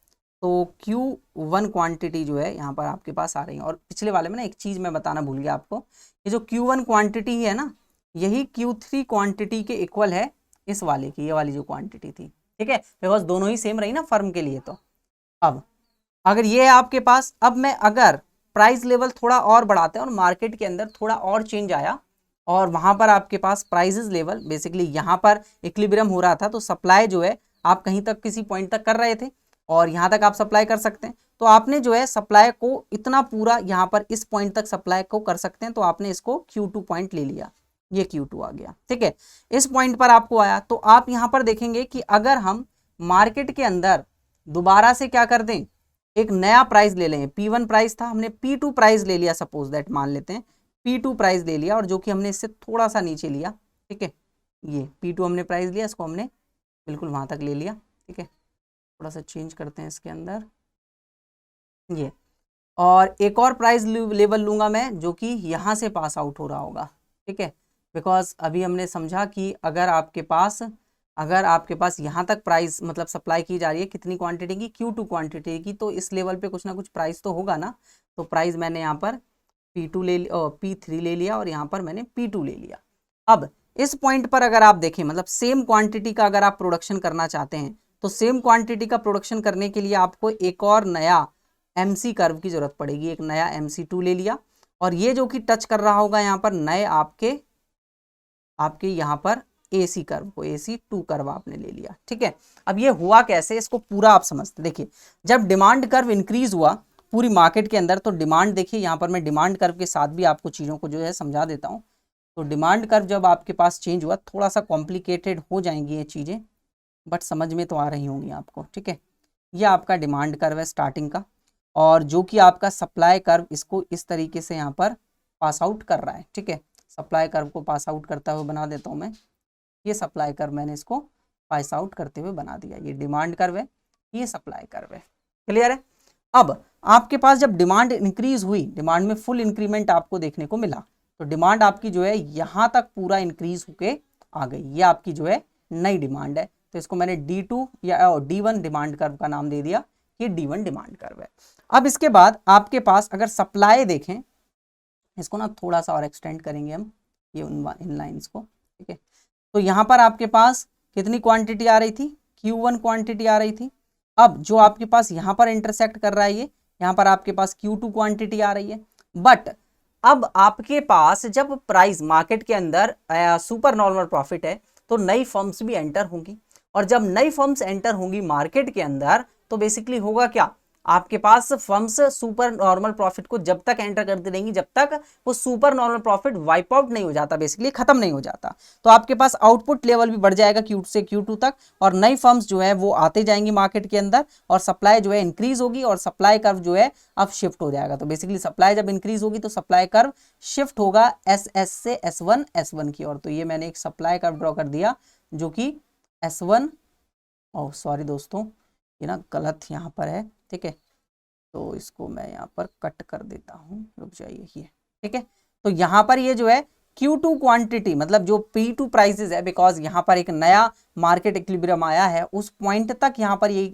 तो Q1 क्वांटिटी जो है यहाँ पर आपके पास आ रही है। और पिछले वाले में ना एक चीज़ मैं बताना भूल गया आपको, ये जो Q1 क्वांटिटी है ना, यही Q3 क्वांटिटी के इक्वल है इस वाले की, ये वाली जो क्वांटिटी थी। ठीक है, बिकॉज दोनों ही सेम रही ना फर्म के लिए। तो अब अगर ये है आपके पास, अब मैं अगर प्राइस लेवल थोड़ा और बढ़ाते हैं और मार्केट के अंदर थोड़ा और चेंज आया, और वहां पर आपके पास प्राइसेस लेवल बेसिकली यहाँ पर इक्विलिब्रियम हो रहा था, तो सप्लाई जो है आप कहीं तक किसी पॉइंट तक कर रहे थे, और यहाँ तक आप सप्लाई कर सकते हैं, तो आपने जो है सप्लाई को इतना पूरा यहाँ पर इस पॉइंट तक सप्लाई को कर सकते हैं, तो आपने इसको Q2 पॉइंट ले लिया, ये Q2 आ गया। ठीक है, इस पॉइंट पर आपको आया, तो आप यहाँ पर देखेंगे कि अगर हम मार्केट के अंदर दोबारा से क्या कर दें, एक नया प्राइस ले लें, P1 प्राइस था, हमने P2 प्राइस ले लिया, सपोज दैट मान लेते हैं P2 प्राइस ले लिया, और जो कि हमने इससे थोड़ा सा नीचे लिया। ठीक है, ये P2 हमने प्राइस लिया, इसको हमने बिल्कुल वहां तक ले लिया। ठीक है, थोड़ा सा चेंज करते हैं इसके अंदर ये, और एक और प्राइस लेवल लूंगा मैं, जो कि यहाँ से पास आउट हो रहा होगा। ठीक है, बिकॉज अभी हमने समझा कि अगर आपके पास अगर आपके पास यहाँ तक प्राइस मतलब सप्लाई की जा रही है कितनी क्वांटिटी की, Q2 क्वांटिटी की, तो इस लेवल पे कुछ ना कुछ प्राइस तो होगा ना। तो प्राइस मैंने यहाँ पर P2 ले P3 ले लिया और यहाँ पर मैंने P2 ले लिया। अब इस पॉइंट पर अगर आप देखें मतलब सेम क्वांटिटी का अगर आप प्रोडक्शन करना चाहते हैं तो सेम क्वांटिटी का प्रोडक्शन करने के लिए आपको एक और नया MC कर्व की जरूरत पड़ेगी। एक नया MC2 ले लिया और ये जो कि टच कर रहा होगा यहाँ पर नए आपके यहाँ पर AC कर्व को, AC2 कर्व आपने ले लिया। ठीक है, अब ये हुआ कैसे, इसको पूरा आप समझते। देखिए जब डिमांड कर्व इंक्रीज हुआ पूरी मार्केट के अंदर, तो डिमांड देखिए यहाँ पर मैं डिमांड कर्व के साथ भी आपको चीज़ों को जो है समझा देता हूँ। तो डिमांड कर्व जब आपके पास चेंज हुआ, थोड़ा सा कॉम्प्लिकेटेड हो जाएंगी ये चीज़ें, बट समझ में तो आ रही होंगी आपको। ठीक है, ये आपका डिमांड कर्व है स्टार्टिंग का, और जो कि आपका सप्लाई कर्व इसको इस तरीके से यहाँ पर पास आउट कर रहा है। ठीक है, सप्लाई कर्व को पास आउट करता हुए बना देता हूँ मैं, ये सप्लाई कर्व मैंने इसको पास आउट करते हुए बना दिया। ये डिमांड कर्व है, ये सप्लाई कर्व है। क्लियर है। अब आपके पास जब डिमांड इंक्रीज हुई, डिमांड में फुल इंक्रीमेंट आपको देखने को मिला, तो डिमांड आपकी जो है यहाँ तक पूरा इंक्रीज होके आ गई। ये आपकी जो है नई डिमांड है, तो इसको मैंने D2 या D1 डिमांड कर्व का नाम दे दिया, ये D1 डिमांड कर्व है। अब इसके बाद आपके पास अगर सप्लाई देखें, इसको ना थोड़ा सा और एक्सटेंड करेंगे हम ये इन लाइंस को। ठीक है, तो यहाँ पर आपके पास कितनी क्वांटिटी आ रही थी, Q1 क्वांटिटी आ रही थी। अब जो आपके पास यहाँ पर इंटरसेक्ट कर रहा है, ये यहाँ पर आपके पास Q2 क्वांटिटी आ रही है। बट अब आपके पास जब प्राइस मार्केट के अंदर सुपर नॉर्मल प्रॉफिट है, तो नई फर्म्स भी एंटर होंगी, और जब नई फर्म्स एंटर होंगी मार्केट के अंदर, तो बेसिकली होगा क्या, आपके पास फर्म्स सुपर नॉर्मल प्रॉफिट को जब तक एंटर करती रहेंगी जब तक वो super normal profit wipe out नहीं हो जाता, बेसिकली खत्म नहीं हो जाता। तो आपके पास आउटपुट लेवल भी बढ़ जाएगा Q से Q2 तक, और नई फर्म्स जो है वो आते जाएंगी मार्केट के अंदर, और सप्लाई जो है इंक्रीज होगी, और सप्लाई कर्व जो है अब शिफ्ट हो जाएगा। तो बेसिकली सप्लाई जब इंक्रीज होगी तो सप्लाई कर्व शिफ्ट होगा SS से S1 की ओर। तो ये मैंने एक सप्लाई कर्व ड्रॉ कर दिया जो कि S1, ओह सॉरी दोस्तों, ये ना गलत यहाँ पर है। ठीक है, तो इसको मैं यहाँ पर कट कर देता हूँ, रुक जाइए ये। ठीक है, तो यहाँ पर ये जो है Q2 क्वांटिटी मतलब जो P2 प्राइसेस है, बिकॉज यहाँ पर एक नया मार्केट इक्विलिब्रियम आया है, उस पॉइंट तक यहाँ पर ये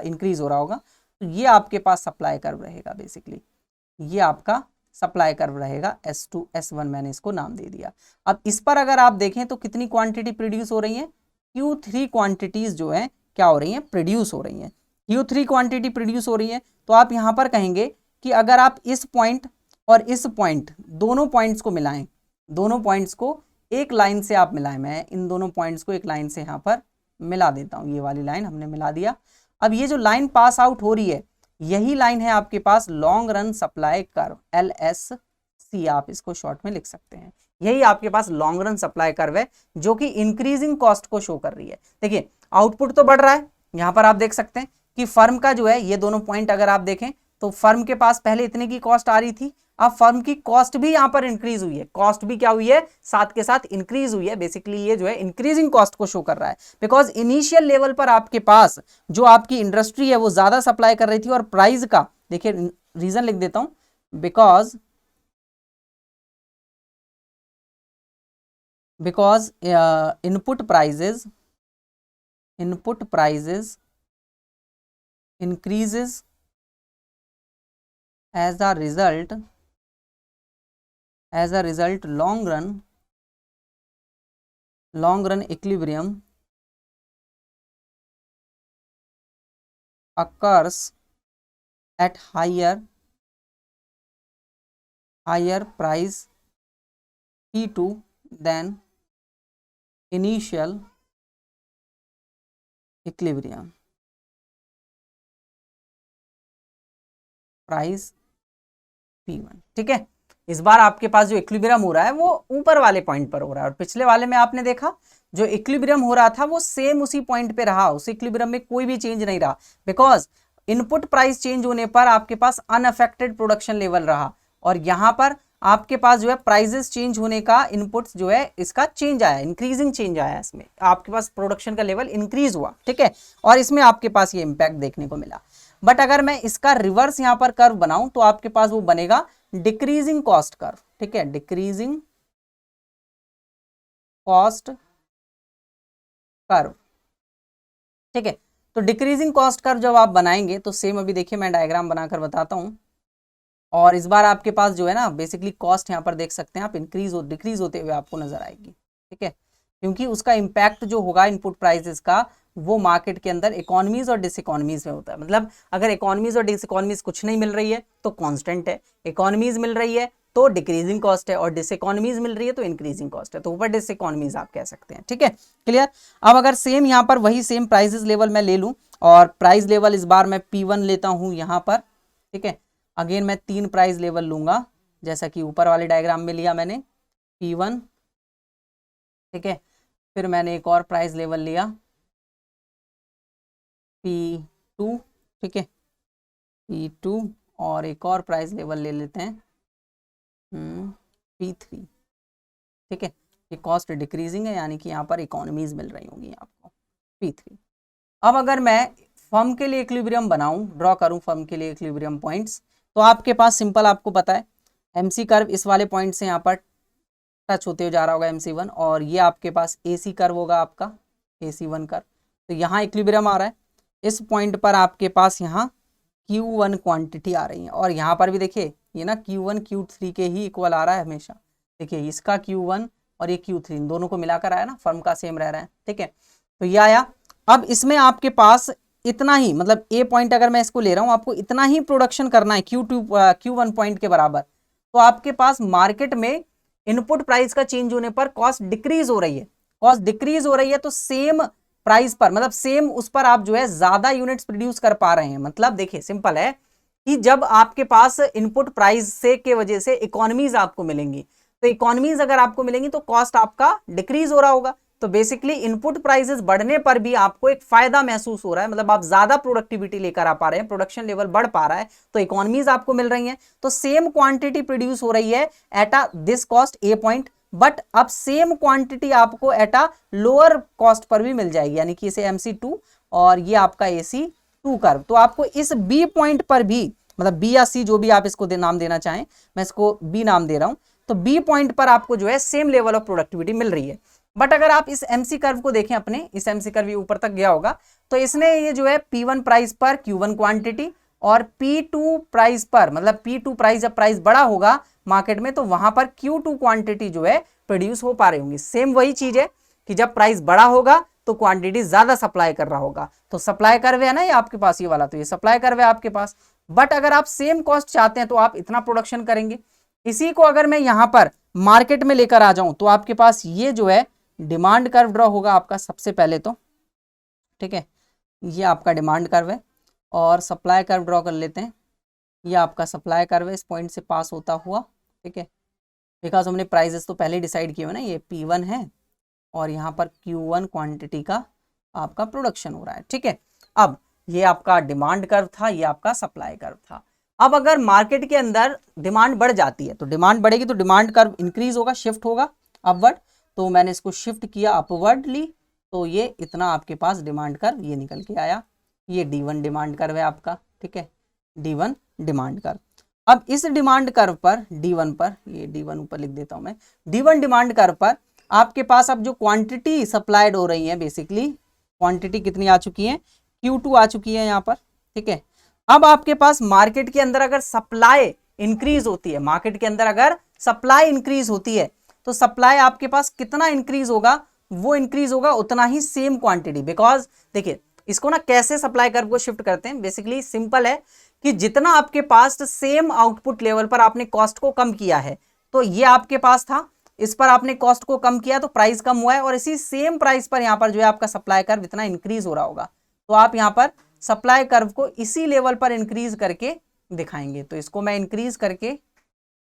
इंक्रीज हो रहा होगा। तो ये आपके पास सप्लाई कर्व रहेगा, बेसिकली ये आपका सप्लाई कर्व रहेगा S2 S1 मैंने इसको नाम दे दिया। अब इस पर अगर आप देखें तो कितनी क्वांटिटी प्रोड्यूस हो रही है, Q3 क्वांटिटीज जो है क्या हो रही हैं, प्रोड्यूस हो रही हैं। Q3 क्वांटिटी प्रोड्यूस हो रही है, तो आप यहाँ पर कहेंगे कि अगर आप इस पॉइंट और इस पॉइंट दोनों पॉइंट्स को मिलाएं, दोनों पॉइंट्स को एक लाइन से आप मिलाएं, मैं इन दोनों पॉइंट्स को एक लाइन से यहाँ पर मिला देता हूँ, ये वाली लाइन हमने मिला दिया। अब ये जो लाइन पास आउट हो रही है, यही लाइन है आपके पास long run supply curve, LSC आप इसको शॉर्ट में लिख सकते हैं। यही आपके पास लॉन्ग रन सप्लाई कर्व है जो कि इंक्रीजिंग कॉस्ट को शो कर रही है। देखिए आउटपुट तो बढ़ रहा है, यहां पर आप देख सकते हैं कि फर्म का जो है ये दोनों पॉइंट अगर आप देखें तो फर्म के पास पहले इतने की कॉस्ट आ रही थी, अब फर्म की कॉस्ट भी यहां पर इंक्रीज हुई है, कॉस्ट भी क्या हुई है, साथ के साथ इंक्रीज हुई है। बेसिकली ये जो है इंक्रीजिंग कॉस्ट को शो कर रहा है, बिकॉज इनिशियल लेवल पर आपके पास जो आपकी इंडस्ट्री है वो ज्यादा सप्लाई कर रही थी, और प्राइस का देखिए रीजन लिख देता हूं, because input prices increases as a result long run equilibrium occurs at higher price P2 than initial equilibrium price P1। ठीक है, इस बार आपके पास जो इक्विलिब्रियम हो रहा है वो ऊपर वाले पॉइंट पर हो रहा है, और पिछले वाले में आपने देखा जो इक्विलिब्रियम हो रहा था वो सेम उसी पॉइंट पे रहा, उस इक्विलिब्रियम में कोई भी चेंज नहीं रहा, बिकॉज इनपुट प्राइस चेंज होने पर आपके पास अनअफेक्टेड प्रोडक्शन लेवल रहा, और यहां पर आपके पास जो है प्राइजेस चेंज होने का इनपुट्स जो है इसका चेंज आया, इंक्रीजिंग चेंज आया, इसमें आपके पास प्रोडक्शन का लेवल इंक्रीज हुआ। ठीक है, और इसमें आपके पास ये इंपैक्ट देखने को मिला। बट अगर मैं इसका रिवर्स यहां पर कर्व बनाऊं तो आपके पास वो बनेगा डिक्रीजिंग कॉस्ट कर्व। ठीक है, डिक्रीजिंग कॉस्ट कर्व, ठीक है। तो डिक्रीजिंग कॉस्ट कर्व जब आप बनाएंगे तो सेम अभी देखिए मैं डायग्राम बनाकर बताता हूँ, और इस बार आपके पास जो है ना बेसिकली कॉस्ट यहाँ पर देख सकते हैं आप डिक्रीज होते हुए आपको नजर आएगी। ठीक है, क्योंकि उसका इम्पैक्ट जो होगा इनपुट प्राइसेस का वो मार्केट के अंदर इकोनॉमीज और डिसइकोनॉमीज में होता है। मतलब अगर इकोनॉमीज और डिसइकोनॉमीज कुछ नहीं मिल रही है तो कांस्टेंट है, इकोनॉमीज मिल रही है तो डिक्रीजिंग कॉस्ट है, और डिसइकोनॉमीज मिल रही है तो इंक्रीजिंग कॉस्ट है, तो ऊपर डिसइकोनॉमीज आप कह सकते हैं। ठीक है, क्लियर। अब अगर सेम यहाँ पर वही सेम प्राइसेस लेवल मैं ले लूँ, और प्राइस लेवल इस बार मैं P1 लेता हूँ यहाँ पर। ठीक है, अगेन मैं 3 प्राइस लेवल लूंगा जैसा कि ऊपर वाले डायग्राम में लिया मैंने P1। ठीक है, फिर मैंने एक और प्राइस लेवल लिया P2। ठीक है, P2, और एक और प्राइस लेवल ले लेते हैं P3। ठीक है, ये कॉस्ट डिक्रीजिंग है, यानी कि यहाँ पर इकोनॉमीज मिल रही होंगी आपको P3। अब अगर मैं फर्म के लिए इक्विलिब्रियम बनाऊं, ड्रॉ करूं फर्म के लिए इक्विलिब्रियम पॉइंट्स, तो आपके पास सिंपल आपको पता है MC कर्व इस वाले पॉइंट से यहाँ पर टच होते हुए जा रहा होगा MC1, और ये आपके पास AC कर्व होगा आपका AC1 कर्व। तो यहाँ इक्विलिब्रियम आ रहा है, इस पॉइंट पर आपके पास यहाँ Q1 क्वांटिटी आ रही है, और यहाँ पर भी देखिए ये ना Q1 Q3 के ही इक्वल आ रहा है हमेशा। देखिए इसका Q1 और ये Q3 इन दोनों को मिलाकर आया ना, फर्म का सेम रह रहा है। ठीक है, तो ये आया। अब इसमें आपके पास इतना ही, मतलब ए पॉइंट अगर मैं इसको ले रहा हूं, आपको इतना ही प्रोडक्शन करना है Q1 पॉइंट के बराबर, तो आपके पास मार्केट में इनपुट प्राइस का चेंज होने पर कॉस्ट डिक्रीज हो रही है। कॉस्ट डिक्रीज हो रही है तो सेम प्राइस पर, मतलब सेम उस पर आप जो है ज्यादा यूनिट्स प्रोड्यूस कर पा रहे हैं। मतलब देखिए सिंपल है कि जब आपके पास इनपुट प्राइस से के वजह से इकोनॉमीज आपको मिलेंगी, तो इकोनॉमीज अगर आपको मिलेंगी तो कॉस्ट आपका डिक्रीज हो रहा होगा। तो बेसिकली इनपुट प्राइसेस बढ़ने पर भी आपको एक फायदा महसूस हो रहा है, मतलब आप ज्यादा प्रोडक्टिविटी लेकर आ पा रहे हैं, प्रोडक्शन लेवल बढ़ पा रहा है, तो इकोनॉमीज आपको मिल रही हैं। तो सेम क्वांटिटी प्रोड्यूस हो रही है at a this cost A point, but अब सेम क्वांटिटी आपको at a lower cost per भी मिल जाएगी, यानी कि इसे MC2 और ये आपका AC2 कर्व। तो आपको इस B पॉइंट पर भी, मतलब B या C जो भी आप इसको नाम देना चाहें, मैं इसको B नाम दे रहा हूं, तो B पॉइंट पर आपको जो है सेम लेवल ऑफ प्रोडक्टिविटी मिल रही है। बट अगर आप इस MC कर्व को देखें अपने, इस MC कर्व ऊपर तक गया होगा, तो इसने ये जो है P1 प्राइस पर Q1 क्वांटिटी और P2 प्राइस पर, मतलब P2 प्राइस जब प्राइस बड़ा होगा मार्केट में तो वहां पर Q2 क्वांटिटी जो है प्रोड्यूस हो पा रही होंगी। सेम वही चीज है कि जब प्राइस बड़ा होगा तो क्वांटिटी ज्यादा सप्लाई कर रहा होगा, तो सप्लाई कर्व है ना ये आपके पास, ये वाला, तो ये सप्लाई कर्व है आपके पास। बट अगर आप सेम कॉस्ट चाहते हैं तो आप इतना प्रोडक्शन करेंगे। इसी को अगर मैं यहां पर मार्केट में लेकर आ जाऊं तो आपके पास ये जो है डिमांड कर्व ड्रॉ होगा आपका सबसे पहले तो। ठीक है, ये आपका डिमांड कर्व है, और सप्लाई कर्व ड्रॉ कर लेते हैं। ये आपका सप्लाई कर्व है इस पॉइंट से पास होता हुआ। ठीक है, बिकॉज हमने प्राइसेस तो पहले डिसाइड किए हुए ना, ये P1 है और यहाँ पर Q1 क्वांटिटी का आपका प्रोडक्शन हो रहा है। ठीक है, अब ये आपका डिमांड कर्व था, ये आपका सप्लाई कर्व था। अब अगर मार्केट के अंदर डिमांड बढ़ जाती है तो डिमांड बढ़ेगी तो डिमांड कर्व इंक्रीज होगा, शिफ्ट होगा अपवर्ड। तो मैंने इसको शिफ्ट किया अपवर्डली, तो ये इतना आपके पास डिमांड कर्व ये निकल के आया। ये D1 डिमांड कर्व है आपका। ठीक है, D1 डिमांड कर्व। अब इस डिमांड कर्व पर D1 पर, ये D1 ऊपर लिख देता हूं मैं, D1 डिमांड कर्व पर आपके पास अब जो क्वांटिटी सप्लाइड हो रही है, बेसिकली क्वांटिटी कितनी आ चुकी है, Q2 आ चुकी है यहाँ पर। ठीक है, अब आपके पास मार्केट के अंदर अगर सप्लाई इंक्रीज होती है, मार्केट के अंदर अगर सप्लाई इंक्रीज होती है तो सप्लाई आपके पास कितना इंक्रीज होगा, वो इंक्रीज होगा उतना ही सेम क्वांटिटी। बिकॉज देखिए इसको ना कैसे सप्लाई कर्व को शिफ्ट करते हैं, बेसिकली सिंपल है कि जितना आपके पास सेम आउटपुट लेवल पर आपने कॉस्ट को कम किया है, तो ये आपके पास था, इस पर आपने कॉस्ट को कम किया तो प्राइस कम हुआ है, और इसी सेम प्राइस पर यहाँ पर जो है आपका सप्लाई कर्व इतना इंक्रीज हो रहा होगा। तो आप यहाँ पर सप्लाई कर्व को इसी लेवल पर इंक्रीज करके दिखाएंगे। तो इसको मैं इंक्रीज करके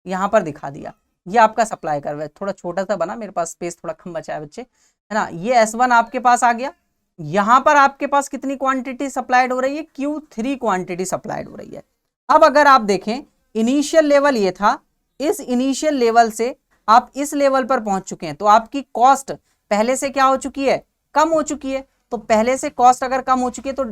यहाँ पर दिखा दिया, ये आपका सप्लाई कर्व है। थोड़ा छोटा सा बना, मेरे पास स्पेस थोड़ा कम बचा है बच्चे, है ना। ये S1 आपके पास आ गया, यहां पर आपके पास कितनी क्वांटिटी सप्लाइड हो रही है, Q3 क्वांटिटी सप्लाइड हो रही है। अब अगर आप देखें इनिशियल लेवल ये था, इस इनिशियल लेवल से आप इस लेवल पर पहुंच चुके हैं, तो आपकी कॉस्ट पहले से क्या हो चुकी है, कम हो चुकी है। तो पहले से कॉस्ट अगर कम हो चुकी है तो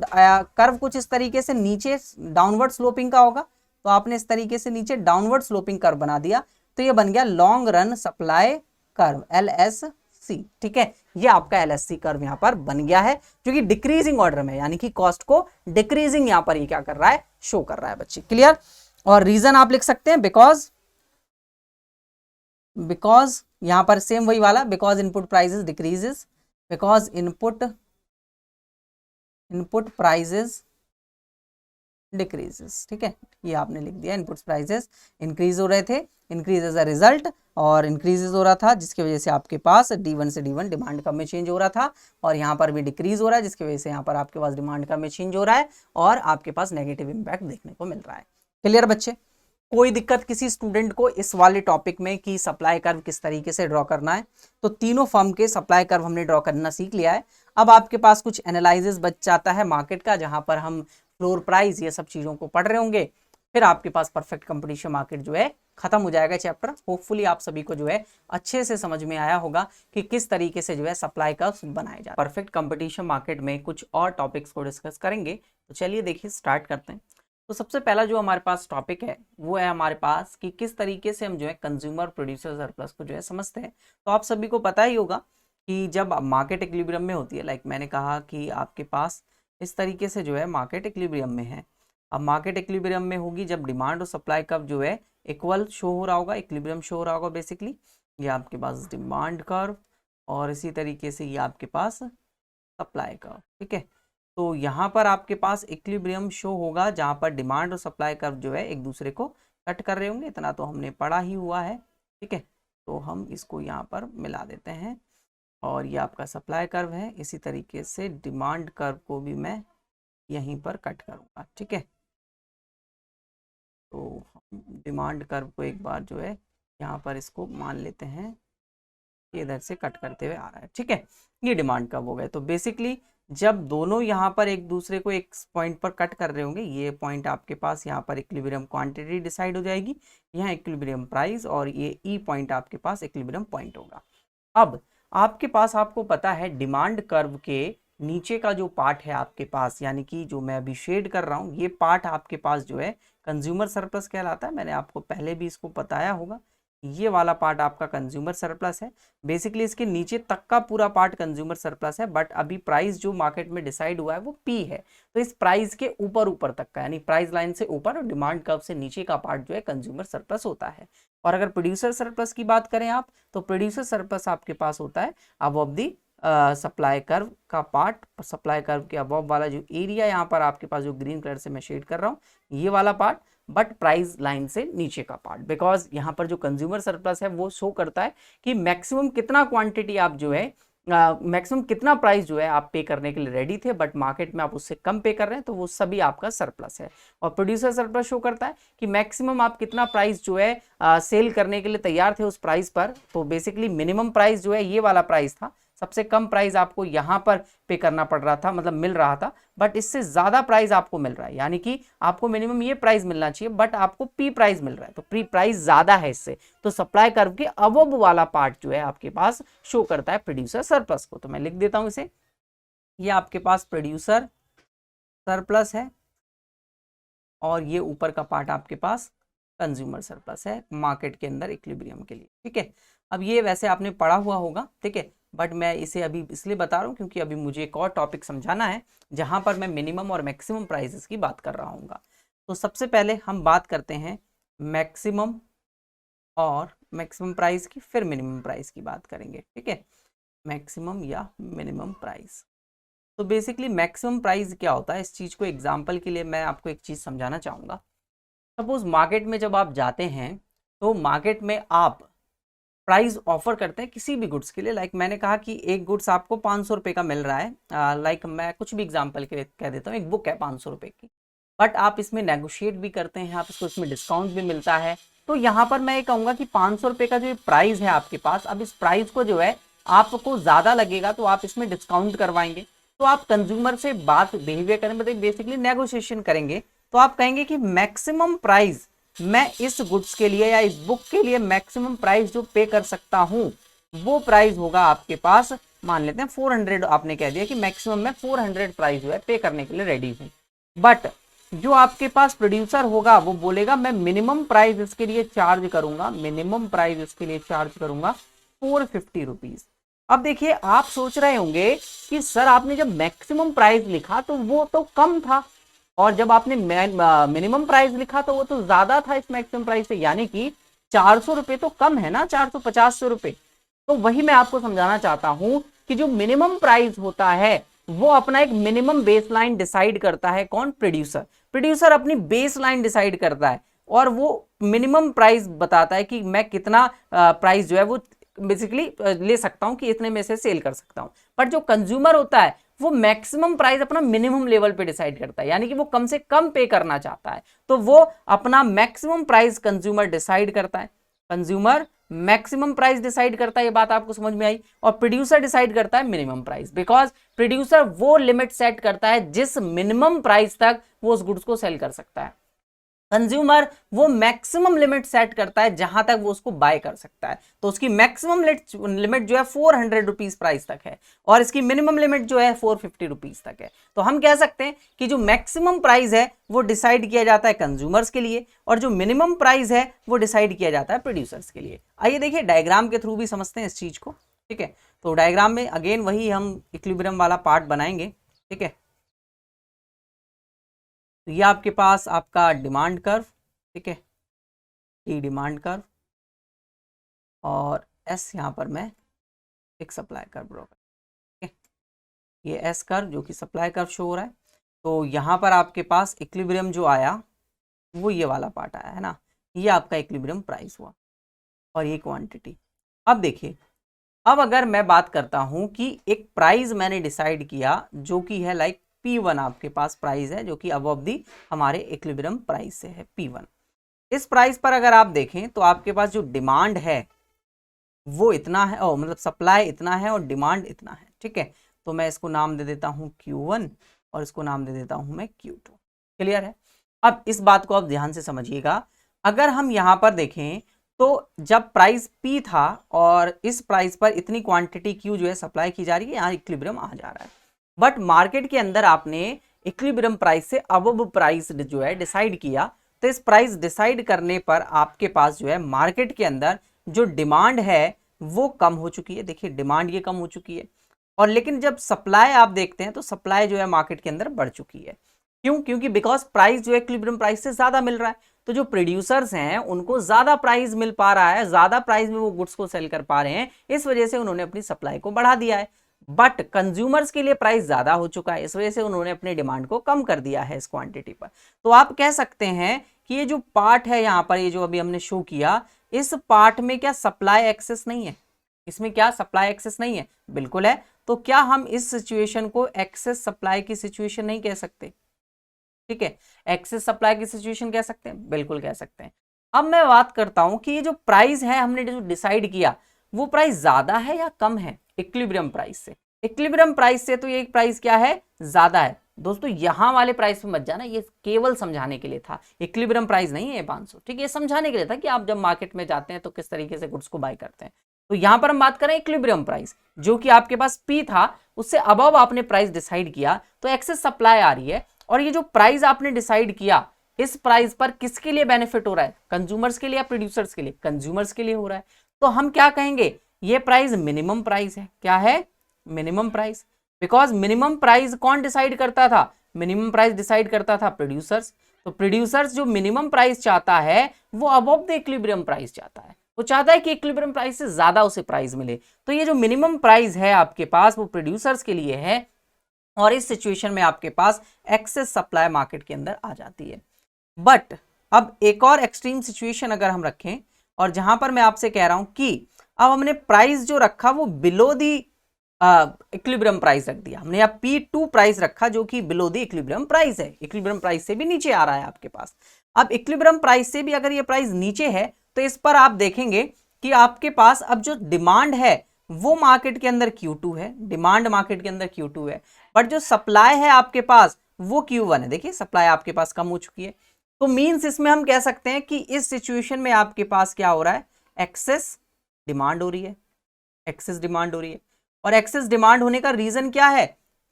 कर्व कुछ इस तरीके से नीचे डाउनवर्ड स्लोपिंग का होगा, तो आपने इस तरीके से नीचे डाउनवर्ड स्लोपिंग कर्व बना दिया, तो ये बन गया long run supply curve LSC। LHC, ठीक है। ये आपका LHC कर्व यहाँ पर बन गया है जो कि डिक्रीजिंग ऑर्डर में, यानी कि कॉस्ट को डिक्रीजिंग यहाँ पर ये क्या कर रहा है, शो कर रहा है बच्चे, क्लियर। और रीजन आप लिख सकते हैं बिकॉज यहां पर सेम वही वाला, because input prices decreases, because input prices decreases, ठीक है। ये आपने लिख दिया, इनपुट प्राइसेस इंक्रीज हो रहे थे, इंक्रीज एज अ रिजल्ट, और इंक्रीजेस हो रहा था जिसकी वजह से आपके पास D1 से D1 डिमांड कर्व में चेंज हो रहा था, और यहाँ पर भी डिक्रीज हो रहा है जिसकी वजह से यहाँ पर आपके पास डिमांड कर्व में चेंज हो रहा है और आपके पास नेगेटिव इंपैक्ट देखने को मिल रहा है। क्लियर बच्चे, कोई दिक्कत किसी स्टूडेंट को इस वाले टॉपिक में कि सप्लाई कर्व किस तरीके से ड्रॉ करना है? तो तीनों फर्म के सप्लाई कर्व हमने ड्रॉ करना सीख लिया है। अब आपके पास कुछ एनालिसिस बच जाता है मार्केट का, जहां पर हम फ्लोर प्राइस ये सब चीजों को पढ़ रहे होंगे, फिर आपके पास परफेक्ट कंपटीशन मार्केट जो है खत्म हो जाएगा चैप्टर। होपफुली आप सभी को जो है अच्छे से समझ में आया होगा कि किस तरीके से जो है सप्लाई कर्व्स बनाए जाते हैं। परफेक्ट कंपटीशन मार्केट में कुछ और टॉपिक्स को डिस्कस करेंगे, तो चलिए देखिए स्टार्ट करते हैं। तो सबसे पहला जो हमारे पास टॉपिक है वो है हमारे पास कि किस तरीके से हम जो है कंज्यूमर प्रोड्यूसर सरप्लस को जो है समझते हैं। तो आप सभी को पता ही होगा कि जब मार्केट इक्विलिब्रियम में होती है, लाइक मैंने कहा कि आपके पास इस तरीके से जो है मार्केट इक्विलिब्रियम में है। अब मार्केट इक्विलिब्रियम में होगी जब डिमांड और सप्लाई कर्व जो है इक्वल शो हो रहा होगा, इक्विलिब्रियम शो हो रहा होगा। बेसिकली ये आपके पास डिमांड कर्व और इसी तरीके से ये आपके पास सप्लाई कर्व, ठीक है। तो यहाँ पर आपके पास इक्विलिब्रियम शो होगा जहाँ पर डिमांड और सप्लाई कर्व जो है एक दूसरे को कट कर रहे होंगे, इतना तो हमने पढ़ा ही हुआ है, ठीक है। तो हम इसको यहाँ पर मिला देते हैं और ये आपका सप्लाई कर्व है, इसी तरीके से डिमांड कर्व को भी मैं यहीं पर कट करूँगा, ठीक है। तो हम डिमांड कर्व को एक बार जो है यहाँ पर इसको मान लेते हैं, ये इधर से कट करते हुए आ रहा है, ठीक है। ये डिमांड कर्व हो गए। तो बेसिकली जब दोनों यहाँ पर एक दूसरे को एक पॉइंट पर कट कर रहे होंगे, ये पॉइंट आपके पास यहाँ पर इक्विलिब्रियम क्वांटिटी डिसाइड हो जाएगी, यहाँ इक्विलिब्रियम प्राइस, और ये ई पॉइंट आपके पास इक्विलिब्रियम पॉइंट होगा। अब आपके पास आपको पता है डिमांड कर्व के नीचे का जो पार्ट है आपके पास, यानी कि जो मैं अभी शेड कर रहा हूँ, ये पार्ट आपके पास जो है कंज्यूमर सरप्लस कहलाता है। मैंने आपको पहले भी इसको बताया होगा, ये वाला पार्ट आपका कंज्यूमर सरप्लस है। बेसिकली इसके नीचे तक का पूरा पार्ट कंज्यूमर सरप्लस है, बट अभी प्राइस जो मार्केट में डिसाइड हुआ है वो पी है। तो इस प्राइस के ऊपर तक का, यानी प्राइस लाइन से ऊपर और डिमांड कर्व से नीचे का पार्ट जो है कंज्यूमर सरप्लस होता है। और अगर प्रोड्यूसर सरप्लस की बात करें आप, तो प्रोड्यूसर सरप्लस आपके पास होता है अबव दी सप्लाई कर्व का पार्ट। सप्लाई कर्व के अबव वाला जो एरिया यहाँ पर आपके पास जो ग्रीन कलर से मैं शेड कर रहा हूँ, ये वाला पार्ट, बट प्राइस लाइन से नीचे का पार्ट। बिकॉज यहाँ पर जो कंज्यूमर सरप्लस है वो शो करता है कि मैक्सिमम कितना क्वांटिटी आप जो है मैक्सिमम कितना प्राइस जो है आप पे करने के लिए रेडी थे, बट मार्केट में आप उससे कम पे कर रहे हैं, तो वो सभी आपका सरप्लस है। और प्रोड्यूसर सरप्लस शो करता है कि मैक्सिमम आप कितना प्राइस जो है सेल करने के लिए तैयार थे उस प्राइस पर। तो बेसिकली मिनिमम प्राइस जो है ये वाला प्राइस था, सबसे कम प्राइस आपको यहाँ पर पे करना पड़ रहा था, मतलब मिल रहा था, बट इससे ज़्यादा प्राइस आपको मिल रहा है, यानी कि आपको मिनिमम ये प्राइस मिलना चाहिए बट आपको पी प्राइस मिल रहा है, तो पी प्राइस ज़्यादा है इससे। तो सप्लाई कर्व के अबव वाला पार्ट जो है आपके पास शो करता है प्रोड्यूसर सरप्लस को। तो मैं लिख देता हूँ इसे, ये आपके पास प्रोड्यूसर सरप्लस है और ये ऊपर का पार्ट आपके पास कंज्यूमर सरप्लस है मार्केट के अंदर इक्विलिब्रियम के लिए, ठीक है। अब ये वैसे आपने पढ़ा हुआ होगा, ठीक है, बट मैं इसे अभी इसलिए बता रहा हूँ क्योंकि अभी मुझे एक और टॉपिक समझाना है जहाँ पर मैं मिनिमम और मैक्सिमम प्राइसेस की बात कर रहा हूँ। तो सबसे पहले हम बात करते हैं मैक्सिमम और मैक्सिमम प्राइस की, फिर मिनिमम प्राइस की बात करेंगे, ठीक है। मैक्सिमम या मिनिमम प्राइस। तो बेसिकली मैक्सिमम प्राइस क्या होता है, इस चीज़ को एग्जाम्पल के लिए मैं आपको एक चीज़ समझाना चाहूँगा। सपोज मार्केट में जब आप जाते हैं तो मार्केट में आप प्राइस ऑफर करते हैं किसी भी गुड्स के लिए। लाइक मैंने कहा कि एक गुड्स आपको 500 रुपये का मिल रहा है, लाइक मैं कुछ भी एग्जांपल के लिए कह देता हूँ, एक बुक है 500 रुपये की, बट आप इसमें नेगोशिएट भी करते हैं, आप इसको इसमें डिस्काउंट भी मिलता है। तो यहाँ पर मैं ये कहूँगा कि 500 रुपये का जो प्राइस है आपके पास, अब इस प्राइस को जो है आपको ज़्यादा लगेगा तो आप इसमें डिस्काउंट करवाएंगे। तो आप कंज्यूमर से बात बिहेवियर करें, मतलब बेसिकली नेगोशिएशन करेंगे। तो आप कहेंगे कि मैक्सिमम प्राइस मैं इस गुड्स के लिए या इस बुक के लिए मैक्सिमम प्राइस जो पे कर सकता हूं वो प्राइस होगा आपके पास, मान लेते हैं 400। आपने कह दिया कि मैक्सिमम मैं 400 प्राइस जो है पे करने के लिए रेडी हूं। बट जो आपके पास प्रोड्यूसर होगा वो बोलेगा मैं मिनिमम प्राइस इसके लिए चार्ज करूंगा, मिनिमम प्राइस इसके लिए चार्ज करूंगा 450 रुपीज। अब देखिए आप सोच रहे होंगे कि सर आपने जब मैक्सिमम प्राइस लिखा तो वो तो कम था, और जब आपने मिनिमम प्राइस लिखा तो वो तो ज्यादा था इस मैक्सिमम प्राइस से, यानी कि 400 रुपए तो कम है ना, 450 रुपए। तो वही मैं आपको समझाना चाहता हूं कि जो मिनिमम प्राइस होता है वो अपना एक मिनिमम बेसलाइन डिसाइड करता है। कौन? प्रोड्यूसर। प्रोड्यूसर अपनी बेसलाइन डिसाइड करता है और वो मिनिमम प्राइस बताता है कि मैं कितना प्राइस जो है वो बेसिकली ले सकता हूं कि इतने में से सेल कर सकता हूं। पर जो कंज्यूमर होता है वो मैक्सिमम प्राइस अपना मिनिमम लेवल पे डिसाइड करता है, यानी कि वो कम से कम पे करना चाहता है, तो वो अपना मैक्सिमम प्राइस कंज्यूमर डिसाइड करता है। कंज्यूमर मैक्सिमम प्राइस डिसाइड करता है, ये बात आपको समझ में आई। और प्रोड्यूसर डिसाइड करता है मिनिमम प्राइस, बिकॉज प्रोड्यूसर वो लिमिट सेट करता है जिस मिनिमम प्राइस तक वो उस गुड्स को सेल कर सकता है। कंज्यूमर वो मैक्सिमम लिमिट सेट करता है जहां तक वो उसको बाय कर सकता है, तो उसकी मैक्सिमम लिमिट जो है 400 रुपीज प्राइस तक है और इसकी मिनिमम लिमिट जो है 450 रुपीज तक है। तो हम कह सकते हैं कि जो मैक्सिमम प्राइस है वो डिसाइड किया जाता है कंज्यूमर्स के लिए और जो मिनिमम प्राइस है वो डिसाइड किया जाता है प्रोड्यूसर्स के लिए। आइए देखिए डायग्राम के थ्रू भी समझते हैं इस चीज को, ठीक है। तो डायग्राम में अगेन वही हम इक्विलिब्रियम वाला पार्ट बनाएंगे, ठीक है। तो ये आपके पास आपका डिमांड कर्व, ठीक है, टी डिमांड कर्व, और एस यहाँ पर मैं एक सप्लाई कर्व ड्रॉ कर, ठीक है। ये एस कर्व जो कि सप्लाई कर्व शो हो रहा है। तो यहाँ पर आपके पास इक्विलिब्रियम जो आया वो ये वाला पार्ट आया है ना, ये आपका इक्विलिब्रियम प्राइस हुआ और ये क्वांटिटी। अब देखिए, अब अगर मैं बात करता हूं कि एक प्राइस मैंने डिसाइड किया जो कि है लाइक P1, आपके पास प्राइस है जो कि अबव दी हमारे इक्विलिब्रियम प्राइस से है P1। इस प्राइस पर अगर आप देखें तो आपके पास जो डिमांड है वो इतना है, और मतलब सप्लाई इतना है और डिमांड इतना है, ठीक है। तो मैं इसको नाम दे देता हूं Q1 और इसको नाम दे देता हूं मैं Q2। क्लियर है? अब इस बात को आप ध्यान से समझिएगा। अगर हम यहां पर देखें तो जब प्राइस P था और इस प्राइस पर इतनी क्वांटिटी Q जो है सप्लाई की जा रही है, यहाँ इक्विलिब्रियम आ जा रहा है। बट मार्केट के अंदर आपने इक्विलिब्रियम प्राइस से अबव प्राइस जो है डिसाइड किया, तो इस प्राइस डिसाइड करने पर आपके पास जो है मार्केट के अंदर जो डिमांड है वो कम हो चुकी है। देखिए डिमांड ये कम हो चुकी है, और लेकिन जब सप्लाई आप देखते हैं तो सप्लाई जो है मार्केट के अंदर बढ़ चुकी है। क्यों? क्योंकि बिकॉज प्राइस जो है इक्विलिब्रियम प्राइस से ज्यादा मिल रहा है, तो जो प्रोड्यूसर्स हैं उनको ज्यादा प्राइस मिल पा रहा है, ज्यादा प्राइस में वो गुड्स को सेल कर पा रहे हैं, इस वजह से उन्होंने अपनी सप्लाई को बढ़ा दिया है। बट कंज्यूमर्स के लिए प्राइस ज्यादा हो चुका है, इस वजह से उन्होंने अपने डिमांड को कम कर दिया है इस क्वांटिटी पर। तो आप कह सकते हैं कि ये जो पार्ट है यहाँ पर, ये जो अभी हमने शो किया, इस पार्ट में क्या सप्लाई एक्सेस नहीं है? इसमें क्या सप्लाई एक्सेस नहीं है? बिल्कुल है। तो क्या हम इस सिचुएशन को एक्सेस सप्लाई की सिचुएशन नहीं कह सकते? ठीक है, एक्सेस सप्लाई की सिचुएशन कह सकते हैं, बिल्कुल कह सकते हैं। अब मैं बात करता हूं कि ये जो प्राइस है हमने जो डिसाइड किया वो प्राइस ज्यादा है या कम है इक्विलिब्रियम प्राइस से? इक्विलिब्रियम प्राइस से तो ये प्राइस क्या है? ज्यादा है। दोस्तों यहां वाले प्राइस पे मत जाना, ये केवल समझाने के लिए था, इक्विलिब्रियम प्राइस नहीं है 500, ठीक है। ये समझाने के लिए था कि आप जब मार्केट में जाते हैं तो किस तरीके से गुड्स को बाय करते हैं। तो यहां पर हम बात करें इक्विलिब्रियम प्राइस, जो कि आपके पास P था उससे अबव आपने प्राइस डिसाइड किया, तो एक्सेस सप्लाई आ रही है। और ये जो प्राइस आपने डिसाइड किया, इस प्राइस पर किसके लिए बेनिफिट हो रहा है? कंज्यूमर्स के लिए या प्रोड्यूसर्स के लिए? कंज्यूमर्स के लिए हो रहा है। तो हम क्या कहेंगे? ये प्राइस मिनिमम प्राइस है। क्या है? Minimum price. Because minimum price कौन डिसाइड करता था? मिनिमम प्राइस डिसाइड करता था प्रोड्यूसर्स। तो प्रोड्यूसर्स जो मिनिमम प्राइस चाहता है वो अबव द इक्विलिब्रियम प्राइस चाहता है, वो चाहता है कि इक्विलिब्रियम प्राइस से ज्यादा उसे प्राइस मिले। तो ये जो मिनिमम प्राइस है आपके पास वो प्रोड्यूसर्स के लिए है, और इस सिचुएशन में आपके पास एक्सेस सप्लाई मार्केट के अंदर आ जाती है। बट अब एक और एक्सट्रीम सिचुएशन अगर हम रखें, और जहां पर मैं आपसे कह रहा हूं कि अब हमने प्राइस जो रखा वो बिलो दी इक्विलिब्रियम प्राइस रख दिया, हमने यहाँ P2 प्राइस रखा जो कि बिलो द इक्विलिब्रियम प्राइस है, इक्विलिब्रियम प्राइस से भी नीचे आ रहा है आपके पास। अब इक्विलिब्रियम प्राइस से भी अगर ये प्राइस नीचे है तो इस पर आप देखेंगे कि आपके पास अब जो डिमांड है वो मार्केट के अंदर Q2 है, डिमांड मार्केट के अंदर Q2 है, बट जो सप्लाई है आपके पास वो Q1 है। देखिए सप्लाई आपके पास कम हो चुकी है। तो मींस इसमें हम कह सकते हैं कि इस सिचुएशन में आपके पास क्या हो रहा है? एक्सेस डिमांड हो रही है, एक्सेस डिमांड हो रही है। और एक्सेस डिमांड होने का रीजन क्या है?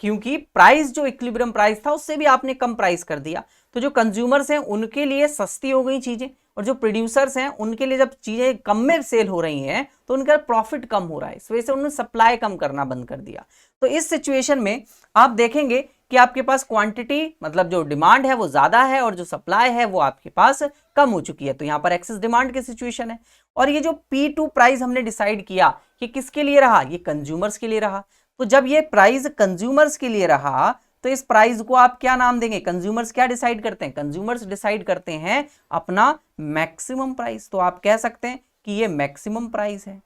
क्योंकि प्राइस जो इक्विलिब्रियम प्राइस था उससे भी आपने कम प्राइस कर दिया, तो जो कंज्यूमर्स हैं उनके लिए सस्ती हो गई चीजें, और जो प्रोड्यूसर्स हैं उनके लिए जब चीजें कम में सेल हो रही हैं तो उनका प्रॉफिट कम हो रहा है, इस वजह से उन्होंने सप्लाई कम करना बंद कर दिया। तो इस सिचुएशन में आप देखेंगे कि आपके पास क्वांटिटी मतलब जो डिमांड है वो ज्यादा है और जो सप्लाई है वो आपके पास कम हो चुकी है, तो यहाँ पर एक्सेस डिमांड की सिचुएशन है। और ये जो P2 प्राइस हमने डिसाइड किया कि किसके लिए रहा, ये कंज्यूमर्स के लिए रहा। तो जब ये प्राइस कंज्यूमर्स के लिए रहा तो इस प्राइस को आप क्या नाम देंगे, कंज्यूमर्स क्या डिसाइड करते हैं, कंज्यूमर्स डिसाइड करते हैं अपना मैक्सिमम प्राइस, तो आप कह सकते हैं कि ये मैक्सिमम प्राइस है,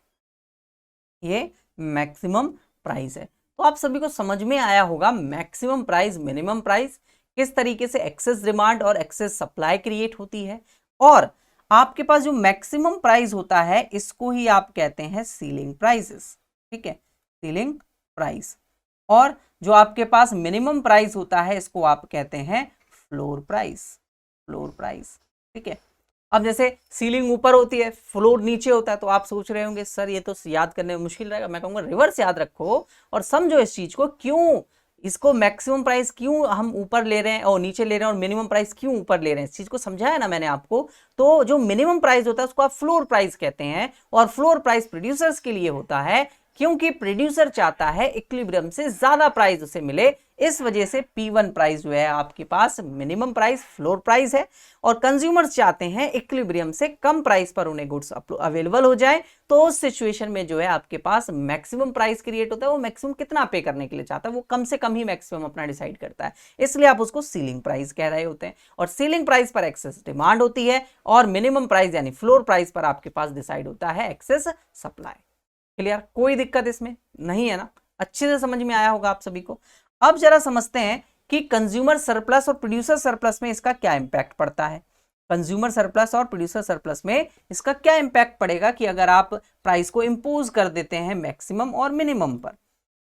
ये मैक्सिमम प्राइस है। तो आप सभी को समझ में आया होगा मैक्सिमम प्राइस, मिनिमम प्राइस, किस तरीके से एक्सेस डिमांड और एक्सेस सप्लाई क्रिएट होती है। और आपके पास जो मैक्सिमम प्राइस होता है इसको ही आप कहते हैं सीलिंग प्राइसेस, ठीक है, सीलिंग प्राइस। और जो आपके पास मिनिमम प्राइस होता है इसको आप कहते हैं फ्लोर प्राइस, फ्लोर प्राइस, ठीक है। अब जैसे सीलिंग ऊपर होती है, फ्लोर नीचे होता है, तो आप सोच रहे होंगे सर ये तो याद करने में मुश्किल रहेगा। मैं कहूंगा रिवर्स याद रखो और समझो इस चीज को, क्यों इसको मैक्सिमम प्राइस क्यों हम ऊपर ले रहे हैं और नीचे ले रहे हैं और मिनिमम प्राइस क्यों ऊपर ले रहे हैं, इस चीज को समझाया ना मैंने आपको। तो जो मिनिमम प्राइस होता है उसको आप फ्लोर प्राइस कहते हैं, और फ्लोर प्राइस प्रोड्यूसर्स के लिए होता है क्योंकि प्रोड्यूसर चाहता है इक्विलिब्रियम से ज्यादा प्राइस उसे मिले, इस वजह से P1 प्राइस जो है आपके पास मिनिमम प्राइस फ्लोर प्राइस है। और कंज्यूमर्स चाहते हैं इक्विलिब्रियम से कम प्राइस पर उन्हें गुड्स अवेलेबल हो जाए, तो उस सिचुएशन में जो है आपके पास मैक्सिमम प्राइस क्रिएट होता है। वो मैक्सिमम कितना पे करने के लिए चाहता है, वो कम से कम ही मैक्सिमम अपना डिसाइड करता है, इसलिए आप उसको सीलिंग प्राइस कह रहे होते हैं। और सीलिंग प्राइस पर एक्सेस डिमांड होती है और मिनिमम प्राइस यानी फ्लोर प्राइस पर आपके पास डिसाइड होता है एक्सेस सप्लाई। क्लियर, कोई दिक्कत इसमें नहीं है ना, अच्छे से समझ में आया होगा आप सभी को। अब जरा समझते हैं कि कंज्यूमर सरप्लस और प्रोड्यूसर सरप्लस में इसका क्या इंपैक्ट पड़ता है। कंज्यूमर सरप्लस और प्रोड्यूसर सरप्लस में इसका क्या इंपैक्ट पड़ेगा कि अगर आप प्राइस को इंपोज कर देते हैं मैक्सिमम और मिनिमम पर।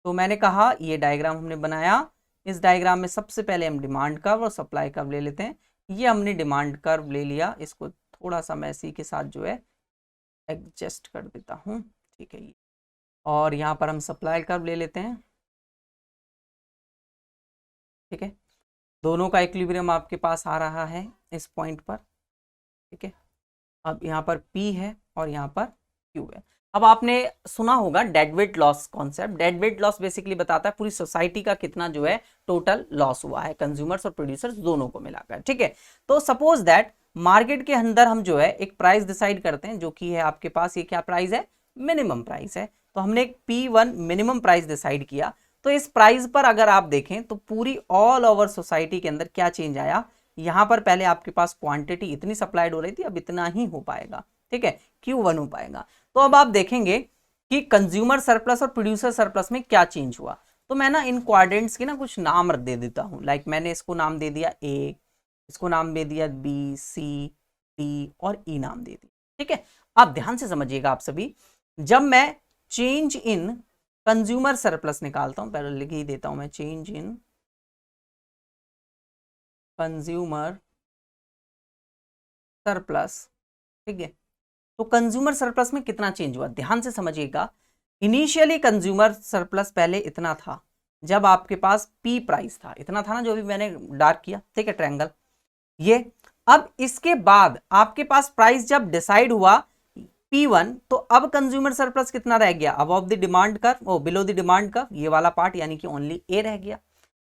तो मैंने कहा ये डायग्राम हमने बनाया, इस डायग्राम में सबसे पहले हम डिमांड कर्व और सप्लाई कर्व ले लेते हैं। ये हमने डिमांड कर्व ले लिया, इसको थोड़ा सा मैं इसी के साथ जो है एडजस्ट कर देता हूँ, ठीक है। और यहाँ पर हम सप्लाई कर्व ले लेते हैं, ठीक है। दोनों का इक्विलिब्रियम आपके पास आ रहा है इस पॉइंट पर, ठीक है। अब यहाँ पर P है और यहाँ पर Q है। अब आपने सुना होगा deadweight loss concept. Deadweight loss basically बताता है पूरी सोसाइटी का कितना जो है टोटल लॉस हुआ है, कंज्यूमर्स और प्रोड्यूसर्स दोनों को मिलाकर, ठीक है। तो सपोज दैट मार्केट के अंदर हम जो है एक प्राइस डिसाइड करते हैं, जो कि है आपके पास ये क्या प्राइस है, मिनिमम प्राइस है। तो हमने एक P1 मिनिमम प्राइस डिसाइड किया। तो इस प्राइस पर अगर आप देखें तो पूरी ऑल ओवर सोसाइटी के अंदर क्या चेंज आया, यहां पर पहले आपके पास क्वांटिटी इतनी सप्लाइड हो रही थी, अब इतना ही हो पाएगा, ठीक है, Q1 हो पाएगा। तो अब आप देखेंगे कि कंज्यूमर सरप्लस और प्रोड्यूसर सरप्लस में क्या चेंज हुआ। तो मैं ना इन क्वाड्रेंट्स के ना कुछ नाम दे देता हूं, लाइक मैंने इसको नाम दे दिया A, इसको नाम दे दिया B, C, D और E नाम दे दिया, ठीक है। आप ध्यान से समझिएगा आप सभी, जब मैं चेंज इन कंज्यूमर सरप्लस निकालता हूं, पहले लिख ही देता हूं मैं, चेंज इन कंज्यूमर सरप्लस, ठीक है। तो कंज्यूमर सरप्लस में कितना चेंज हुआ, ध्यान से समझिएगा। इनिशियली कंज्यूमर सरप्लस पहले इतना था जब आपके पास P प्राइस था, इतना था ना जो भी मैंने डार्क किया, ठीक है, ट्रायंगल ये। अब इसके बाद आपके पास प्राइस जब डिसाइड हुआ P1, तो अब कंज्यूमर सरप्लस कितना रह गया, अबव द डिमांड कर्व और बिलो द डिमांड कर्व, ये वाला पार्ट यानी कि ओनली A रह गया।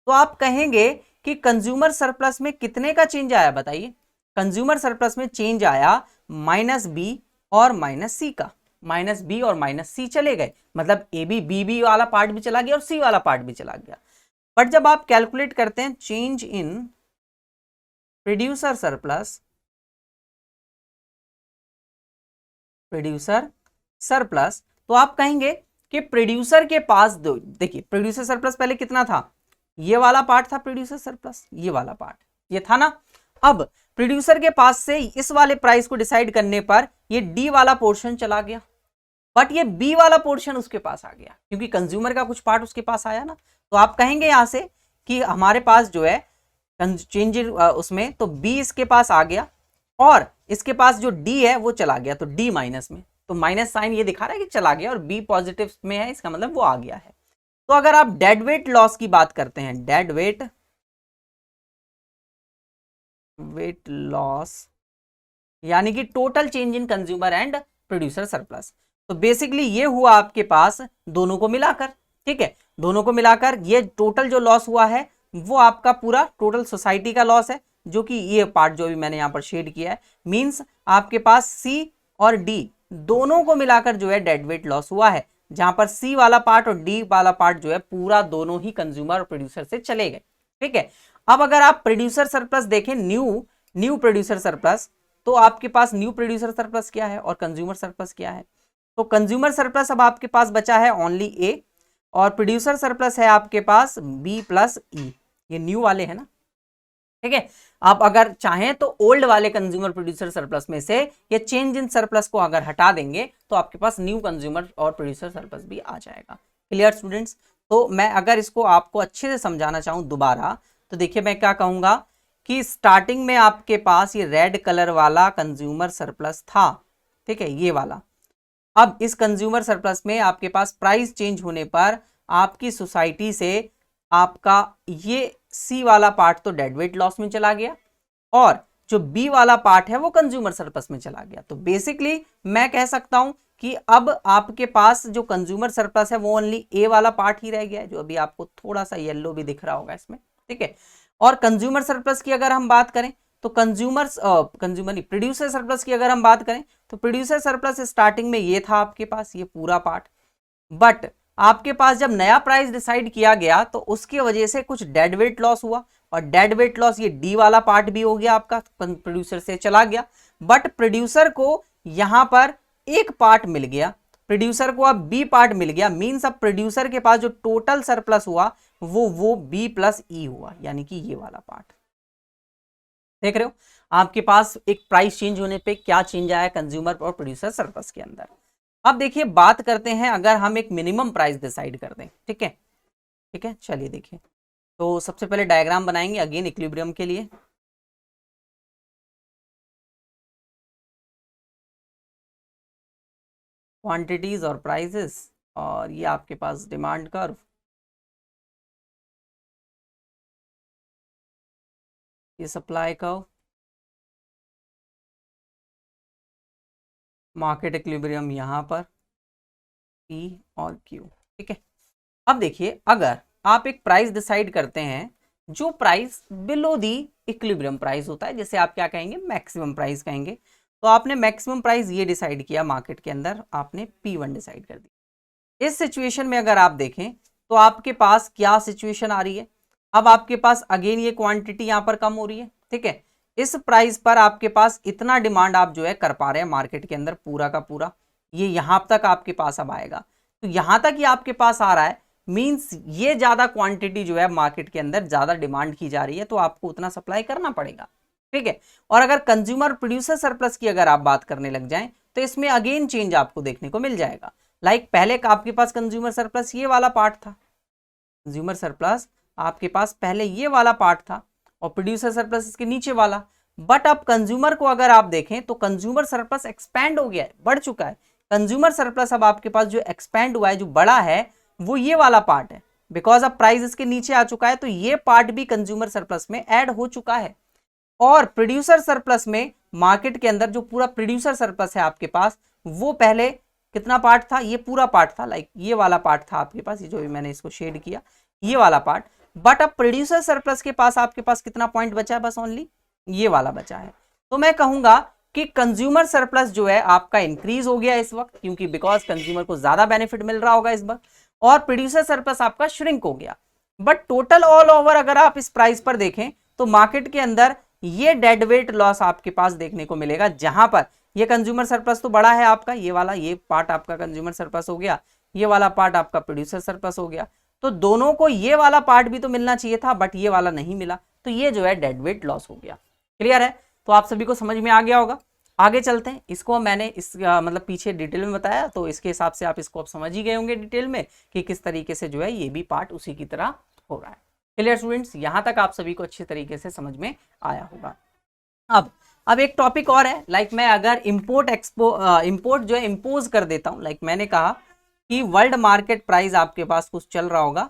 तो आप कहेंगे कि कंज्यूमर सरप्लस में कितने का चेंज आया, बताइए। कंज्यूमर सरप्लस में चेंज आया -B और -C का, -B और -C चले गए, मतलब B वाला पार्ट भी चला गया और C वाला पार्ट भी चला गया। बट जब आप कैलकुलेट करते हैं change in producer surplus, producer surplus, तो आप कहेंगे कि प्रोड्यूसर के पास देखिए प्रोड्यूसर सरप्लस पहले कितना था, ये वाला पार्ट था प्रोड्यूसर सरप्लस, ये वाला पार्ट ये था ना। अब प्रोड्यूसर के पास से इस वाले प्राइस को डिसाइड करने पर ये D वाला पोर्शन चला गया, बट ये B वाला पोर्शन उसके पास आ गया क्योंकि कंज्यूमर का कुछ पार्ट उसके पास आया ना। तो आप कहेंगे यहां से कि हमारे पास जो है चेंज उसमें, तो B इसके पास आ गया और इसके पास जो D है वो चला गया, तो D माइनस में, तो माइनस साइन ये दिखा रहा है कि चला गया और B पॉजिटिव में है, इसका मतलब वो आ गया है। तो अगर आप डेड वेट लॉस की बात करते हैं, डेड वेट लॉस यानी कि total change in consumer and producer surplus, तो बेसिकली ये हुआ आपके पास दोनों को मिलाकर, ठीक है, दोनों को मिलाकर ये टोटल जो लॉस हुआ है वो आपका पूरा टोटल सोसाइटी का लॉस है, जो कि ये पार्ट जो भी मैंने यहां पर शेड किया है, मींस आपके पास सी और डी दोनों को मिलाकर जो है डेड वेट लॉस हुआ है, जहां पर सी वाला पार्ट और डी वाला पार्ट जो है पूरा दोनों ही कंज्यूमर और प्रोड्यूसर से चले गए, ठीक है। अब अगर आप प्रोड्यूसर सरप्लस देखें, न्यू प्रोड्यूसर सरप्लस, तो आपके पास न्यू प्रोड्यूसर सरप्लस क्या है और कंज्यूमर सरप्लस क्या है, तो कंज्यूमर सरप्लस अब आपके पास बचा है ओनली ए, और प्रोड्यूसर सरप्लस है आपके पास बी प्लस ई, ये न्यू वाले हैं ना, ठीक है। आप अगर चाहें तो ओल्ड वाले कंज्यूमर प्रोड्यूसर सरप्लस में से ये चेंज इन सरप्लस को अगर हटा देंगे तो आपके पास न्यू कंज्यूमर और प्रोड्यूसर सरप्लस भी आ जाएगा। Clear students? तो मैं अगर इसको आपको अच्छे से समझाना चाहूं दोबारा, तो देखिए मैं क्या कहूंगा कि स्टार्टिंग में आपके पास ये रेड कलर वाला कंज्यूमर सरप्लस था, ठीक है, ये वाला। अब इस कंज्यूमर सरप्लस में आपके पास प्राइस चेंज होने पर आपकी सोसाइटी से आपका ये सी वाला पार्ट तो डेड वेट लॉस में चला गया और जो बी वाला पार्ट है वो कंज्यूमर सरप्लस में चला गया। तो बेसिकली मैं कह सकता हूं कि अब आपके पास जो कंज्यूमर सरप्लस है वो ओनली ए वाला पार्ट ही रह गया है, जो अभी आपको थोड़ा सा येलो भी दिख रहा होगा इसमें, ठीक है। और कंज्यूमर सरप्लस की अगर हम बात करें तो प्रोड्यूसर सरप्लस की अगर हम बात करें तो प्रोड्यूसर सरप्लस स्टार्टिंग में ये था आपके पास, ये पूरा पार्ट, बट आपके पास जब नया प्राइस डिसाइड किया गया तो उसकी वजह से कुछ डेड वेट लॉस हुआ, और डेड वेट लॉस ये डी वाला पार्ट भी हो गया आपका, प्रोड्यूसर से चला गया, बट प्रोड्यूसर को यहां पर एक पार्ट मिल गया, प्रोड्यूसर को अब बी पार्ट मिल गया, मींस अब प्रोड्यूसर के पास जो टोटल सरप्लस हुआ वो बी प्लस ई हुआ, यानी कि ये वाला पार्ट। देख रहे हो आपके पास एक प्राइस चेंज होने पे क्या चेंज आया कंज्यूमर और प्रोड्यूसर सरप्लस के अंदर। अब देखिए बात करते हैं अगर हम एक मिनिमम प्राइस डिसाइड कर दें, ठीक है, ठीक है, चलिए देखिए। तो सबसे पहले डायग्राम बनाएंगे अगेन इक्विलिब्रियम के लिए, क्वांटिटीज और प्राइसेस, और ये आपके पास डिमांड कर्व, ये सप्लाई कर्व, मार्केट इक्विलिब्रियम यहां पर P और Q, ठीक है। अब देखिए अगर आप एक प्राइस डिसाइड करते हैं जो price below the equilibrium price होता है, जैसे आप क्या कहेंगे मैक्सिमम प्राइस कहेंगे, तो आपने मैक्सिमम प्राइस ये डिसाइड किया मार्केट के अंदर, आपने P1 डिसाइड कर दिया। इस सिचुएशन में अगर आप देखें तो आपके पास क्या सिचुएशन आ रही है, अब आपके पास अगेन ये क्वांटिटी यहां पर कम हो रही है, ठीक है, इस प्राइस पर आपके पास इतना डिमांड आप जो है कर पा रहे हैं मार्केट के अंदर पूरा का पूरा, ये यहां तक आपके पास अब आएगा, तो यहां तक ही आपके पास आ रहा है, मींस ये ज्यादा क्वांटिटी जो है मार्केट के अंदर ज्यादा डिमांड की जा रही है, तो आपको उतना सप्लाई करना पड़ेगा, ठीक है। और अगर कंज्यूमर प्रोड्यूसर सरप्लस की अगर आप बात करने लग जाएं तो इसमें अगेन चेंज आपको देखने को मिल जाएगा। लाइक पहले का आपके पास कंज्यूमर सरप्लस ये वाला पार्ट था, कंज्यूमर सरप्लस आपके पास पहले ये वाला पार्ट था और प्रोड्यूसर सरप्लस इसके नीचे वाला, बट अब कंज्यूमर को अगर आप देखें तो कंज्यूमर सरप्लस एक्सपैंड हो गया है, बढ़ चुका है। कंज्यूमर सरप्लस अब आपके पास जो एक्सपैंड हुआ है, जो बड़ा है, वो ये वाला पार्ट है, बिकॉज अब प्राइस इसके नीचे आ चुका है, तो ये पार्ट भी कंज्यूमर सरप्लस में ऐड हो चुका है। और प्रोड्यूसर सरप्लस में मार्केट के अंदर जो पूरा प्रोड्यूसर सरप्लस है आपके पास, वो पहले कितना पार्ट था, ये पूरा पार्ट था, लाइक ये वाला पार्ट था आपके पास, ये जो भी मैंने इसको शेड किया, ये वाला पार्ट, बट अब प्रोड्यूसर सरप्लस के पास आपके पास कितना पॉइंट बचा है, बस ओनली ये वाला बचा है। तो मैं कहूंगा कि कंज्यूमर सरप्लस जो है आपका इंक्रीज हो गया इस वक्त, क्योंकि बिकॉज कंज्यूमर को ज्यादा बेनिफिट मिल रहा होगा इस वक्त, और प्रोड्यूसर सरप्लस आपका श्रिंक हो गया। बट टोटल ऑल ओवर अगर आप इस प्राइस पर देखें तो मार्केट के अंदर ये डेड वेट लॉस आपके पास देखने को मिलेगा, जहां पर ये कंज्यूमर सरप्लस तो बड़ा है आपका, ये वाला, ये पार्ट आपका कंज्यूमर सरप्लस हो गया, ये वाला पार्ट आपका प्रोड्यूसर सरप्लस हो गया, तो दोनों को ये वाला पार्ट भी तो मिलना चाहिए था, बट ये वाला नहीं मिला, तो ये जो है डेड वेट लॉस हो गया। क्लियर है? तो आप सभी को समझ में आ गया होगा। आगे चलते हैं, इसको मैंने मतलब पीछे डिटेल में बताया, तो इसके हिसाब से आप इसको अब समझ ही गए होंगे डिटेल में कि किस तरीके से जो है ये भी पार्ट उसी की तरह हो रहा है। Clear students? यहां तक आप सभी को अच्छे तरीके से समझ में आया होगा। अब एक टॉपिक और है, लाइक मैं अगर इंपोर्ट जो है इम्पोज कर देता हूं, लाइक मैंने कहा कि वर्ल्ड मार्केट प्राइस आपके पास कुछ चल रहा होगा,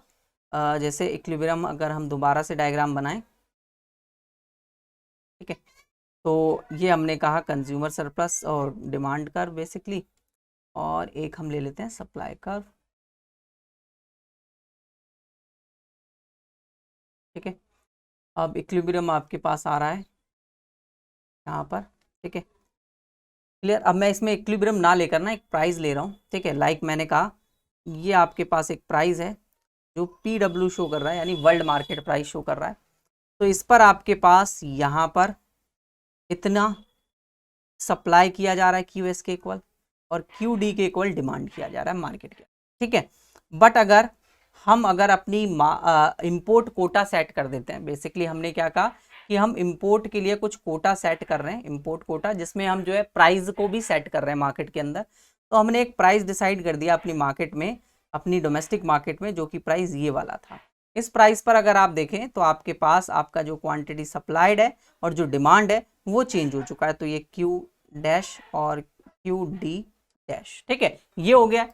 जैसे इक्विलिब्रियम अगर हम दोबारा से डायग्राम बनाएं, ठीक है, तो ये हमने कहा कंज्यूमर सरप्लस और डिमांड कर्व बेसिकली, और एक हम ले लेते हैं सप्लाई कर्व, ठीक है। अब इक्विलिब्रियम आपके पास आ रहा है यहाँ पर, ठीक है, क्लियर। अब मैं इसमें इक्विलिब्रियम ना लेकर ना एक प्राइस ले रहा हूँ, ठीक है, लाइक मैंने कहा ये आपके पास एक प्राइस है जो PW शो कर रहा है, यानी वर्ल्ड मार्केट प्राइस शो कर रहा है। तो इस पर आपके पास यहाँ पर इतना सप्लाई किया जा रहा है QS के इक्वल, और QD के इक्वल डिमांड किया जा रहा है मार्केट के, ठीक है। बट अगर हम अपनी इंपोर्ट कोटा सेट कर देते हैं, बेसिकली हमने क्या कहा कि हम इंपोर्ट के लिए कुछ कोटा सेट कर रहे हैं, इंपोर्ट कोटा, जिसमें हम जो है प्राइस को भी सेट कर रहे हैं मार्केट के अंदर। तो हमने एक प्राइस डिसाइड कर दिया अपनी मार्केट में, अपनी डोमेस्टिक मार्केट में, जो कि प्राइस ये वाला था। इस प्राइस पर अगर आप देखें तो आपके पास आपका जो क्वांटिटी सप्लाइड है और जो डिमांड है वो चेंज हो चुका है। तो ये Q' और QD', ठीक है, ये हो गया।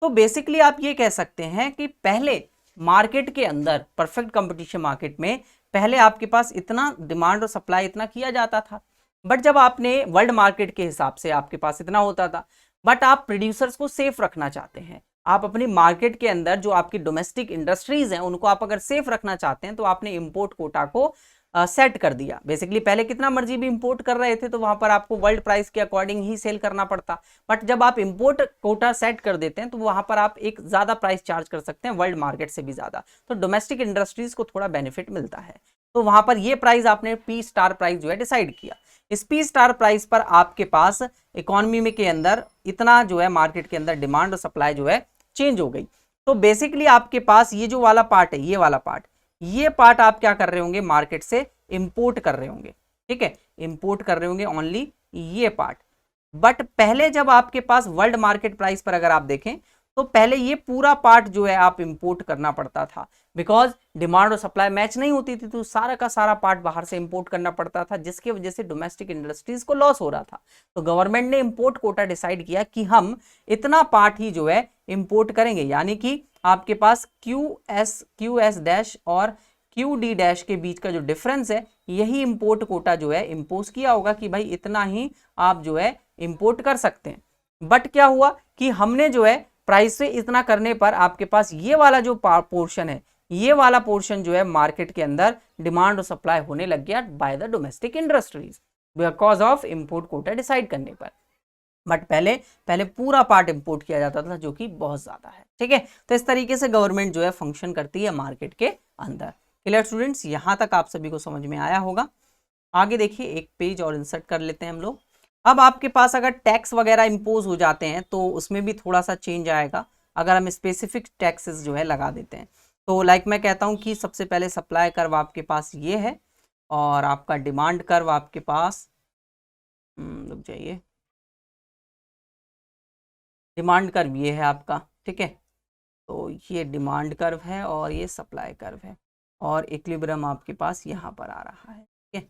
तो बेसिकली आप ये कह सकते हैं कि पहले मार्केट के अंदर, परफेक्ट कंपटीशन मार्केट में, पहले आपके पास इतना डिमांड और सप्लाई इतना किया जाता था, बट जब आपने वर्ल्ड मार्केट के हिसाब से आपके पास इतना होता था, बट आप प्रोड्यूसर्स को सेफ रखना चाहते हैं, आप अपनी मार्केट के अंदर जो आपकी डोमेस्टिक इंडस्ट्रीज हैं उनको आप अगर सेफ रखना चाहते हैं, तो आपने इंपोर्ट कोटा को सेट कर दिया। बेसिकली पहले कितना मर्जी भी इंपोर्ट कर रहे थे तो वहां पर आपको वर्ल्ड प्राइस के अकॉर्डिंग ही सेल करना पड़ता, बट जब आप इंपोर्ट कोटा सेट कर देते हैं तो वहां पर आप एक ज्यादा प्राइस चार्ज कर सकते हैं, वर्ल्ड मार्केट से भी ज्यादा। तो डोमेस्टिक इंडस्ट्रीज को थोड़ा बेनिफिट मिलता है। तो वहां पर ये प्राइस आपने P स्टार प्राइस जो है डिसाइड किया। इस P स्टार प्राइस पर आपके पास इकोनॉमी में के अंदर इतना जो है मार्केट के अंदर डिमांड और सप्लाई जो है चेंज हो गई। तो बेसिकली आपके पास ये जो वाला पार्ट है, ये वाला पार्ट, ये पार्ट आप क्या कर रहे होंगे, मार्केट से इंपोर्ट कर रहे होंगे, ठीक है, इंपोर्ट कर रहे होंगे ओनली ये पार्ट। बट पहले जब आपके पास वर्ल्ड मार्केट प्राइस पर अगर आप देखें तो पहले ये पूरा पार्ट जो है आप इंपोर्ट करना पड़ता था, बिकॉज डिमांड और सप्लाई मैच नहीं होती थी, तो सारा का सारा पार्ट बाहर से इंपोर्ट करना पड़ता था, जिसकी वजह से डोमेस्टिक इंडस्ट्रीज को लॉस हो रहा था। तो गवर्नमेंट ने इंपोर्ट कोटा डिसाइड किया कि हम इतना पार्ट ही जो है इंपोर्ट करेंगे, यानी कि आपके पास QS' और QD' के बीच का जो डिफरेंस है, यही इंपोर्ट कोटा जो है इंपोज किया होगा कि भाई इतना ही आप जो है इंपोर्ट कर सकते हैं। बट क्या हुआ कि हमने जो है प्राइस से इतना करने पर आपके पास ये वाला जो पोर्शन है, ये वाला पोर्शन जो है मार्केट के अंदर डिमांड और सप्लाई होने लग गया by the domestic industries because of import Kota decide करने पर। बट पहले पूरा पार्ट इंपोर्ट किया जाता था, जो कि बहुत ज्यादा है, ठीक है। तो इस तरीके से गवर्नमेंट जो है फंक्शन करती है मार्केट के अंदर। क्लियर स्टूडेंट्स, यहां तक आप सभी को समझ में आया होगा। आगे देखिए, एक पेज और इंसर्ट कर लेते हैं हम लोग। अब आपके पास अगर टैक्स वगैरह इंपोज हो जाते हैं तो उसमें भी थोड़ा सा चेंज आएगा, अगर हम स्पेसिफिक टैक्सेस जो है लगा देते हैं। तो लाइक मैं कहता हूं कि सबसे पहले सप्लाई कर्व आपके पास ये है, और आपका डिमांड कर्व आपके पास, रुक जाइए, डिमांड कर्व ये है आपका, ठीक है। तो ये डिमांड कर्व है और ये सप्लाई कर्व है, और इक्विलिब्रियम आपके पास यहाँ पर आ रहा है, ठीक है।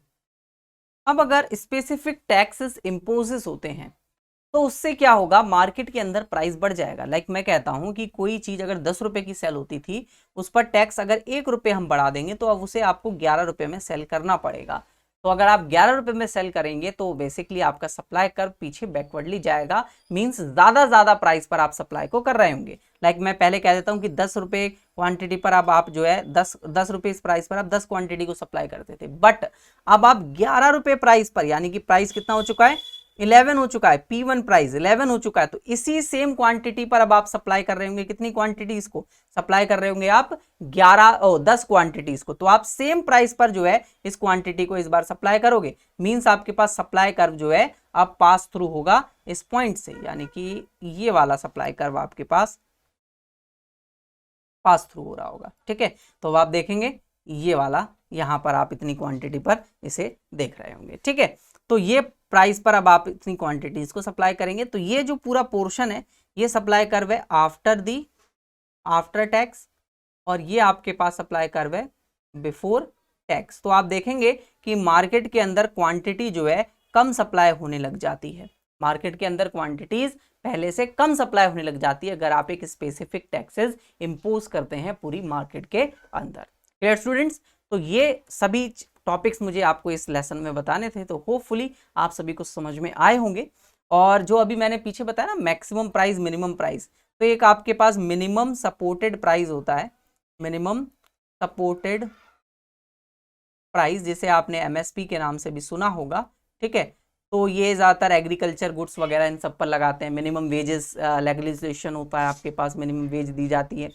अब अगर स्पेसिफिक टैक्सेस इंपोजेस होते हैं तो उससे क्या होगा, मार्केट के अंदर प्राइस बढ़ जाएगा। लाइक मैं कहता हूं कि कोई चीज अगर 10 रुपए की सेल होती थी, उस पर टैक्स अगर 1 रुपए हम बढ़ा देंगे तो अब उसे आपको 11 रुपए में सेल करना पड़ेगा। तो अगर आप 11 रुपए में सेल करेंगे तो बेसिकली आपका सप्लाई कर्व पीछे बैकवर्डली जाएगा, मींस ज्यादा प्राइस पर आप सप्लाई को कर रहे होंगे। लाइक मैं पहले कह देता हूं कि 10 रुपए क्वांटिटी पर अब आप जो है 10 रुपए इस प्राइस पर आप 10 क्वांटिटी को सप्लाई करते थे, बट अब आप 11 रुपए प्राइस पर, यानी कि प्राइस कितना हो चुका है, 11 हो चुका है, P1 प्राइस 11 हो चुका है। तो इसी सेम क्वांटिटी पर अब आप सप्लाई कर रहे होंगे, कितनी क्वांटिटीज को सप्लाई कर रहे होंगे आप, 10 क्वांटिटीज को। तो आप सेम प्राइस पर जो है इस क्वांटिटी को इस बार सप्लाई करोगे, मींस आपके पास सप्लाई कर्व जो है अब पास थ्रू होगा इस पॉइंट से, यानी कि ये वाला सप्लाई कर्व आपके पास पास थ्रू हो रहा होगा, ठीक है। तो अब आप देखेंगे ये वाला, यहां पर आप इतनी क्वांटिटी पर इसे देख रहे होंगे, ठीक है। तो ये प्राइस पर अब आप इतनी क्वांटिटीज को सप्लाई करेंगे। तो ये जो पूरा पोर्शन है ये सप्लाई कर्व है आफ्टर टैक्स, और ये आपके पास सप्लाई कर्व है बिफोर टैक्स। तो आप देखेंगे कि मार्केट के अंदर क्वांटिटी जो है कम सप्लाई होने लग जाती है, मार्केट के अंदर क्वांटिटीज पहले से कम सप्लाई होने लग जाती है अगर आप एक स्पेसिफिक टैक्सेस इंपोज करते हैं पूरी मार्केट के अंदर। Clear students? तो ये सभी टॉपिक्स मुझे आपको इस लेसन में बताने थे, तो होपफुली आप सभी को समझ में आए होंगे। और जो अभी मैंने पीछे बताया ना मैक्सिमम प्राइस मिनिमम प्राइस, तो एक आपके पास मिनिमम सपोर्टेड प्राइस होता है, मिनिमम सपोर्टेड प्राइस, जिसे आपने एमएसपी के नाम से भी सुना होगा। ठीक है, तो ये ज़्यादातर एग्रीकल्चर गुड्स वगैरह इन सब पर लगाते हैं। मिनिमम वेजेस लेगिस्लेशन होता है आपके पास, मिनिमम वेज दी जाती है,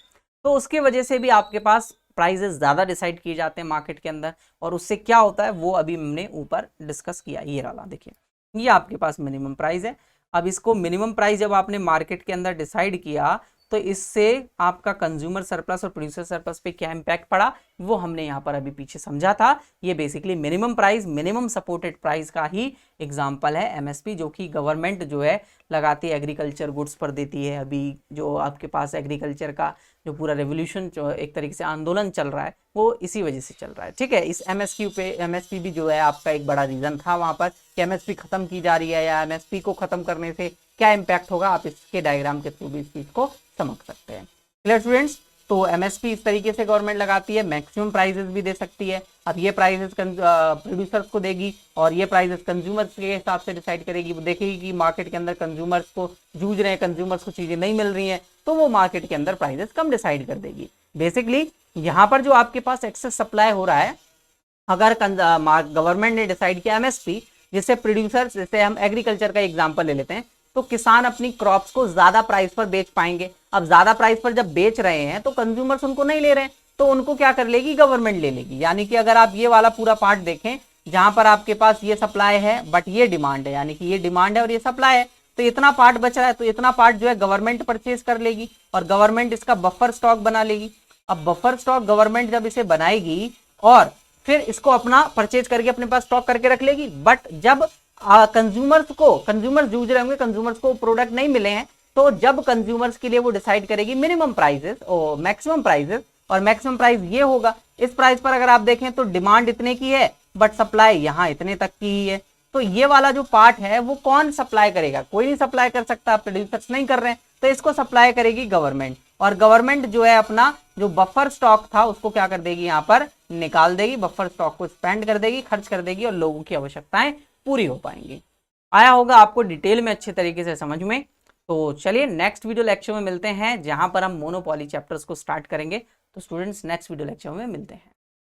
तो उसके वजह से भी आपके पास प्राइजेस ज़्यादा डिसाइड किए जाते हैं मार्केट के अंदर। और उससे क्या होता है वो अभी हमने ऊपर डिस्कस किया। ये वाला देखिए, ये आपके पास मिनिमम प्राइस है। अब इसको मिनिमम प्राइस जब आपने मार्केट के अंदर डिसाइड किया तो इससे आपका कंज्यूमर सरप्लस और प्रोड्यूसर सरप्लस पे क्या इम्पैक्ट पड़ा वो हमने यहाँ पर अभी पीछे समझा था। ये basically minimum price, minimum supported price का ही एग्जांपल है एमएसपी, जो कि गवर्नमेंट जो है लगाती है एग्रीकल्चर गुड्स पर देती है। अभी जो आपके पास एग्रीकल्चर का जो पूरा रेवोल्यूशन जो एक तरीके से आंदोलन चल रहा है वो इसी वजह से चल रहा है। ठीक है, इस एमएसपी भी जो है आपका एक बड़ा रीजन था वहाँ पर कि एमएसपी खत्म की जा रही है, या एमएसपी को खत्म करने से क्या इम्पैक्ट होगा, आप इसके डायग्राम के थ्रू भी इस चीज को समझ सकते हैं। Clear students? तो एमएसपी इस तरीके से गवर्नमेंट लगाती है, मैक्सिमम प्राइसेस भी दे सकती है। अब ये प्राइसेस प्रोड्यूसर्स को देगी और ये प्राइसेस कंज्यूमर्स के हिसाब से डिसाइड करेगी। वो देखेगी कि मार्केट के अंदर कंज्यूमर्स को जूझ रहे हैं, कंज्यूमर्स को चीजें नहीं मिल रही हैं, तो वो मार्केट के अंदर प्राइसेस कम डिसाइड कर देगी। बेसिकली यहाँ पर जो आपके पास एक्सेस सप्लाई हो रहा है, अगर गवर्नमेंट ने डिसाइड किया एमएसपी, जिससे प्रोड्यूसर्स, जैसे हम एग्रीकल्चर का एग्जांपल ले लेते हैं, तो किसान अपनी क्रॉप्स को ज्यादा प्राइस पर बेच पाएंगे। अब ज्यादा प्राइस पर जब बेच रहे हैं तो कंज्यूमर्स उनको नहीं ले रहे हैं, तो उनको क्या कर लेगी, गवर्नमेंट ले लेगी। यानी कि अगर आप ये वाला पूरा पार्ट देखें जहां पर आपके पास ये सप्लाई है बट ये डिमांड है, यानी कि ये डिमांड है और ये सप्लाई है, तो इतना पार्ट बच रहा है, तो इतना पार्ट जो है गवर्नमेंट परचेज कर लेगी और गवर्नमेंट इसका बफर स्टॉक बना लेगी। अब बफर स्टॉक गवर्नमेंट जब इसे बनाएगी और फिर इसको अपना परचेज करके अपने पास स्टॉक करके रख लेगी, बट जब कंज्यूमर्स जूझ रहे होंगे, कंज्यूमर्स को प्रोडक्ट नहीं मिले हैं, तो जब कंज्यूमर्स के लिए वो डिसाइड करेगी मिनिमम प्राइसेस और मैक्सिमम प्राइसेस, और मैक्सिमम प्राइस ये होगा। इस प्राइस पर अगर आप देखें तो डिमांड इतने की है बट सप्लाई यहाँ इतने तक की ही है, तो ये वाला जो पार्ट है वो कौन सप्लाई करेगा, कोई नहीं सप्लाई कर सकता, प्रोड्यूसर्स नहीं कर रहे हैं, तो इसको सप्लाई करेगी गवर्नमेंट। और गवर्नमेंट जो है अपना जो बफर स्टॉक था उसको क्या कर देगी, यहाँ पर निकाल देगी, बफर स्टॉक को स्पेंड कर देगी, खर्च कर देगी, और लोगों की आवश्यकताएं पूरी हो पाएंगी। आया होगा आपको डिटेल में अच्छे तरीके से समझ में। तो चलिए नेक्स्ट वीडियो लेक्चर में मिलते हैं, जहां पर हम मोनोपोली चैप्टर्स को स्टार्ट करेंगे। तो स्टूडेंट्स नेक्स्ट वीडियो लेक्चर में मिलते हैं।